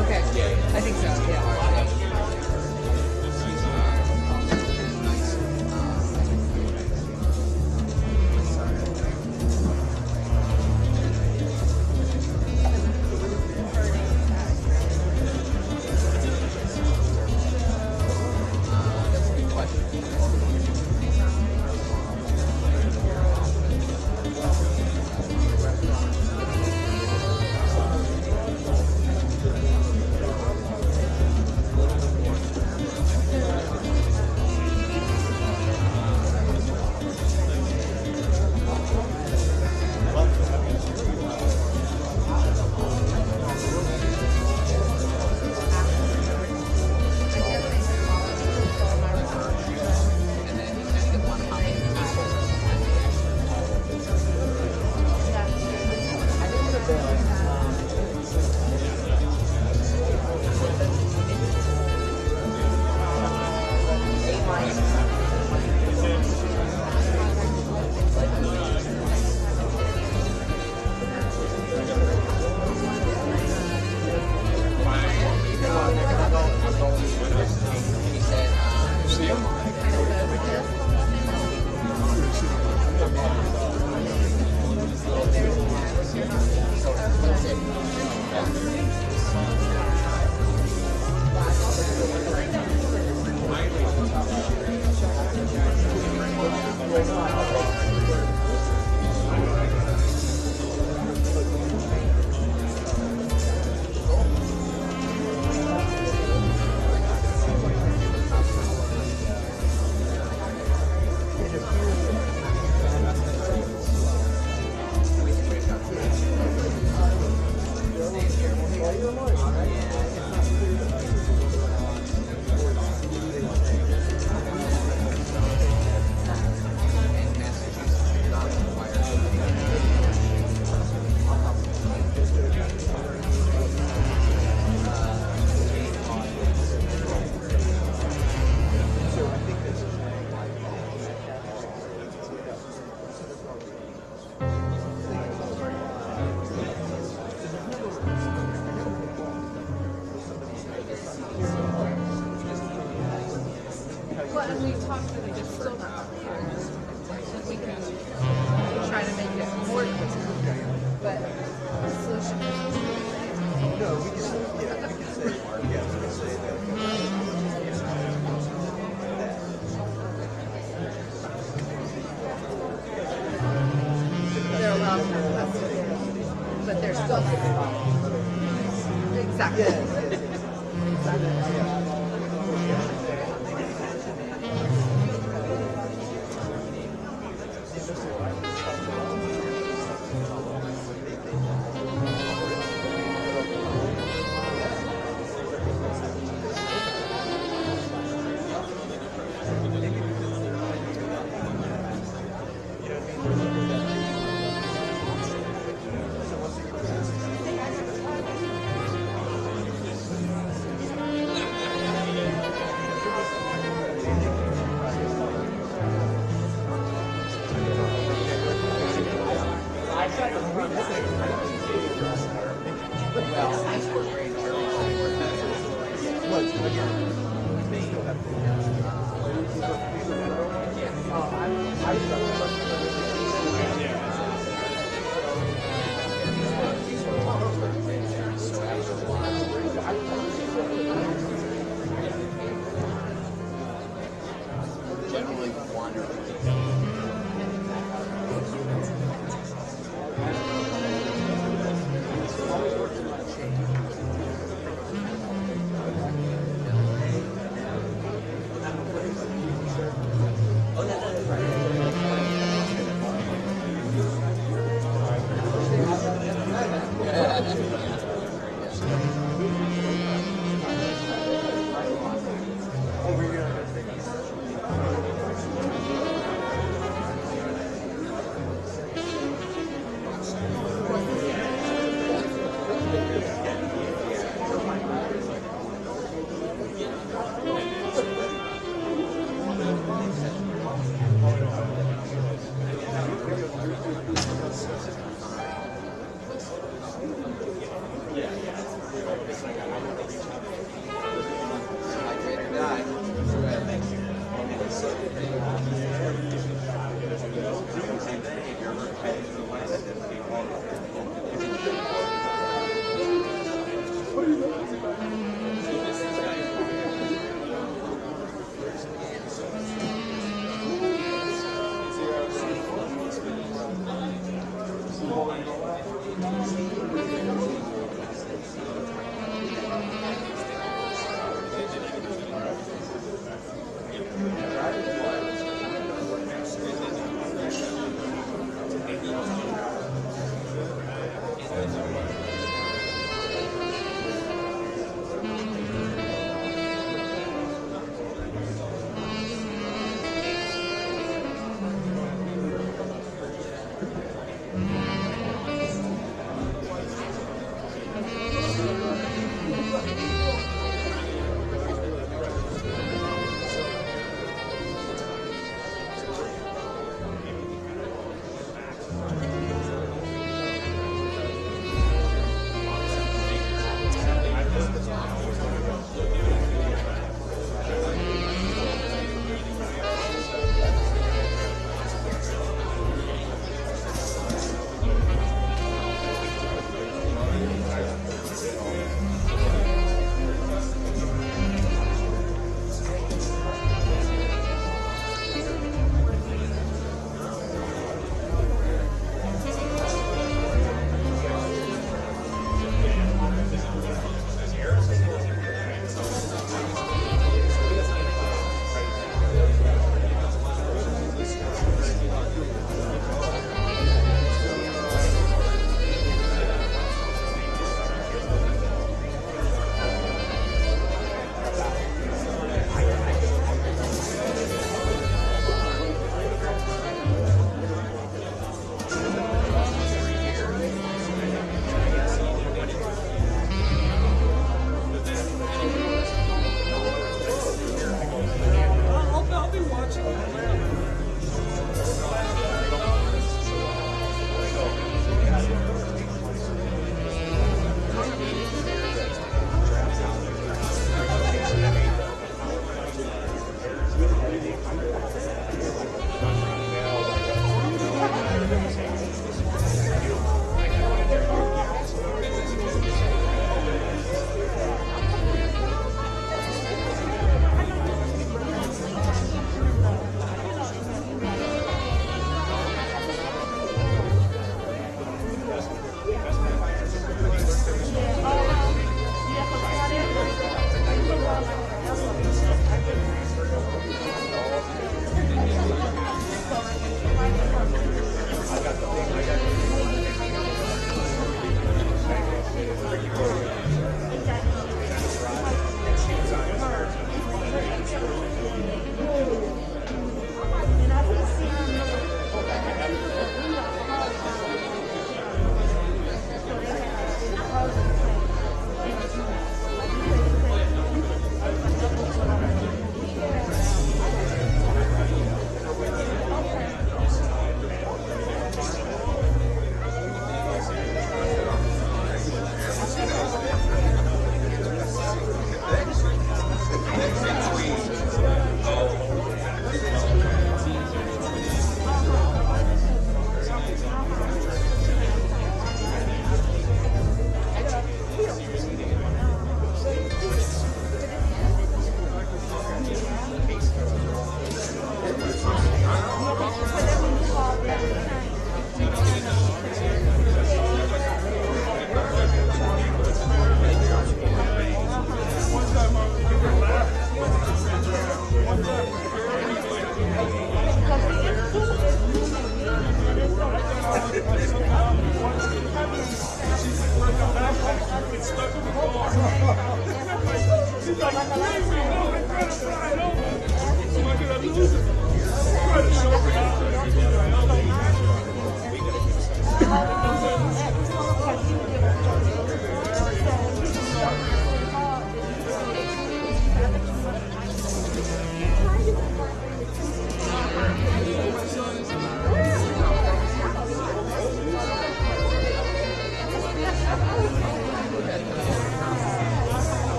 Speaker 19: Okay. I think so, yeah. Well, and we talked to them, it's still not clear. And we can try to make it more clear, but the solution is.
Speaker 20: No, we can say, yeah, we can say, Mark, yeah, we can say that.
Speaker 19: They're allowed to have custody, but they're still. Exactly.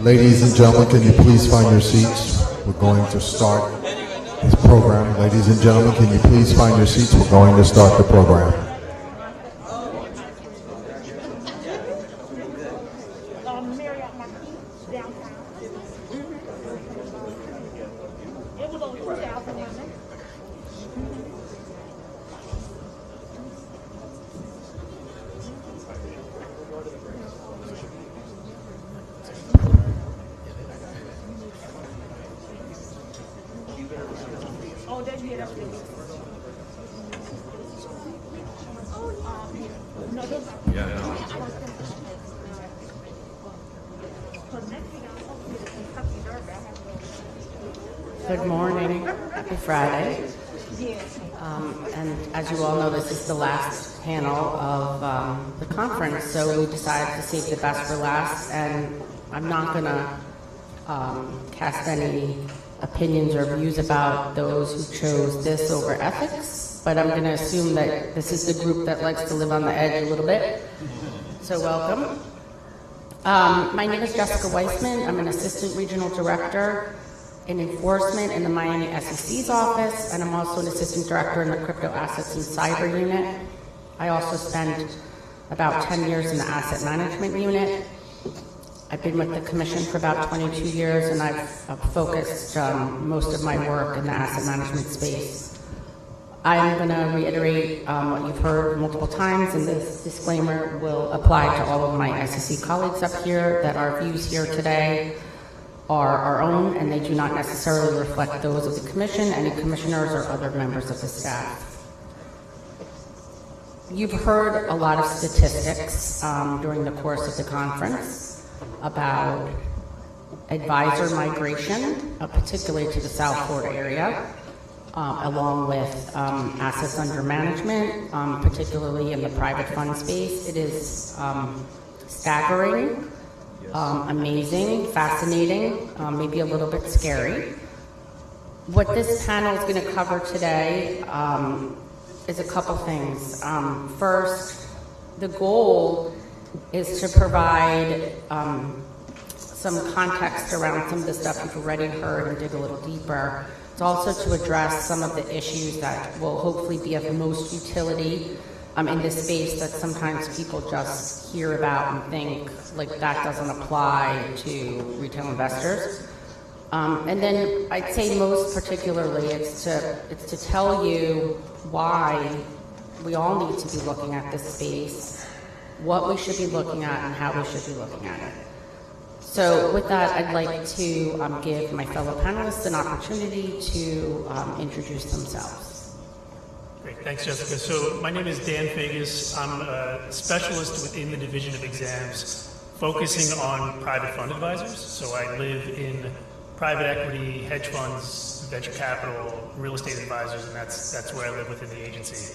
Speaker 1: Ladies and gentlemen, can you please find your seats? We're going to start this program. Ladies and gentlemen, can you please find your seats? We're going to start the program.
Speaker 21: Good morning. Happy Friday. And as you all know, this is the last panel of the conference, so we decided to save the best for last, and I'm not going to cast any opinions or views about those who chose this over ethics, but I'm going to assume that this is the group that likes to live on the edge a little bit. So welcome. My name is Jessica Weissman. I'm an Assistant Regional Director in Enforcement in the Miami SEC's office, and I'm also an Assistant Director in the Crypto Assets and Cyber Unit. I also spent about 10 years in the Asset Management Unit. I've been with the Commission for about 22 years, and I've focused most of my work in the asset management space. I'm going to reiterate what you've heard multiple times, and this disclaimer will apply to all of my SEC colleagues up here, that our views here today are our own, and they do not necessarily reflect those of the Commission, any commissioners, or other members of the staff. You've heard a lot of statistics during the course of the conference about advisor migration, particularly to the South Florida area. along with assets under management, particularly in the private fund space. It is staggering, amazing, fascinating, maybe a little bit scary. What this panel is going to cover today is a couple things. First, the goal is to provide some context around some of the stuff you've already heard and dig a little deeper. It's also to address some of the issues that will hopefully be of most utility in this space that sometimes people just hear about and think like that doesn't apply to retail investors. And then I'd say most particularly it's to tell you why we all need to be looking at this space, what we should be looking at, and how we should be looking at it. So with that, I'd like to give my fellow panelists an opportunity to introduce themselves.
Speaker 15: Great, thanks, Jessica. So my name is Dan Fagus. I'm a specialist within the Division of Exams, focusing on private fund advisors. So I live in private equity, hedge funds, venture capital, real estate advisors, and that's where I live within the agency.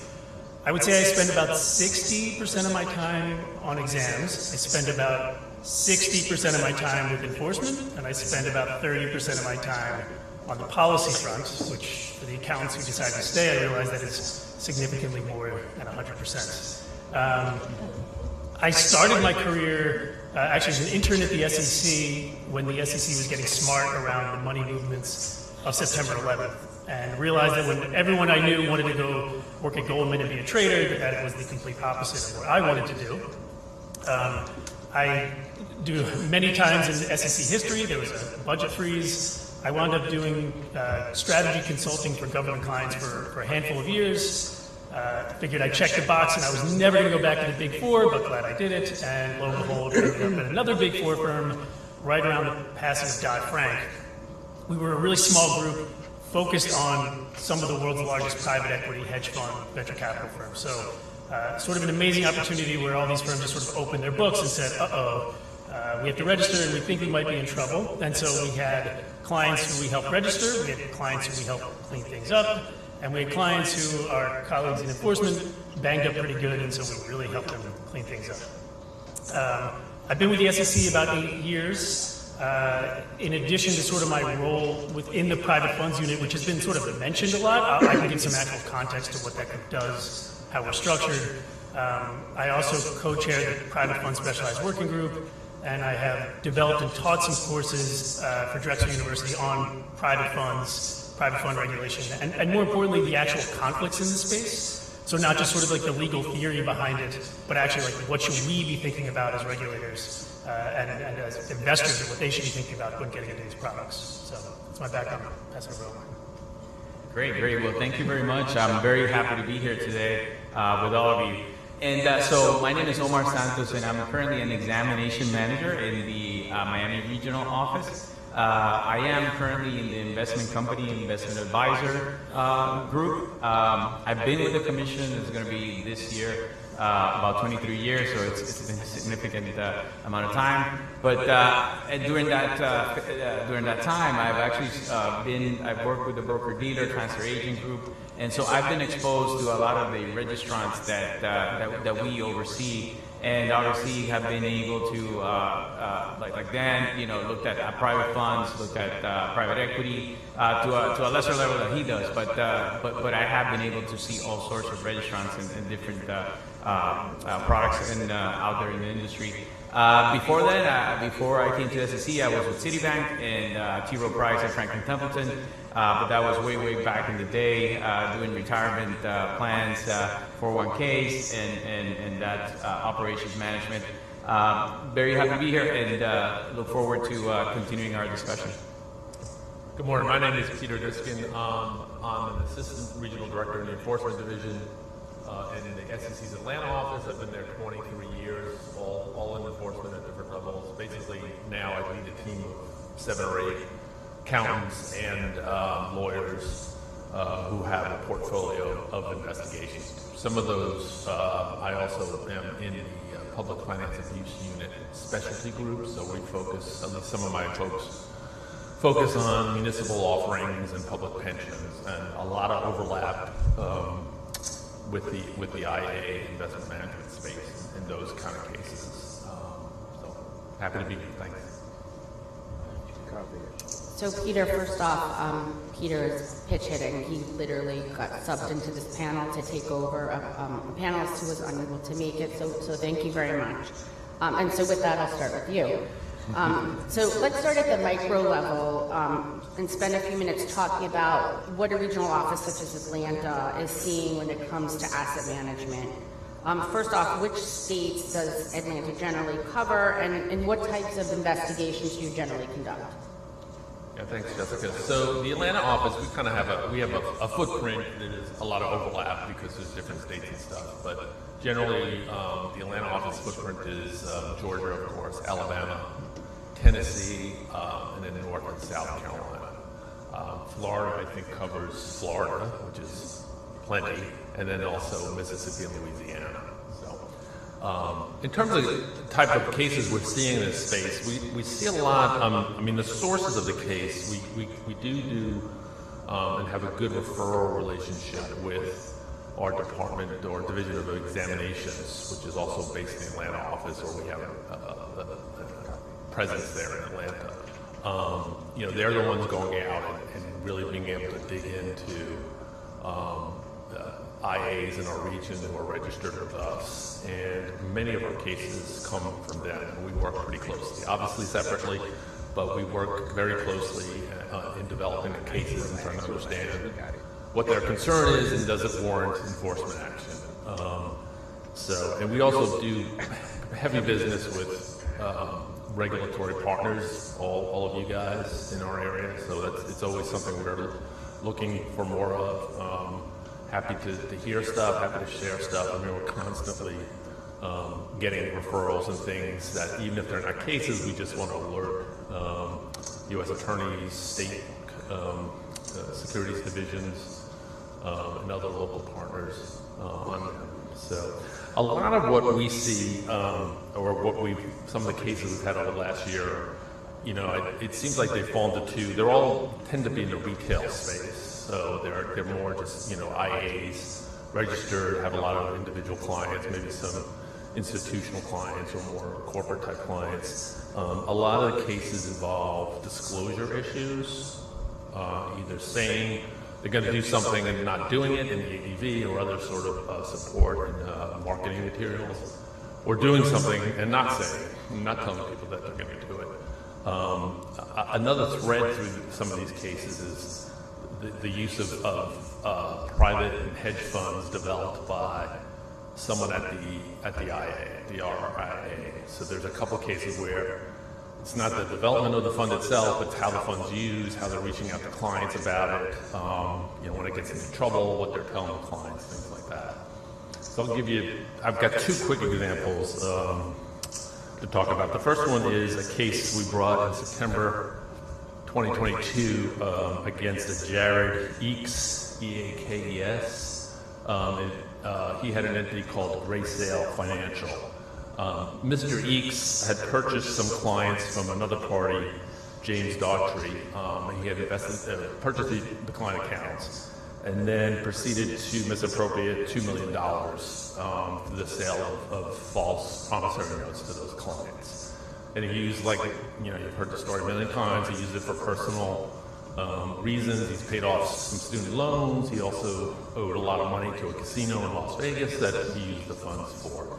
Speaker 15: I would say I spend about 60% of my time on exams. I spend about 60% of my time with enforcement, and I spend about 30% of my time on the policy front, which for the accountants who decide to stay, I realize that is significantly more than 100%. I started my career actually as an intern at the SEC when the SEC was getting smart around the money movements of September 11th, and realized that when everyone I knew wanted to go work at Goldman and be a trader, that it was the complete opposite of what I wanted to do. I do many times in SEC history, there was a budget freeze. I wound up doing strategy consulting for government clients for a handful of years. Figured I'd check the box and I was never going to go back to the Big Four, but glad I did it. And lo and behold, I ended up at another Big Four firm right around the passing of Dodd-Frank. We were a really small group focused on some of the world's largest private equity, hedge fund, venture capital firms. So sort of an amazing opportunity where all these firms just sort of opened their books and said, we have to register and we think we might be in trouble. And so we had clients who we helped register, we had clients who we helped clean things up, and we had clients who our colleagues in enforcement banged up pretty good, and so we really helped them clean things up. I've been with the SEC about 8 years. In addition to sort of my role within the private funds unit, which has been sort of mentioned a lot, I can give some actual context to what that group does, how we're structured. I also co-chair the private fund specialized working group, and I have developed and taught some courses for Drexel University on private funds, private fund regulation, and more importantly, the actual conflicts in the space. So not just sort of like the legal theory behind it, but actually like what should we be thinking about as regulators and as investors, and what they should be thinking about when getting into these products. So that's my background. Pass it over to Omar.
Speaker 3: Great. Well, thank you very much. I'm very happy to be here today with all of you. And so my name is Omar Santos, and I'm currently an examination manager in the Miami Regional Office. I am currently in the investment company, investment advisor group. I've been with the commission, it's going to be this year, about 23 years, so it's been a significant amount of time. But during that time, I've actually I've worked with the broker-dealer, transfer agent group, and so I've been exposed to a lot of the registrants that we oversee. And obviously have been able to, like Dan, looked at private funds, looked at private equity to a lesser level than he does. But I have been able to see all sorts of registrants and different products out there in the industry. Before that, before I came to SEC, I was with Citibank and T. Rowe Price and Franklin Templeton. But that was way back in the day, doing retirement plans, 401ks, and that operations management. Very happy to be here and look forward to continuing our discussion.
Speaker 22: Good morning. My name is Peter Diskin. I'm an assistant regional director in the enforcement division in the SEC's Atlanta office. I've been there 23 years, all in enforcement at different levels. Basically, now I lead a team of 7 or 8 accountants and lawyers who have a portfolio of investigations. Some of those, I also am in the public finance abuse unit specialty group, so we focus, at least some of my folks focus on municipal offerings and public pensions, and a lot of overlap with the IA investment management space in those kind of cases. So happy to be here. Thanks.
Speaker 21: So Peter, first off, Peter is pitch hitting. He literally got subbed into this panel to take over a panelist who was unable to make it, so thank you very much. And so with that, I'll start with you. So let's start at the micro level and spend a few minutes talking about what a regional office such as Atlanta is seeing when it comes to asset management. First off, which states does Atlanta generally cover, and what types of investigations do you generally conduct?
Speaker 22: Yeah, thanks, Jessica. So the Atlanta office, we kind of have a footprint that is a lot of overlap because there's different states and stuff. But generally, the Atlanta office footprint is Georgia, of course, Alabama, Tennessee, and then North and South Carolina. Florida, I think, covers Florida, which is plenty, and then also Mississippi and Louisiana. In terms of the type of cases we're seeing in this space, we see a lot, I mean, the sources of the case, we do and have a good referral relationship with our department or division of examinations, which is also based in the Atlanta office, or we have a presence there in Atlanta. You know, they're the ones going out and really being able to dig into IAs in our region who are registered with us, and many of our cases come from them, and we work pretty closely, obviously separately, but we work very closely in developing the cases and trying to understand what their concern is and does it warrant enforcement action. And we also do heavy business with regulatory partners, all of you guys in our area, so it's always something we're looking for more of. Happy to hear stuff, happy to share stuff. I mean, we're constantly getting referrals and things that even if they're not cases, we just want to alert U.S. attorneys, state securities divisions, and other local partners on them. So a lot of what we see, or what some of the cases we've had over the last year, you know, it seems like they fall into two. They're all tend to be in the retail space. So they're more just, you know, IAs, registered, have a lot of individual clients, maybe some institutional clients or more corporate type clients. A lot of the cases involve disclosure issues, either saying they're going to do something and not doing it in the ADV or other sort of support and marketing materials, or doing something and not saying it, not telling people that they're going to do it. Another thread through some of these cases is the use of private and hedge funds developed by someone at the IA, the RIA. So there's a couple cases where it's not the development of the fund itself, but it's how the fund's used, how they're reaching out to clients about it, you know, when it gets into trouble, what they're telling the clients, things like that. So I've got two quick examples to talk about. The first one is a case we brought in September 2022 against a Jared Eakes, E-A-K-E-S. He had an entity called Graysale Financial. Mr. Eakes had purchased some clients from another party, James Daughtry. He had purchased the client accounts and then proceeded to misappropriate $2 million through the sale of false promissory notes to those clients. And he used, like, you know, you've heard the story a million times, he used it for personal reasons. He's paid off some student loans. He also owed a lot of money to a casino in Las Vegas that he used the funds for.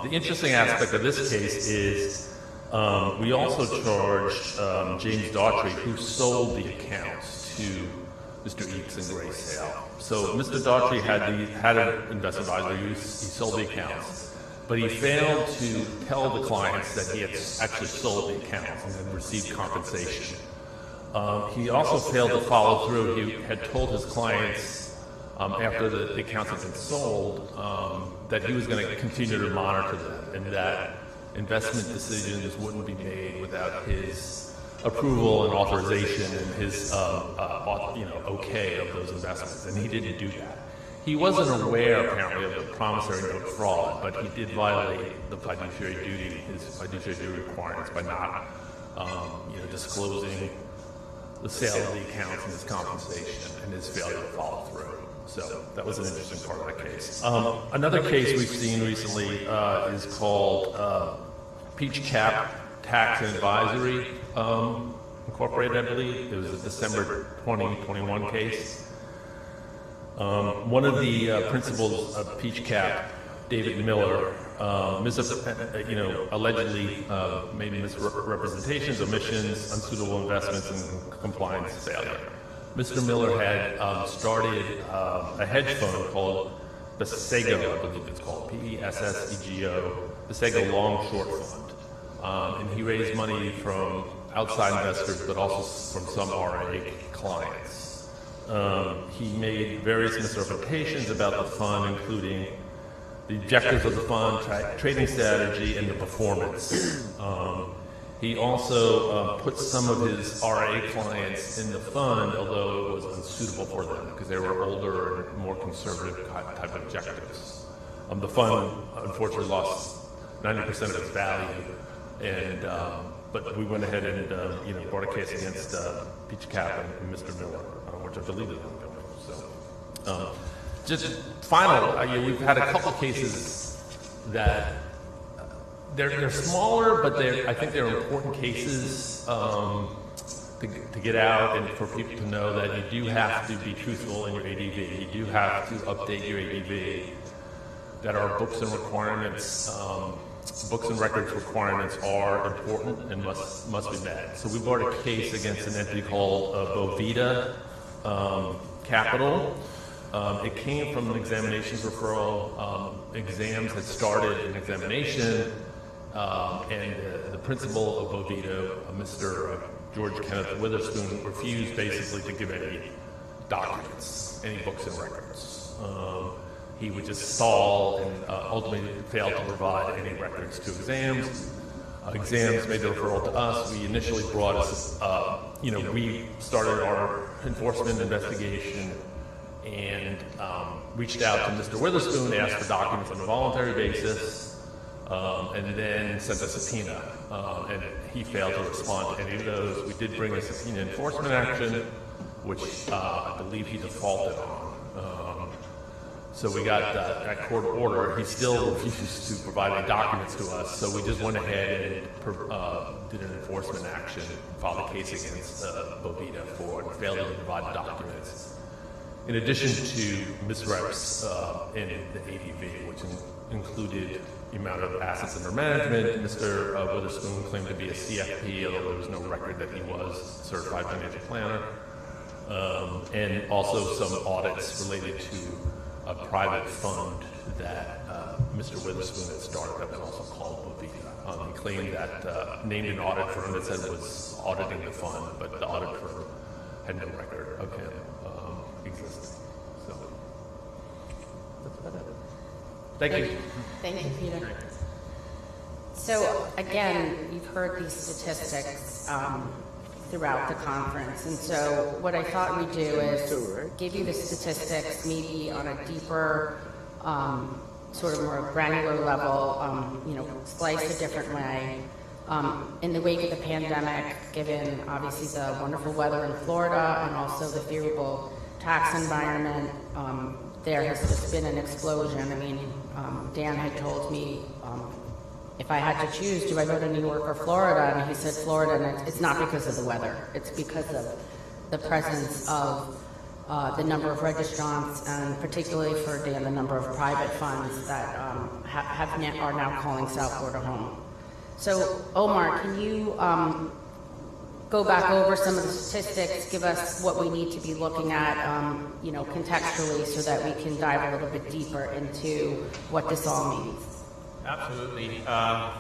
Speaker 22: The interesting aspect of this case is we also charged James Daughtry, who sold the accounts to Mr. Eakes and Graysale. So Mr. Daughtry had an investment advisor. He sold the accounts. But he failed to tell the clients that he had actually sold the accounts and had received compensation. He also failed to follow through. He had told his clients after the accounts had been sold that he was going to continue to monitor them and that investment decisions wouldn't be made without his approval and authorization and his okay of those investments. And he didn't do that. He wasn't aware, apparently, of the promissory note fraud, but he did violate the fiduciary duty, his fiduciary duty requirements by not, disclosing the sale of the accounts and his compensation and his failure to follow through. So that was an interesting part of that case. Another case we've seen recently is called Peach Cap Tax and Advisory Incorporated, I believe. It was a December 2021 case. One of the principals of Peach Cap, David Miller, allegedly made misrepresentations, omissions, unsuitable investments, and compliance failure. Mr. Miller had started a hedge fund called the SECVIEW, I believe it's called, PESSEGO, the SECVIEW Long Short Fund. And he raised money from outside investors, but also from some RA clients. He made various misrepresentations about the fund, including the objectives of the fund, trading strategy, and the performance. He also put some of his RA clients in the fund, although it was unsuitable for them because they were older and more conservative type objectives. The fund unfortunately lost 90% of its value, and but we went ahead and brought a case against Peach Cap and Mr. Miller, which I believe is ongoing. So, just final, we've had a couple cases that they're smaller, but I think they're important cases to get out and for people to know that you do have to be truthful in your ADV. You do have to update your ADV. That our books and requirements, books and records requirements are important and must be met. So we brought a case against an entity called Bovita Capital. It came from an examinations referral. Exams had started an examination, and the principal of Bovita, Mr. George Kenneth Witherspoon, refused basically to give any documents, any books and records. He would just stall and ultimately failed to provide any records to exams. Exams made the referral to us. We initially brought us, we started our enforcement investigation and reached out to Mr. Witherspoon, asked for documents on a voluntary basis, and then sent a subpoena. And he failed to respond to any of those. We did bring a subpoena enforcement action, which I believe he defaulted on. So we got that court order. He still refused to provide any documents to us, so we just went ahead and did an enforcement action, filed a case against Bovita for failure to provide the documents. In addition to misreps in the ADV, which included the amount of assets under management. Mr. Witherspoon claimed to be a CFP, although there was no record that he was a certified financial planner. And also some audits related to a private fund that Mr. Witherspoon had started that was also called Bovita. He claimed that, named an audit firm that said it was auditing the fund, but the audit firm had no record of him existing. So, that's about it. Thank you.
Speaker 21: Thank you, Peter. So, again, you've heard these statistics throughout the conference. And so what I thought we'd do is give you the statistics maybe on a deeper, sort of more granular level, sliced a different way. In the wake of the pandemic, given obviously the wonderful weather in Florida and also the favorable tax environment, there has just been an explosion. I mean, Dan had told me, if I had to choose, do I go to New York or Florida? And he said Florida, and it's not because of the weather. It's because of the presence of the number of registrants, and particularly for Dan, the number of private funds that are now calling South Florida home. So, Omar, can you go back over some of the statistics, give us what we need to be looking at, contextually, so that we can dive a little bit deeper into what this all means?
Speaker 3: Absolutely,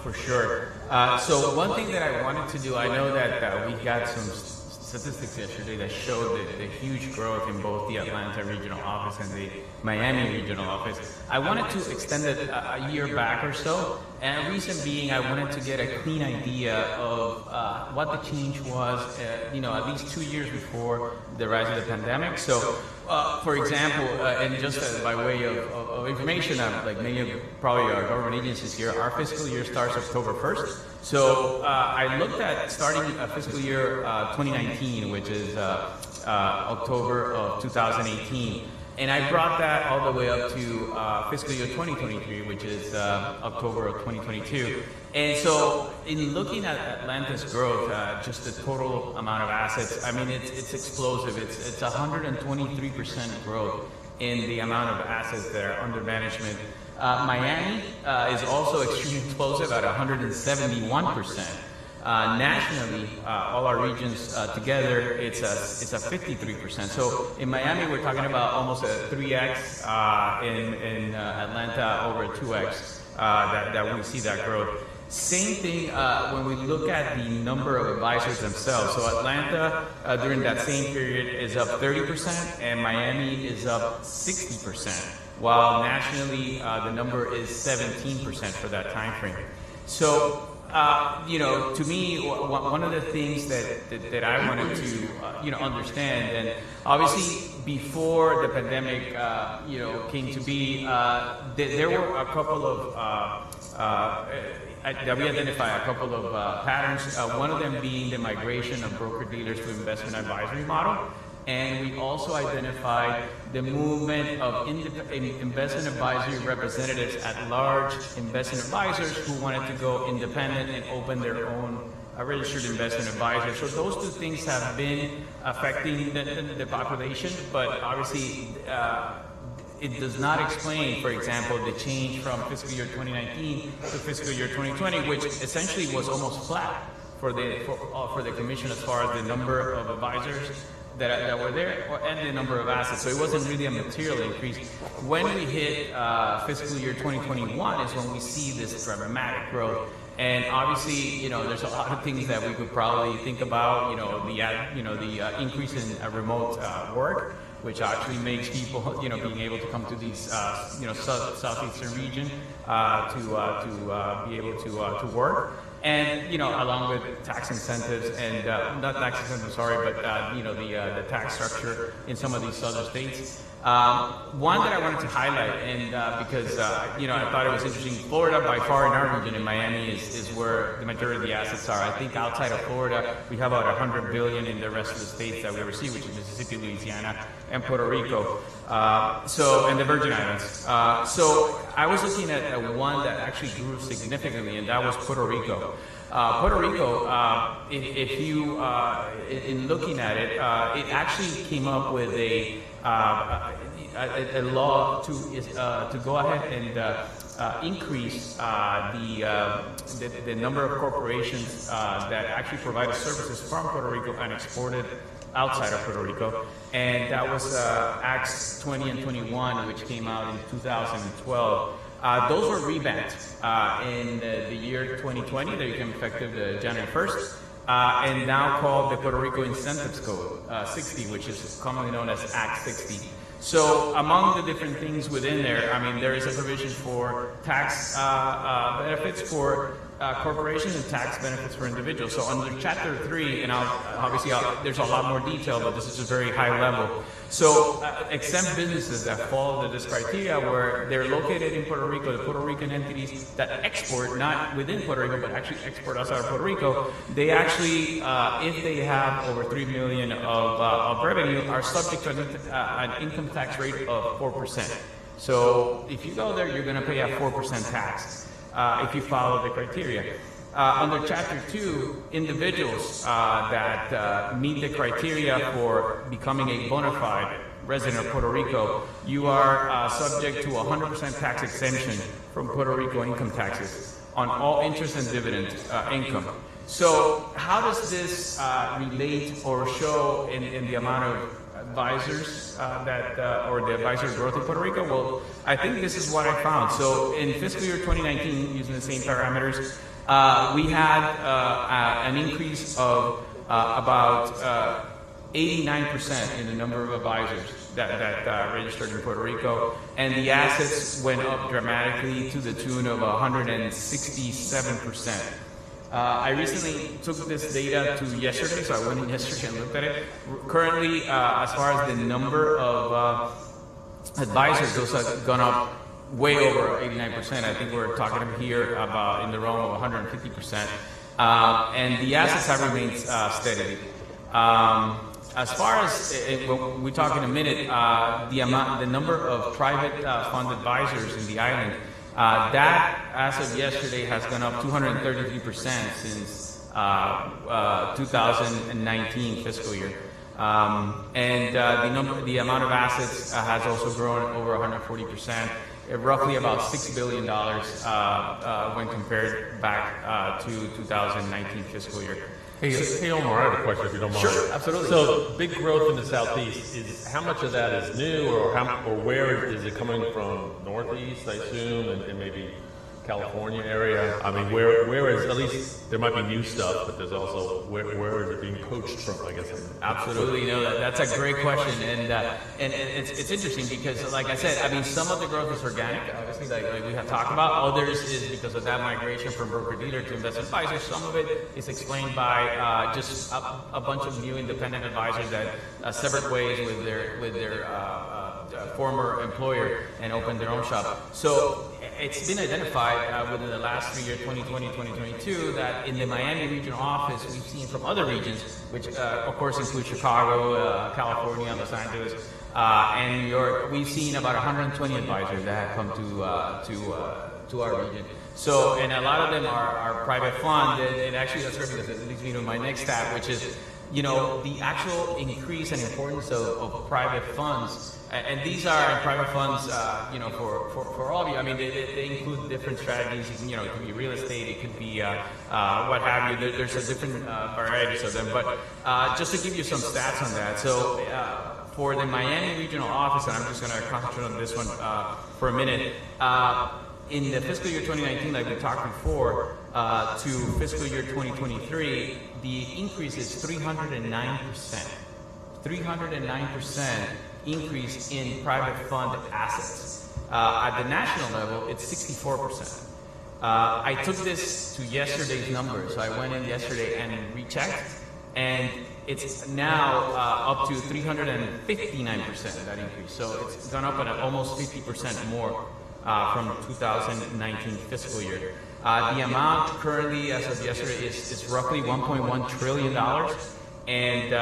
Speaker 3: for sure. So one thing that I wanted to do, I know that we got some statistics yesterday that showed the huge growth in both the Atlanta regional office and the Miami regional office. I wanted to extend it a year back or so, and the reason being I wanted to get a clean idea of what the change was, at least 2 years before the rise of the pandemic. So for example, and just by way of information, like many of probably our government agencies here, our fiscal year starts October 1st. So I looked at starting fiscal year 2019, which is October of 2018. And I brought that all the way up to fiscal year 2023, which is October of 2022. And so in looking at Atlanta's growth, just the total amount of assets, I mean, it's explosive. It's 123% growth in the amount of assets that are under management. Miami is also extremely explosive at 171%. Nationally, all our regions together, it's a 53%. So in Miami, we're talking about almost a 3x. In Atlanta, over a 2x that we see that growth. Same thing when we look at the number of advisors themselves. So Atlanta, during that same period, is up 30%, and Miami is up 60%, while nationally, the number is 17% for that time frame. So, to me, one of the things that I wanted to, understand, and obviously before the pandemic, came to be, there were a couple of, that we identify a couple of patterns, one of them being the migration of broker-dealers to investment advisory model. And we also identified the movement of investment advisory representatives at large, investment advisors who wanted to go independent and open their own registered investment advisor. So those two things have been affecting the population, but obviously it does not explain, for example, the change from fiscal year 2019 to fiscal year 2020, which essentially was almost flat for the commission as far as the number of advisors that were there and the number of assets. So it wasn't really a material increase. When we hit fiscal year 2021 is when we see this dramatic growth. And obviously, there's a lot of things that we could probably think about, the increase in remote work, which actually makes people, being able to come to these, southeastern region to be able to work. And, along with tax incentives and, not tax incentives, sorry, but, the tax structure in some of these other states. One that I wanted to highlight, and because, I thought it was interesting, Florida, by far in our region in Miami, is where the majority of the assets are. I think outside of Florida, we have about $100 billion in the rest of the states that we receive, which is Mississippi, Louisiana, and Puerto Rico. And the Virgin Islands. So I was looking at one that actually grew significantly, and that was Puerto Rico. Puerto Rico, if you, in looking at it, it actually came up with a law to go ahead and increase the number of corporations that actually provided services from Puerto Rico and exported outside of Puerto Rico, and that was Acts 20 and 21, which came out in 2012. Those were revamped in the year 2020. They became effective January 1st, and now called the Puerto Rico Incentives Code 60, which is commonly known as Act 60. So among the different things within there, I mean, there is a provision for tax benefits for corporations and tax benefits for individuals. So under Chapter 3, and obviously there's a lot more detail, but this is a very high level. So exempt businesses that fall under this criteria, where they're located in Puerto Rico, the Puerto Rican entities that export, not within Puerto Rico, but actually export outside of Puerto Rico, they actually, if they have over $3 million of revenue, are subject to an income tax rate of 4%. So if you go there, you're going to pay a 4% tax. If you follow the criteria. Under Chapter 2, individuals that meet the criteria for becoming a bona fide resident of Puerto Rico, you are subject to 100% tax exemption from Puerto Rico income taxes on all interest and dividend income. So how does this relate or show in the amount of advisors or the advisor growth in Puerto Rico? Well, I think this is what I found. So in fiscal year 2019, using the same parameters, we had an increase of about 89% in the number of advisors that registered in Puerto Rico, and the assets went up dramatically to the tune of 167%. I recently took this data to yesterday, so I went in yesterday and looked at it. Currently, as far as the number of advisors, those have gone up way over 89%. I think we're talking here about in the realm of 150%. And the assets have remained steady. As far as we talk in a minute, the number of private fund advisors in the island, that as of yesterday has gone up 233% since 2019 fiscal year. And the amount of assets has also grown over 140%, roughly about $6 billion when compared back to 2019 fiscal year.
Speaker 22: Hey, Omar, I have a question if you don't mind.
Speaker 3: Sure, absolutely.
Speaker 22: So, big growth in the Southeast, is how much of that is new, or where is it coming from? Northeast, I assume, and maybe California area? I mean, where is, at least, there might be new stuff, but there's also, where is it being poached from, I guess?
Speaker 3: Absolutely, no, that's a great question, and it's interesting because, like I said, I mean, some of the growth is organic, obviously, like we have talked about. Others is because of that migration from broker-dealer to investment advisors. Some of it is explained by just a bunch of new independent advisors that severed ways with their former employer and opened their own shop. So it's been identified within the last 3 years, 2020, 2022, that in the Miami regional office, we've seen from other regions, which of course include Chicago, California, Los Angeles, and New York, we've seen about 120 advisors that have come to our region. So, and a lot of them are private fund, and actually that's great because it leads me to my next stat, which is, you know, the actual increase and importance of private funds. And these are private funds, you know, for all of you. I mean, they include different strategies. You know, it could be real estate, it could be what have you. There's a different varieties of them. But just to give you some stats on that. So for the Miami regional office, and I'm just going to concentrate on this one for a minute. In the fiscal year 2019, like we talked before, to fiscal year 2023, the increase is 309%. 309% increase in private fund assets. At the national level, it's 64%. I took this to yesterday's numbers. So I went in yesterday and rechecked, and it's now up to 359%, that increase. So it's gone up at almost 50% more from 2019 fiscal year. The amount currently, as of yesterday, is roughly $1.1 trillion. And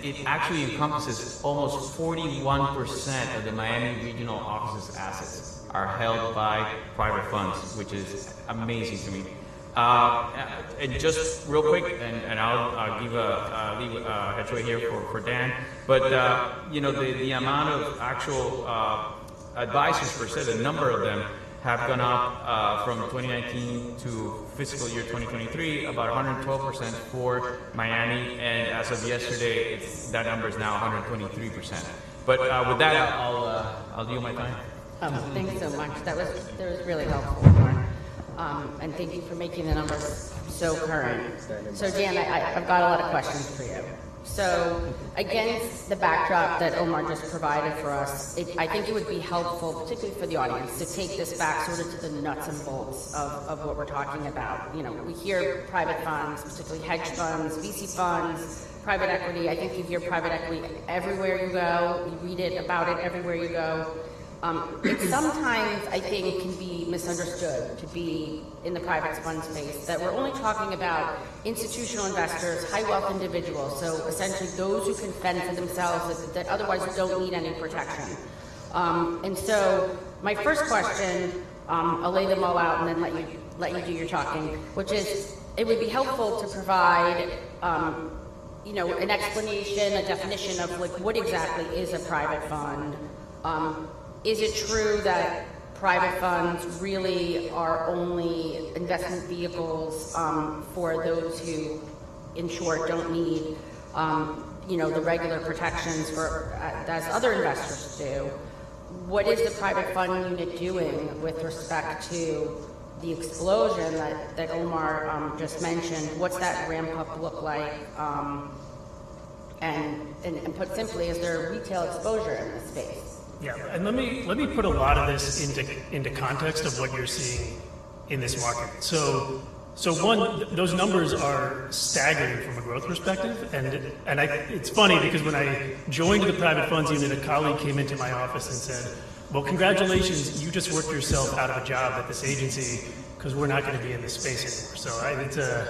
Speaker 3: it actually encompasses almost 41% of the Miami regional office's assets are held by private funds, which is amazing to me. And just real quick, and I'll give leave a headway here for Dan, but you know, the amount of actual advisors per se, the number of them have gone up from 2019 to fiscal year 2023, about 112% for Miami, and as of yesterday, that number is now 123%. But with that, I'll yield my time.
Speaker 21: Thanks so much. That was really helpful, Omar. And thank you for making the numbers so current. So Dan, I've got a lot of questions for you. So against the backdrop that Omar just provided for us, I think it would be helpful, particularly for the audience, to take this back sort of to the nuts and bolts of what we're talking about. You know, we hear private funds, particularly hedge funds, VC funds, private equity. I think you hear private equity everywhere you go. You read about it everywhere you go. It sometimes, I think, can be misunderstood to be in the private fund space that we're only talking about institutional investors, high wealth individuals, so essentially those who can fend for themselves that otherwise don't need any protection. And so my first question, I'll lay them all out and then let you do your talking, which is, it would be helpful to provide you know, an explanation, a definition of like what exactly is a private fund. Is it true that private funds really are only investment vehicles for those who, in short, don't need, you know, the regular protections as other investors do? What is the private fund unit doing with respect to the explosion that Omar just mentioned? What's that ramp up look like? And put simply, is there retail exposure in this space?
Speaker 15: Yeah, and let me put a lot of this into context of what you're seeing in this market. So So one, those numbers are staggering from a growth perspective, and it's funny because when I joined the private funds unit, a colleague came into my office and said, well, congratulations, you just worked yourself out of a job at this agency because we're not going to be in this space anymore. So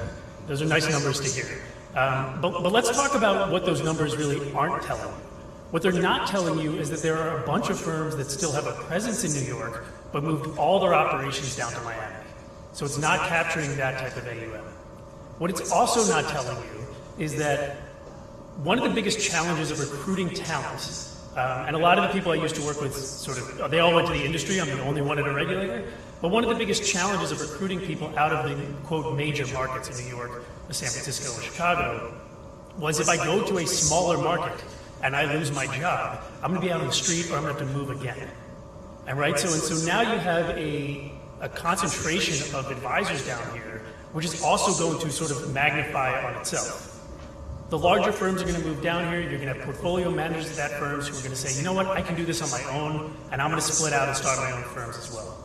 Speaker 15: those are nice numbers to hear. But let's talk about what those numbers really aren't telling you. What they're not telling you is that there are a bunch of firms that still have a presence in New York, but moved all their operations down to Miami. So it's not capturing that type of AUM. What it's also not telling you is that one of the biggest challenges of recruiting talent, and a lot of the people I used to work with they all went to the industry, I'm the only one at a regulator, but one of the biggest challenges of recruiting people out of the, quote, major markets in New York, San Francisco, or Chicago, was if I go to a smaller market and I lose my job, I'm gonna be out on the street or I'm gonna have to move again. And right, so now you have a concentration of advisors down here, which is also going to sort of magnify on itself. The larger firms are going to move down here. You're going to have portfolio managers at that firms who are going to say, you know what, I can do this on my own, and I'm going to split out and start my own firms as well.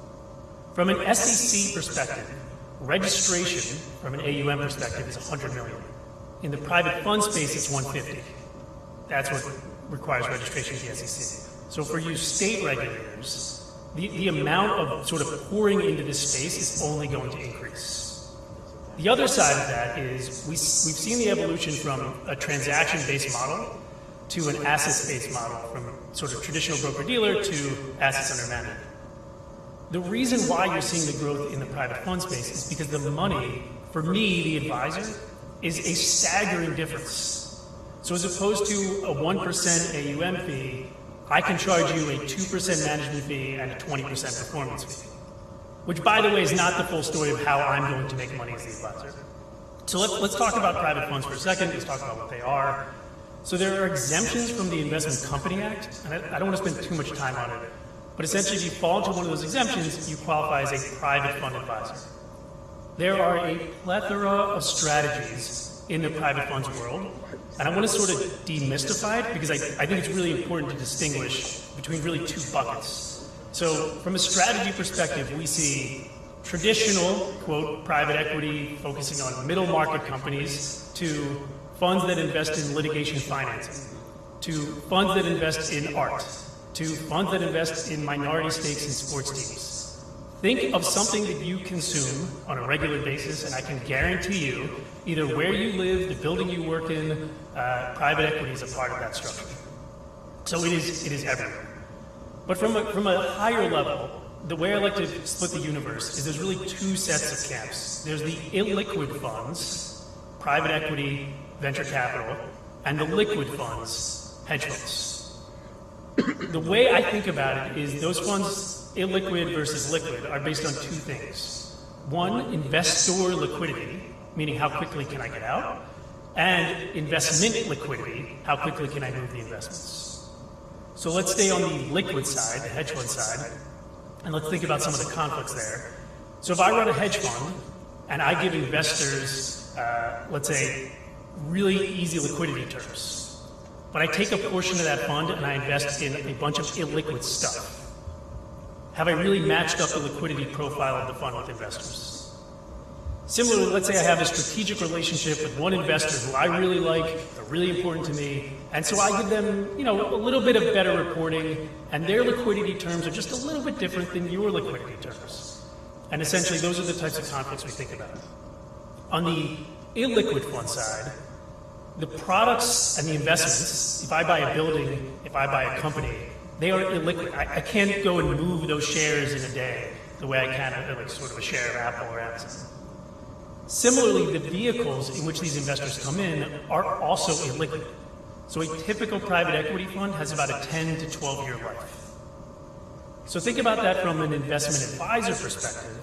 Speaker 15: From an SEC perspective, registration from an AUM perspective is $100 million. In the private fund space, it's $150. That's what requires registration at the SEC. So for you state regulators, the amount of sort of pouring into this space is only going to increase. The other side of that is we've seen the evolution from a transaction-based model to an assets-based model, from sort of traditional broker-dealer to assets under management. The reason why you're seeing the growth in the private fund space is because the money, for me, the advisor, is a staggering difference. So as opposed to a 1% AUM fee, I can charge you a 2% management fee and a 20% performance fee, which, by the way, is not the full story of how I'm going to make money as the advisor. So let's talk about private funds for a second. Let's talk about what they are. So there are exemptions from the Investment Company Act, and I don't want to spend too much time on it, but essentially if you fall into one of those exemptions, you qualify as a private fund advisor. There are a plethora of strategies in the private funds world, and I want to sort of demystify it because I think it's really important to distinguish between really two buckets. So from a strategy perspective, we see traditional, quote, private equity focusing on middle market companies to funds that invest in litigation financing, to funds that invest in art, to funds that invest in minority stakes in sports teams. Think of something that you consume on a regular basis, and I can guarantee you, either where you live, the building you work in, private equity is a part of that structure. So it is everywhere. But from a higher level, the way I like to split the universe is there's really two sets of camps. There's the illiquid funds, private equity, venture capital, and the liquid funds, hedge funds. The way I think about it is those funds, illiquid versus liquid, are based on two things. One, investor liquidity, meaning how quickly can I get out, and investment liquidity, how quickly can I move the investments. So let's stay on the liquid side, the hedge fund side, and let's think about some of the conflicts there. So if I run a hedge fund and I give investors, let's say, really easy liquidity terms, but I take a portion of that fund and I invest in a bunch of illiquid stuff, have I really matched up the liquidity profile of the fund with investors? Similarly, let's say I have a strategic relationship with one investor who I really like, they're really important to me, and so I give them, a little bit of better reporting, and their liquidity terms are just a little bit different than your liquidity terms. And essentially, those are the types of conflicts we think about. On the illiquid fund side, the products and the investments, if I buy a building, if I buy a company, they are illiquid. I can't go and move those shares in a day the way I can like sort of a share of Apple or Amazon. Similarly, the vehicles in which these investors come in are also illiquid. So a typical private equity fund has about a 10 to 12 year life. So think about that from an investment advisor perspective.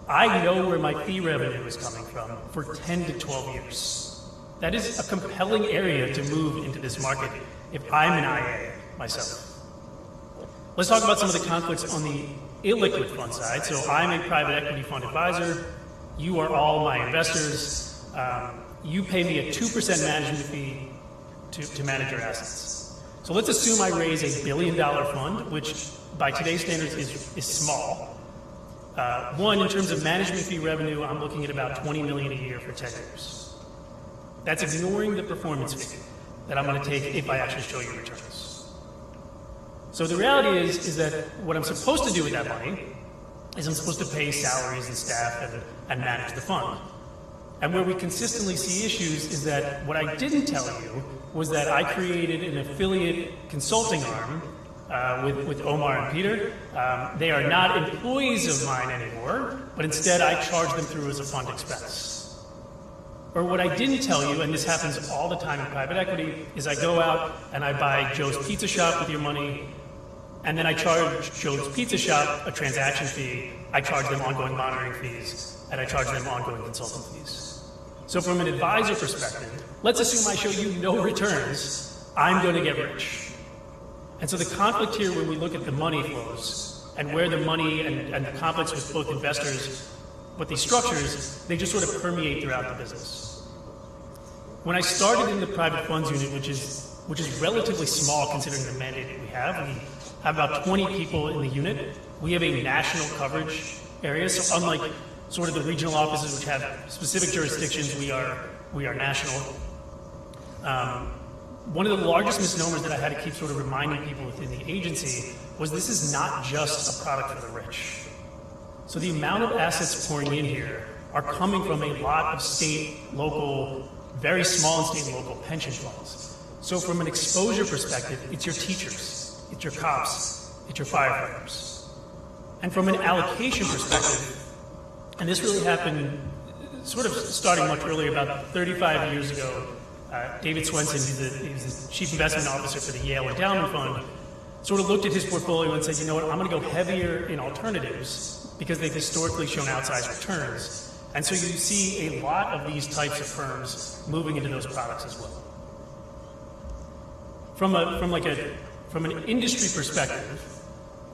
Speaker 15: I know where my fee revenue is coming from for 10 to 12 years. That is a compelling area to move into this market if I'm an IA myself. Let's talk about some of the conflicts on the illiquid fund side. So I'm a private equity fund advisor. You are all my investors. You pay me a 2% management fee to manage your assets. So let's assume I raise $1 billion fund, which by today's standards is small.
Speaker 4: One, in terms of management fee revenue, I'm looking at about $20 million a year for 10 years. That's ignoring the performance fee that I'm going to take if I actually show you returns. So the reality is that what I'm supposed to do with that money is I'm supposed to pay salaries and staff and manage the fund. And where we consistently see issues is that what I didn't tell you was that I created an affiliate consulting arm with Omar and Peter. They are not employees of mine anymore, but instead I charge them through as a fund expense. Or what I didn't tell you, and this happens all the time in private equity, is I go out and I buy Joe's Pizza Shop with your money, and then I charge Joe's Pizza Shop a transaction fee, I charge them ongoing monitoring fees, and I charge them ongoing consulting fees. So from an advisor perspective, let's assume I show you no returns, I'm going to get rich. And so the conflict here when we look at the money flows and where the money and the conflicts with both investors, with these structures, they just sort of permeate throughout the business. When I started in the private funds unit, which is relatively small considering the mandate that we have about 20 people in the unit. We have a national coverage area, so unlike sort of the regional offices which have specific jurisdictions, we are national. One of the largest misnomers that I had to keep sort of reminding people within the agency was this is not just a product for the rich. So the amount of assets pouring in here are coming from a lot of state, local, very small and state and local pension funds. So from an exposure perspective, it's your teachers, it's your cops, it's your firefighters. And from an allocation perspective, and this really happened sort of starting much earlier, about 35 years ago, David Swenson, he's the chief investment officer for the Yale Endowment Fund, sort of looked at his portfolio and said, you know what, I'm going to go heavier in alternatives because they've historically shown outsized returns. And so you see a lot of these types of firms moving into those products as well. From an industry perspective,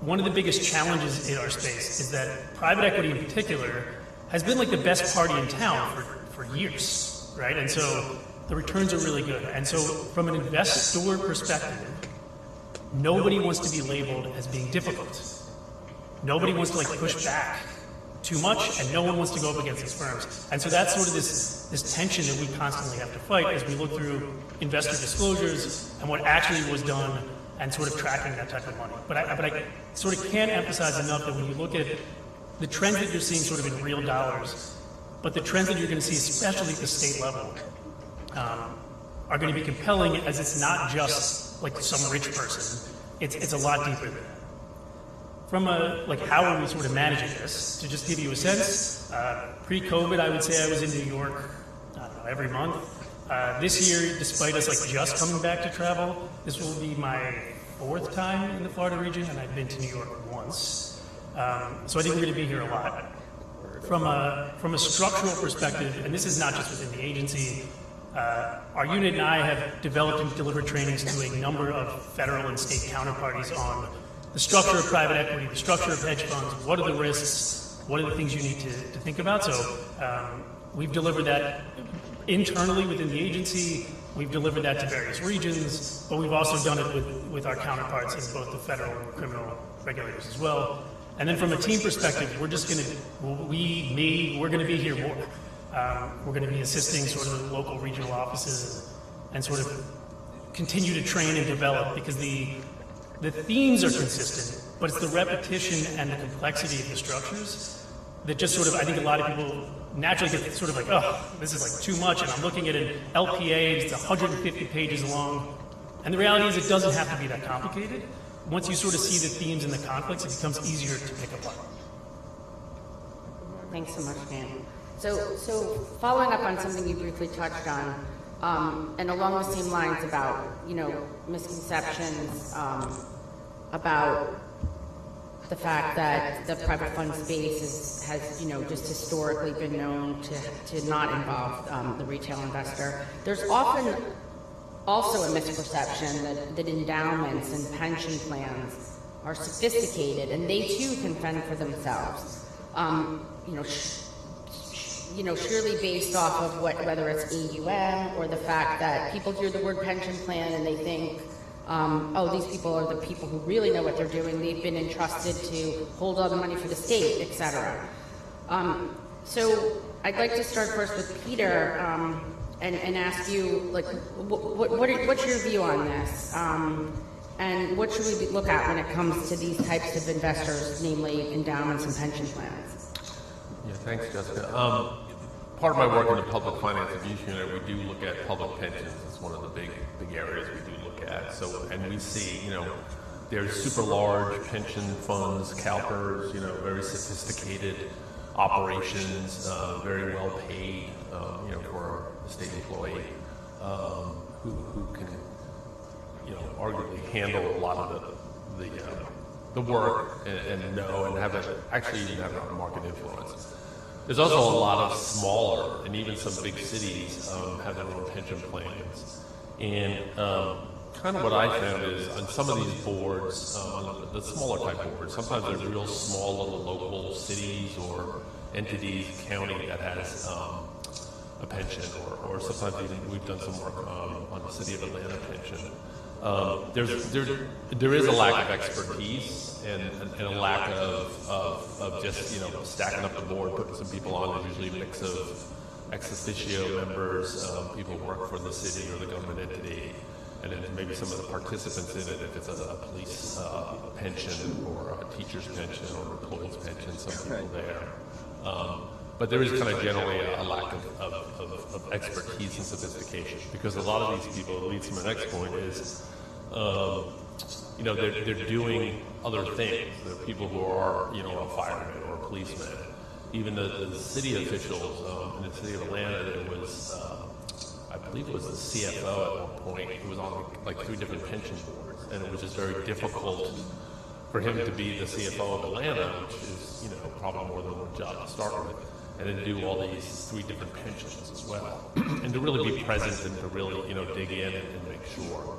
Speaker 4: one of the biggest challenges in our space is that private equity in particular has been like the best party in town for years, right? And so the returns are really good. And so from an investor perspective, nobody wants to be labeled as being difficult. Nobody wants to like push back too much, and no one wants to go up against these firms. And so that's sort of this tension that we constantly have to fight as we look through investor disclosures and what actually was done and sort of tracking that type of money. But I sort of can't emphasize enough that when you look at the trends that you're seeing sort of in real dollars, but the trends that you're going to see, especially at the state level, are going to be compelling, as it's not just like some rich person. It's a lot deeper than that. From how are we sort of managing this? To just give you a sense, pre-COVID, I would say I was in New York, I don't know, every month. This year, despite us like just coming back to travel, this will be my 4th time in the Florida region, and I've been to New York once. So I think we're going to be here a lot. From a structural perspective, and this is not just within the agency, our unit and I have developed and delivered trainings to a number of federal and state counterparties on the structure of private equity, the structure of hedge funds, what are the risks, what are the things you need to think about. So we've delivered that internally within the agency, we've delivered that to various regions, but we've also done it with our counterparts in both the federal and criminal regulators as well. And then from a team perspective, we're just going to, we're going to be here more. We're going to be assisting sort of the local regional offices and sort of continue to train and develop, because the themes are consistent, but it's the repetition and the complexity of the structures that just sort of, I think a lot of people naturally get sort of like, oh, this is like too much, and I'm looking at an LPA, it's 150 pages long. And the reality is it doesn't have to be that complicated. Once you sort of see the themes and the conflicts, it becomes easier to pick apart.
Speaker 21: Thanks so much, Dan. So following up on something you briefly touched on, and along the same lines about, misconceptions about the fact that the private fund space has just historically been known to not involve the retail investor. There's often also a misperception that endowments and pension plans are sophisticated, and they too can fend for themselves. Surely based off of whether it's AUM or the fact that people hear the word pension plan and they think, these people are the people who really know what they're doing. They've been entrusted to hold all the money for the state, etc. So I'd like to start first with Peter and ask you, like, what's your view on this? And what should we look at when it comes to these types of investors, namely endowments and pension plans?
Speaker 22: Yeah, thanks, Jessica. Part of my work in the public finance abuse unit, we do look at public pensions. It's one of the big areas we do look at. So, and we see, there's super large pension funds, CalPERS, very sophisticated operations, very well paid, for a state employee, who can, arguably handle a lot of the work and know and have actually even have a market influence. There's also a lot of smaller and even some big cities have their own pension plans. And kind of what I found is on some of these boards, on the smaller type boards, sometimes they're real small little local cities or entities, county that has a pension, or sometimes even we've done some work on the City of Atlanta pension. There is a lack of expertise and a lack of just stacking up the board, putting some people on. There's usually a mix of ex officio members, people who work for the city or the government entity, and then maybe some of the participants in it, if it's a police pension or a teacher's pension or an employee's pension, some people there. But there is kind of generally a lack of expertise and sophistication, because a lot of these people, at least from the next point, is they're doing other things. There are people who are a fireman or a policeman. Even the city officials in the city of Atlanta, there was I believe it was the CFO at one point who was on like 3 different pension boards, and it was just very difficult for him to be the CFO of Atlanta, which is probably more than one job to start with, and then do all these 3 different pensions as well, and to really be present and to really dig in and make sure.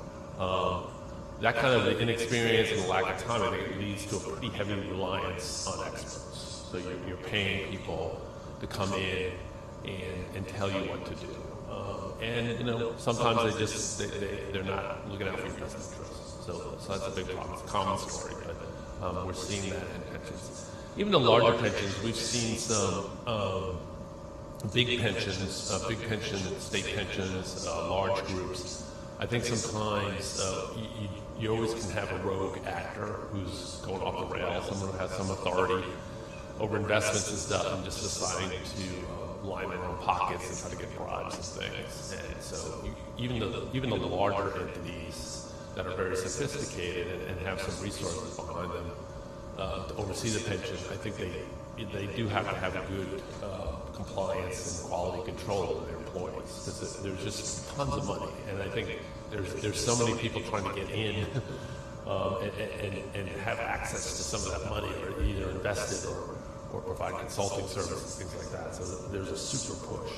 Speaker 22: That kind of the inexperience and the lack of time, I think it leads to a pretty heavy reliance on experts. So you're paying people to come in and tell you what to do, and sometimes they're not looking out for your best interests. So that's a big problem. It's a common story, but we're seeing that in pensions. Even the larger pensions, we've seen some big pensions, state pensions, large groups. I think sometimes you always can have a rogue actor who's going off the rails, someone who has some authority over investments and stuff, and just deciding to line their own pockets and try to get bribes and things. And so even the larger entities that are very sophisticated and have some resources behind them to oversee the pension, I think they do have to have a good compliance and quality control of their employees, because there's just tons of money, and I think there's so many people trying to get in and have access to some of that money, or either invest it or provide consulting services, things like that. So there's a super push.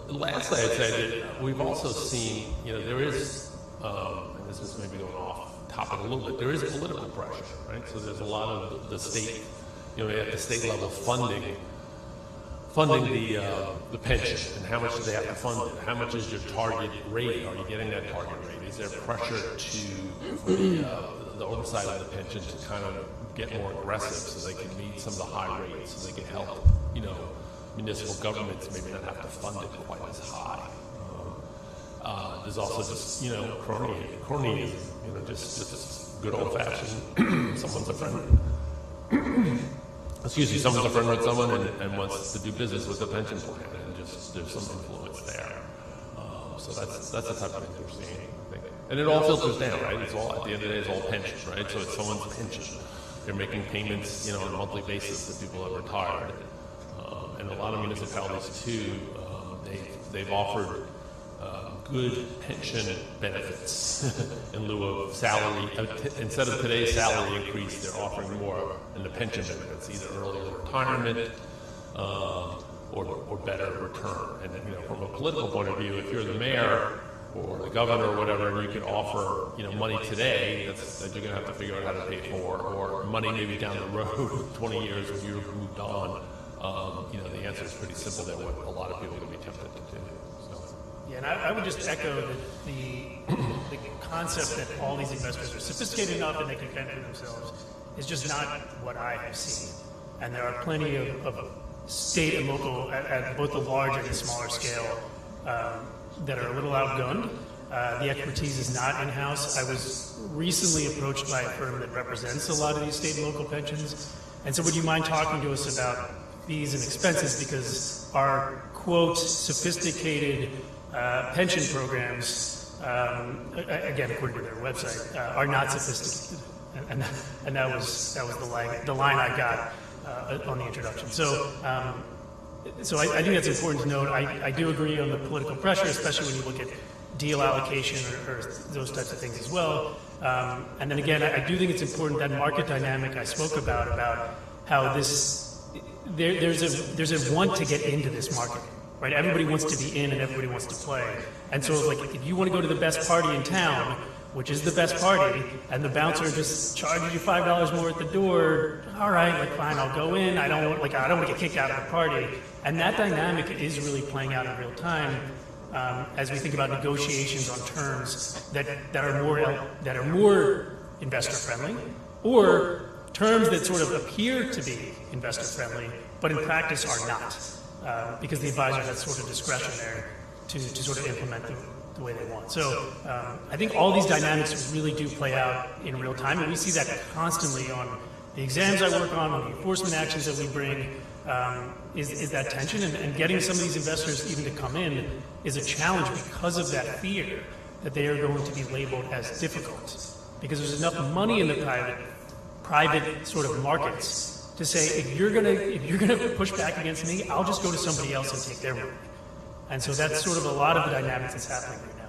Speaker 22: Lastly, I'd say that we've also seen, there is, and this is maybe going off topic a little bit, there is political pressure, right? So there's a lot of the state, at the state level funding the pension, and how much do they have to fund it? How much is your target rate? Are you getting that target rate? Is there pressure for the oversight of the pension to kind of get more aggressive so they can meet some of the high rates, so they can help, municipal governments maybe not have to fund it quite as high. There's also just, cronyism, just good old-fashioned, someone's a friend. Someone's a friend with someone and wants to do business with the pension plan, and just there's some influence there. So that's the type of thing we're seeing, I think. And it all filters down, right? It's all, at the end of the day, it's all pension, right? So it's someone's pension. They're making payments, on a monthly basis to people that are retired. And a lot of municipalities, too, they've offered good pension benefits in lieu of salary. Instead of today's salary increase, they're offering more in the pension benefits, either earlier retirement or better return. And from a political point of view, if you're the mayor or the governor or whatever, and you can offer money today that you're going to have to figure out how to pay for, or money maybe down the road, 20 years when you've moved on, the answer is pretty simple. That what a lot of people are going to be tempted to do. So.
Speaker 4: Yeah, and I would just echo that the concept that all these investors are sophisticated enough and they can fend for themselves is just not what I have seen. And there are plenty of state and local, at both the large and the smaller scale, that are a little outgunned. The expertise is not in-house. I was recently approached by a firm that represents a lot of these state and local pensions. And so would you mind talking to us about fees and expenses, because our, quote, sophisticated pension programs, again, according to their website, are not sophisticated. And that was the line I got on the introduction. So I think that's important to note. I do agree on the political pressure, especially when you look at deal allocation or those types of things as well. And then again, I do think it's important that market dynamic I spoke about how there's a want to get into this market, right? Everybody wants to be in and everybody wants to play. And so like if you want to go to the best party in town, which is the best party, and the bouncer just charges you $5 more at the door, all right, like fine, I'll go in. I don't want to get kicked out of the party. And that dynamic is really playing out in real time as we think about negotiations on terms that are more investor friendly, or terms that sort of appear to be investor friendly, but in practice are not, because the advisor has sort of discretion there to sort of implement the way they want. So I think all these dynamics really do play out in real time, and we see that constantly on the exams I work on the enforcement actions that we bring, is that tension, and getting some of these investors even to come in is a challenge because of that fear that they are going to be labeled as difficult, because there's enough money in the private sort of markets to say, if you're gonna push back against me, I'll just go to somebody else and take their money. And so that's sort of a lot of the dynamics that's happening right now.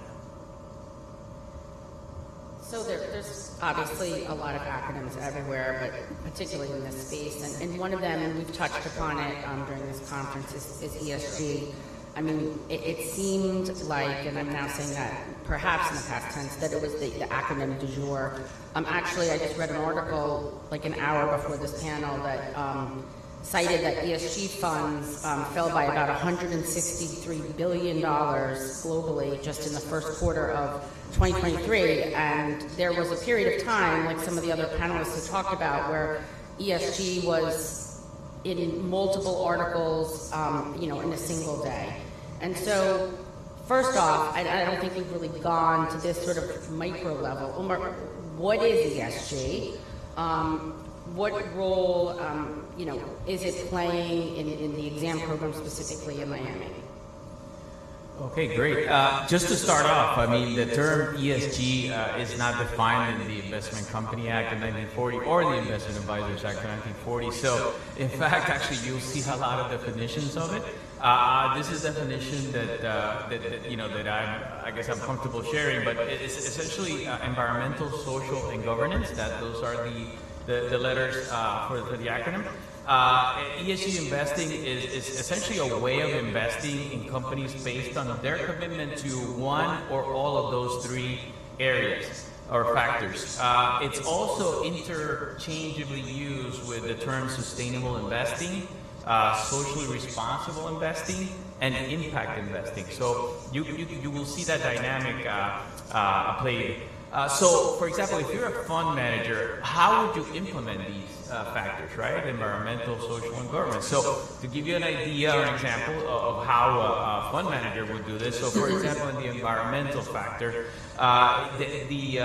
Speaker 21: So there's obviously a lot of acronyms everywhere, but particularly in this space. And one of them, and we've touched upon it during this conference, is ESG. I mean, it seemed like, and I'm now saying that perhaps in the past tense, that it was the acronym du jour. Actually, I just read an article like an hour before this panel that cited that ESG funds fell by about $163 billion globally just in the first quarter of 2023. And there was a period of time, like some of the other panelists have talked about, where ESG was in multiple articles, in a single day. And so, first off, I don't think we've really gone to this sort of micro level. Umar, what is ESG? What role, is it playing in the exam program specifically in Miami?
Speaker 3: Okay, great. Just to start off, I mean, the term ESG is not defined in the Investment Company Act of 1940 or the Investment Advisors Act of 1940. So, in fact, actually, you'll see a lot of definitions of it. This is a definition that I guess I'm comfortable sharing, but it's essentially environmental, social, and governance. Those are the letters for the acronym. ESG investing is essentially a way of investing in companies based on their commitment to one or all of those three areas or factors. It's also interchangeably used with the term sustainable investing, socially responsible investing, and impact investing. So you will see that dynamic played. So, for example, if you're a fund manager, how would you implement these factors, right? Environmental, social, and governance. So, to give you an idea or an example of how a fund manager would do this, so for example, in the environmental factor, the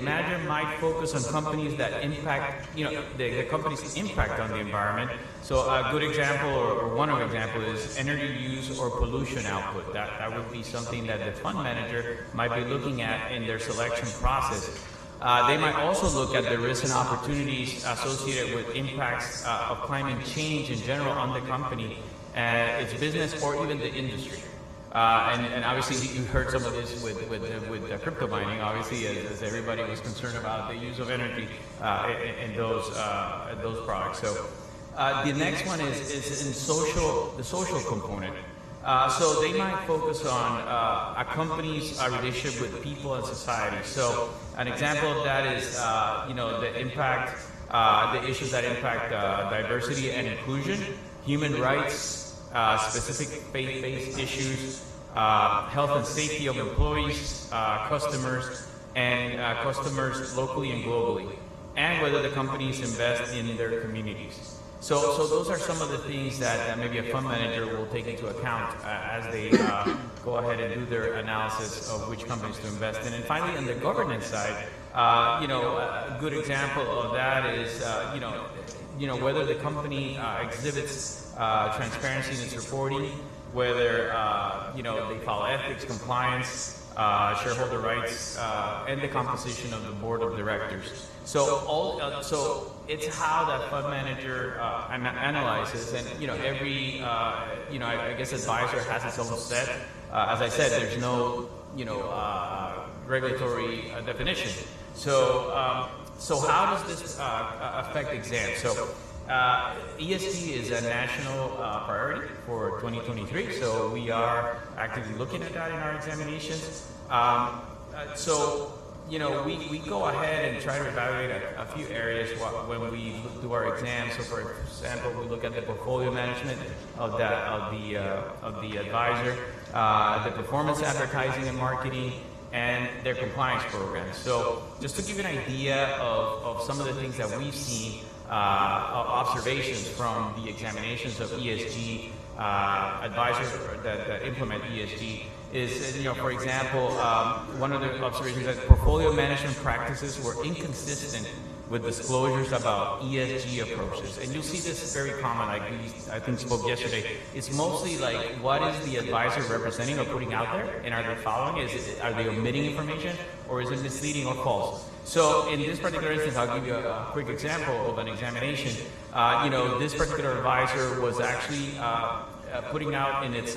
Speaker 3: manager might focus on companies that impact, the company's impact on the environment. So a good example, or one example, is energy use or pollution output. That would be something that the fund manager might be looking at in their selection process. They might also look at the risks and opportunities associated with impacts of climate change in general on the company, its business, or even the industry. And obviously, you heard some of this with crypto mining, obviously, as everybody was concerned about the use of energy in those products. So the next one is in the social component. So they might focus on a company's relationship with people and society. So an example of that is, the impact, the issues that impact diversity and inclusion, human rights, specific faith-based issues, health and safety of employees, customers, and customers locally and globally, and whether the companies invest in their communities. So those are some of the things that maybe a fund manager will take into account as they go ahead and do their analysis of which companies to invest in. And finally, on the governance side, a good example of that is, whether the company exhibits transparency in its reporting, whether they follow ethics, compliance, shareholder rights, and the composition of the board of directors. So it's how that fund manager analyzes, and every I guess advisor has its own set. As I said, there's no regulatory definition. So how does this affect exams? So ESG is a national priority for 2023, so we are actively looking at that in our examinations. We go ahead and try to evaluate a few areas when we do our exams. So, for example, we look at the portfolio management of the advisor, the performance advertising and marketing, and their compliance programs. So, just to give you an idea of some of the things that we've seen, observations from the examinations of ESG advisors that implement ESG is, for example, one of the observations that portfolio management practices were inconsistent with disclosures about ESG approaches. And you'll see this very common, like we, I think, spoke yesterday. It's mostly like, what is the advisor representing or putting out there, and are they following? Are they omitting information, or is it misleading or false? So in this particular instance, I'll give you a quick example of an examination. This particular advisor was actually putting out in its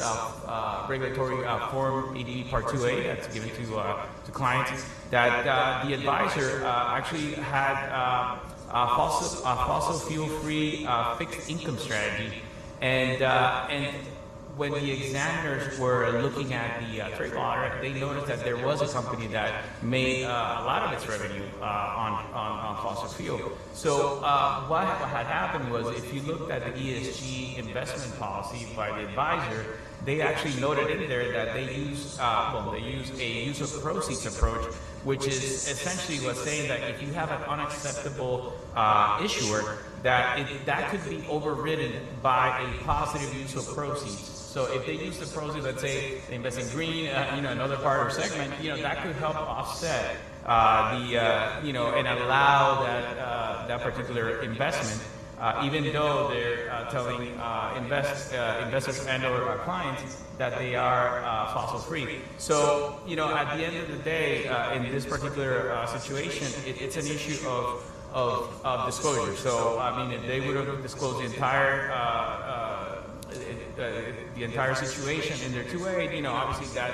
Speaker 3: regulatory Form 80 Part 2A that's given to clients, that the advisor actually had a fossil fuel-free fixed income strategy, and when the examiners were looking at the trade law, they noticed that there was a company that made a lot of its revenue on fossil fuel. So what had happened was, if you looked at the ESG investment policy by the advisor, they actually noted in there that they use a use of proceeds approach, which is essentially was saying that if you have an unacceptable issuer, that could be overridden by a positive use of proceeds. So if they use the proceeds, let's say they invest in green, another part or segment, that could help offset and allow that particular investment, even though they're telling investors and/or clients that they are fossil free. So at the end of the day, in this particular situation, it's an issue of disclosure. So if they would have disclosed the entire situation in their 2A, obviously that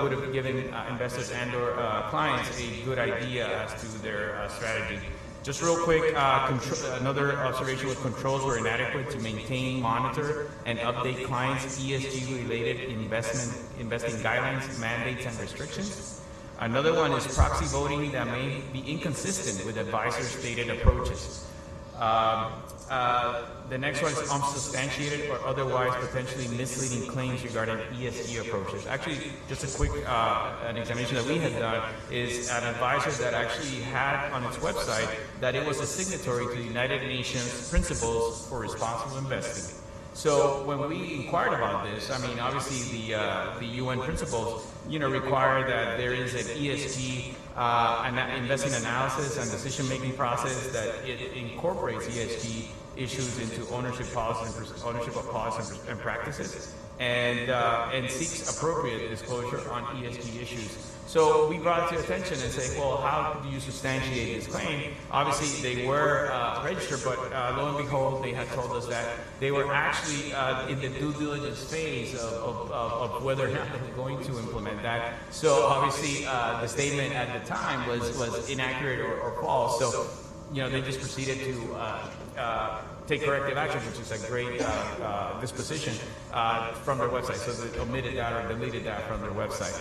Speaker 3: would have given investors and/or clients a good idea as to their strategy. Just real quick, another observation with controls were inadequate to maintain, monitor, and update clients' ESG-related investing guidelines, mandates, and restrictions. Another one is proxy voting that may be inconsistent with advisors' stated approaches. The next one is unsubstantiated or otherwise potentially misleading claims regarding ESG approaches. Actually, just a quick an examination that we had done is an advisor that actually had on its website that it was a signatory to the United Nations Principles for Responsible Investing. So when we inquired about this, obviously the UN principles, require that there is an ESG investing analysis and decision-making process that it incorporates ESG issues into ownership of policies and practices, and seeks appropriate disclosure on ESG issues. So we brought it to attention and say, well, how do you substantiate this claim? Obviously, they were registered, but lo and behold, they had told us that they were actually in the due diligence phase of whether or not they were going to implement that. So obviously, the statement at the time was inaccurate or false. So they just proceeded to take corrective action, which is a great disposition from their website. So they omitted that or deleted that from their website.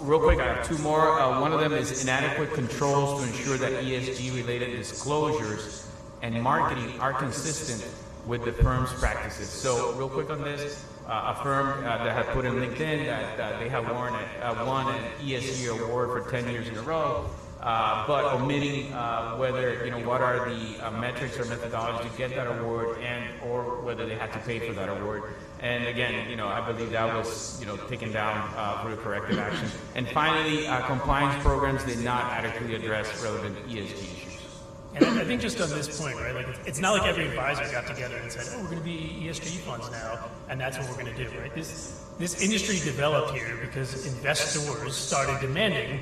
Speaker 3: Real quick, I have two more. One of them is inadequate controls to ensure that ESG-related disclosures and marketing are consistent with the firm's practices. So real quick on this, a firm that had put in LinkedIn that they have won an ESG award for 10 years in a row, but omitting whether, what are the metrics or methodology to get that award, and or whether they had to pay for that award. And again, I believe that was, taken down for corrective action. And finally, compliance programs did not adequately address relevant ESG issues.
Speaker 4: And I think just on this point, right, like it's not like every advisor got together and said, oh, we're going to be ESG funds now, and that's what we're going to do, right? This industry developed here because investors started demanding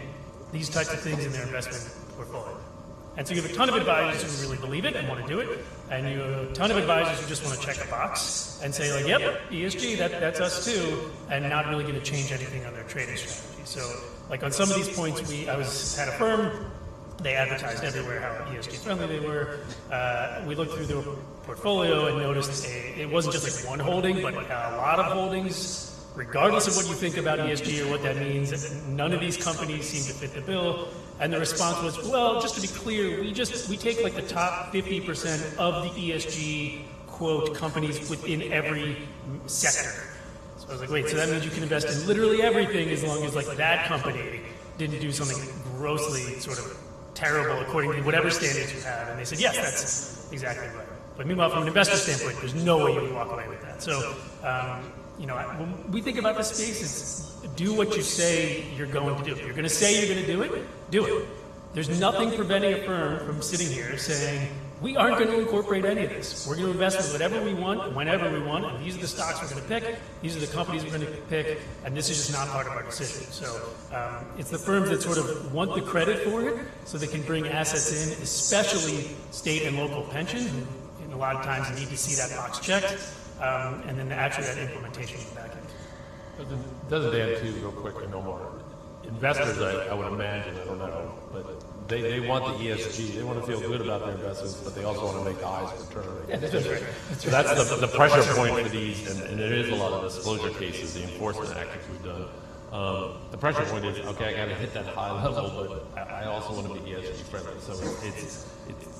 Speaker 4: these types of things in their investment portfolio. And so you have a ton of advisors who really believe it and want to do it, and you have a ton of advisors who just want to check a box and say, like, yep, ESG, that's us too, and not really going to change anything on their trading strategy. So, like on some of these points, I had a firm. They advertised everywhere how ESG friendly they were. We looked through their portfolio and noticed it wasn't just like one holding, but a lot of holdings. Regardless of what you think about ESG or what that means, none of these companies seem to fit the bill. And the response was, well, just to be clear, we take like the top 50% of the ESG quote companies within every sector. So I was like, wait, so that means you can invest in literally everything as long as like that company didn't do something grossly sort of terrible according to whatever standards you have. And they said, yes, that's exactly right. But meanwhile, from an investor standpoint, there's no way you would walk away with that. So, when we think about this space, it's do what you say you're going to do. If you're going to say you're going to do it, do it. There's nothing preventing a firm from sitting here saying, we aren't going to incorporate any of this. We're going to invest in whatever we want, whenever we want, and these are the stocks we're going to pick, these are the companies we're going to pick, and this is just not part of our decision. So it's the firms that sort of want the credit for it so they can bring assets in, especially state and local pension, who a lot of times need to see that box checked, and then actually that implementation back in.
Speaker 22: Doesn't Dan too, real quick, and no more. Investors, I would imagine, I don't know, but they want the ESG. They want to feel good about their investments, but they also want to make the highest return. So that's the pressure point for these, and there is a lot of disclosure cases, the enforcement actions we've done. The pressure point is, okay, I got to hit that high level, but I also want to be ESG friendly. So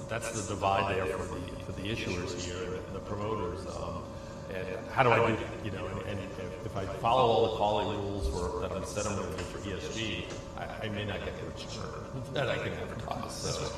Speaker 22: that's the divide there for the issuers here and the promoters. And how do I do that? And if I follow all the quality rules that I'm set on to do for ESG, I may not get the return that I can advertise. So,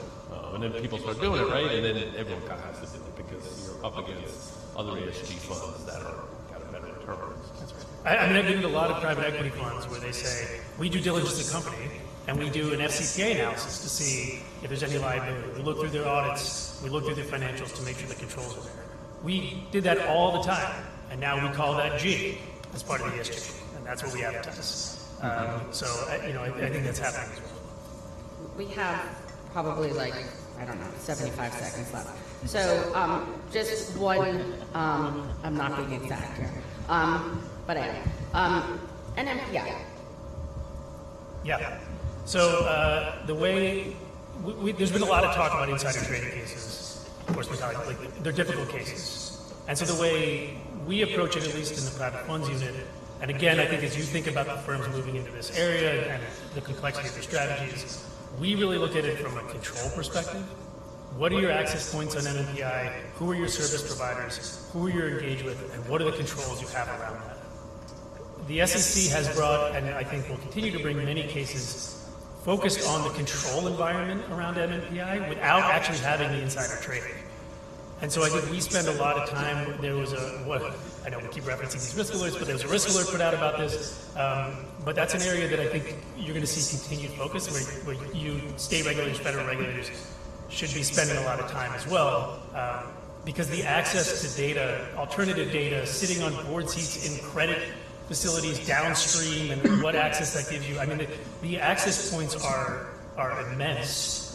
Speaker 22: and then people start doing it, right? And then everyone kind of has to do it because you're up against other ESG funds that got a better return.
Speaker 4: That's right. I've been to a lot of private equity funds where they say, we do diligence the company, and we do an FCPA analysis to see if there's any liability. We look through their audits, we look through their financials to make sure the controls are there. We did that all the time, and now we call that G as part of the ESG, and that's what we advertise. So, I think that's happening as well.
Speaker 21: We have probably 75 seconds left. So, just one, I'm not being exact here, but I am. NMPI.
Speaker 4: Yeah. So, the way, there's been a lot of talk about insider trading cases. Of course, they're difficult cases. And so the way we approach it, at least in the private funds unit, and again, I think as you think about the firms moving into this area and the complexity of their strategies, we really look at it from a control perspective. What are your access points on NMPI? Who are your service providers? Who are you engaged with? And what are the controls you have around that? The SEC has brought, and I think will continue to bring many cases focused on the control environment around MNPI without actually having the insider trading. And so I think we spend a lot of time, I know we keep referencing these risk alerts, but there was a risk alert put out about this. But that's an area that I think you're going to see continued focus where you, state regulators, federal regulators, should be spending a lot of time as well. Because the access to data, alternative data, sitting on board seats in credit facilities downstream and what access that gives you. I mean, the access points are immense.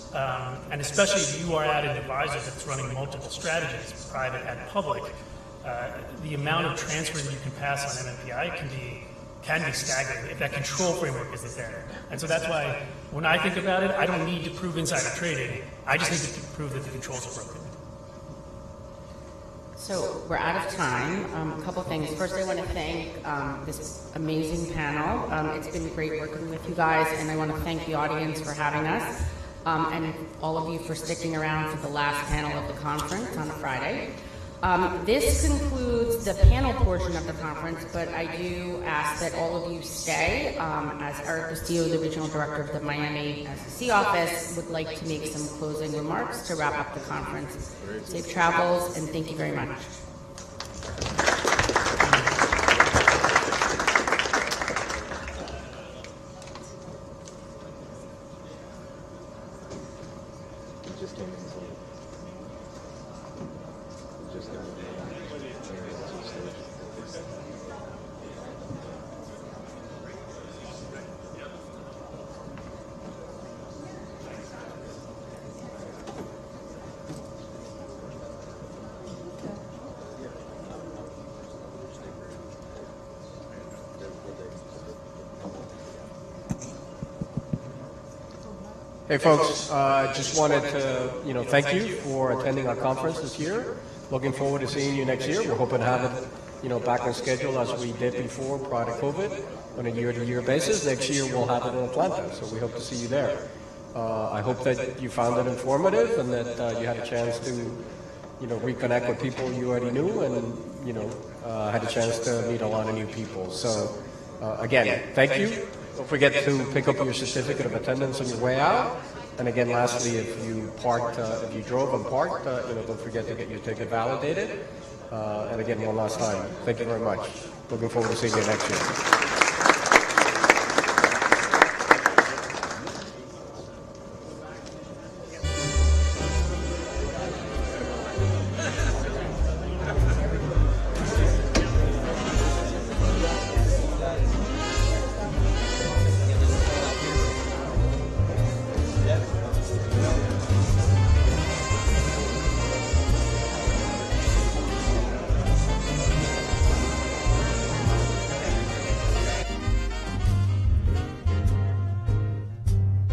Speaker 4: And especially if you are at an advisor that's running multiple strategies, private and public, the amount of transfers you can pass on MNPI can be staggering if that control framework isn't there. And so that's why when I think about it, I don't need to prove insider trading. I just need to prove that the controls are broken.
Speaker 21: So we're out of time. A couple things. First, I want to thank this amazing panel. It's been great working with you guys, and I want to thank the audience for having us, and all of you for sticking around for the last panel of the conference on a Friday. This concludes the panel portion of the conference, but I do ask that all of you stay, as Eric Castillo, the Regional Director of the Miami SEC office, would like to make some closing remarks to wrap up the conference. Safe travels, and thank you very much.
Speaker 9: Hey folks, just wanted to thank you for attending our conference this year. Looking forward to seeing you next year. We're hoping to have it back on schedule as we did before prior to COVID on a year-to-year basis. Next year we'll have it in Atlanta, so we hope to see you there. I hope that you found it informative and that you had a chance to reconnect with people you already knew and had a chance to meet a lot of new people. So again, thank you. Don't forget to pick up your certificate of attendance on your way out. And again, lastly, if you drove and parked, don't forget to get your ticket validated. And again, one last time, thank you very much. Looking forward to seeing you next year.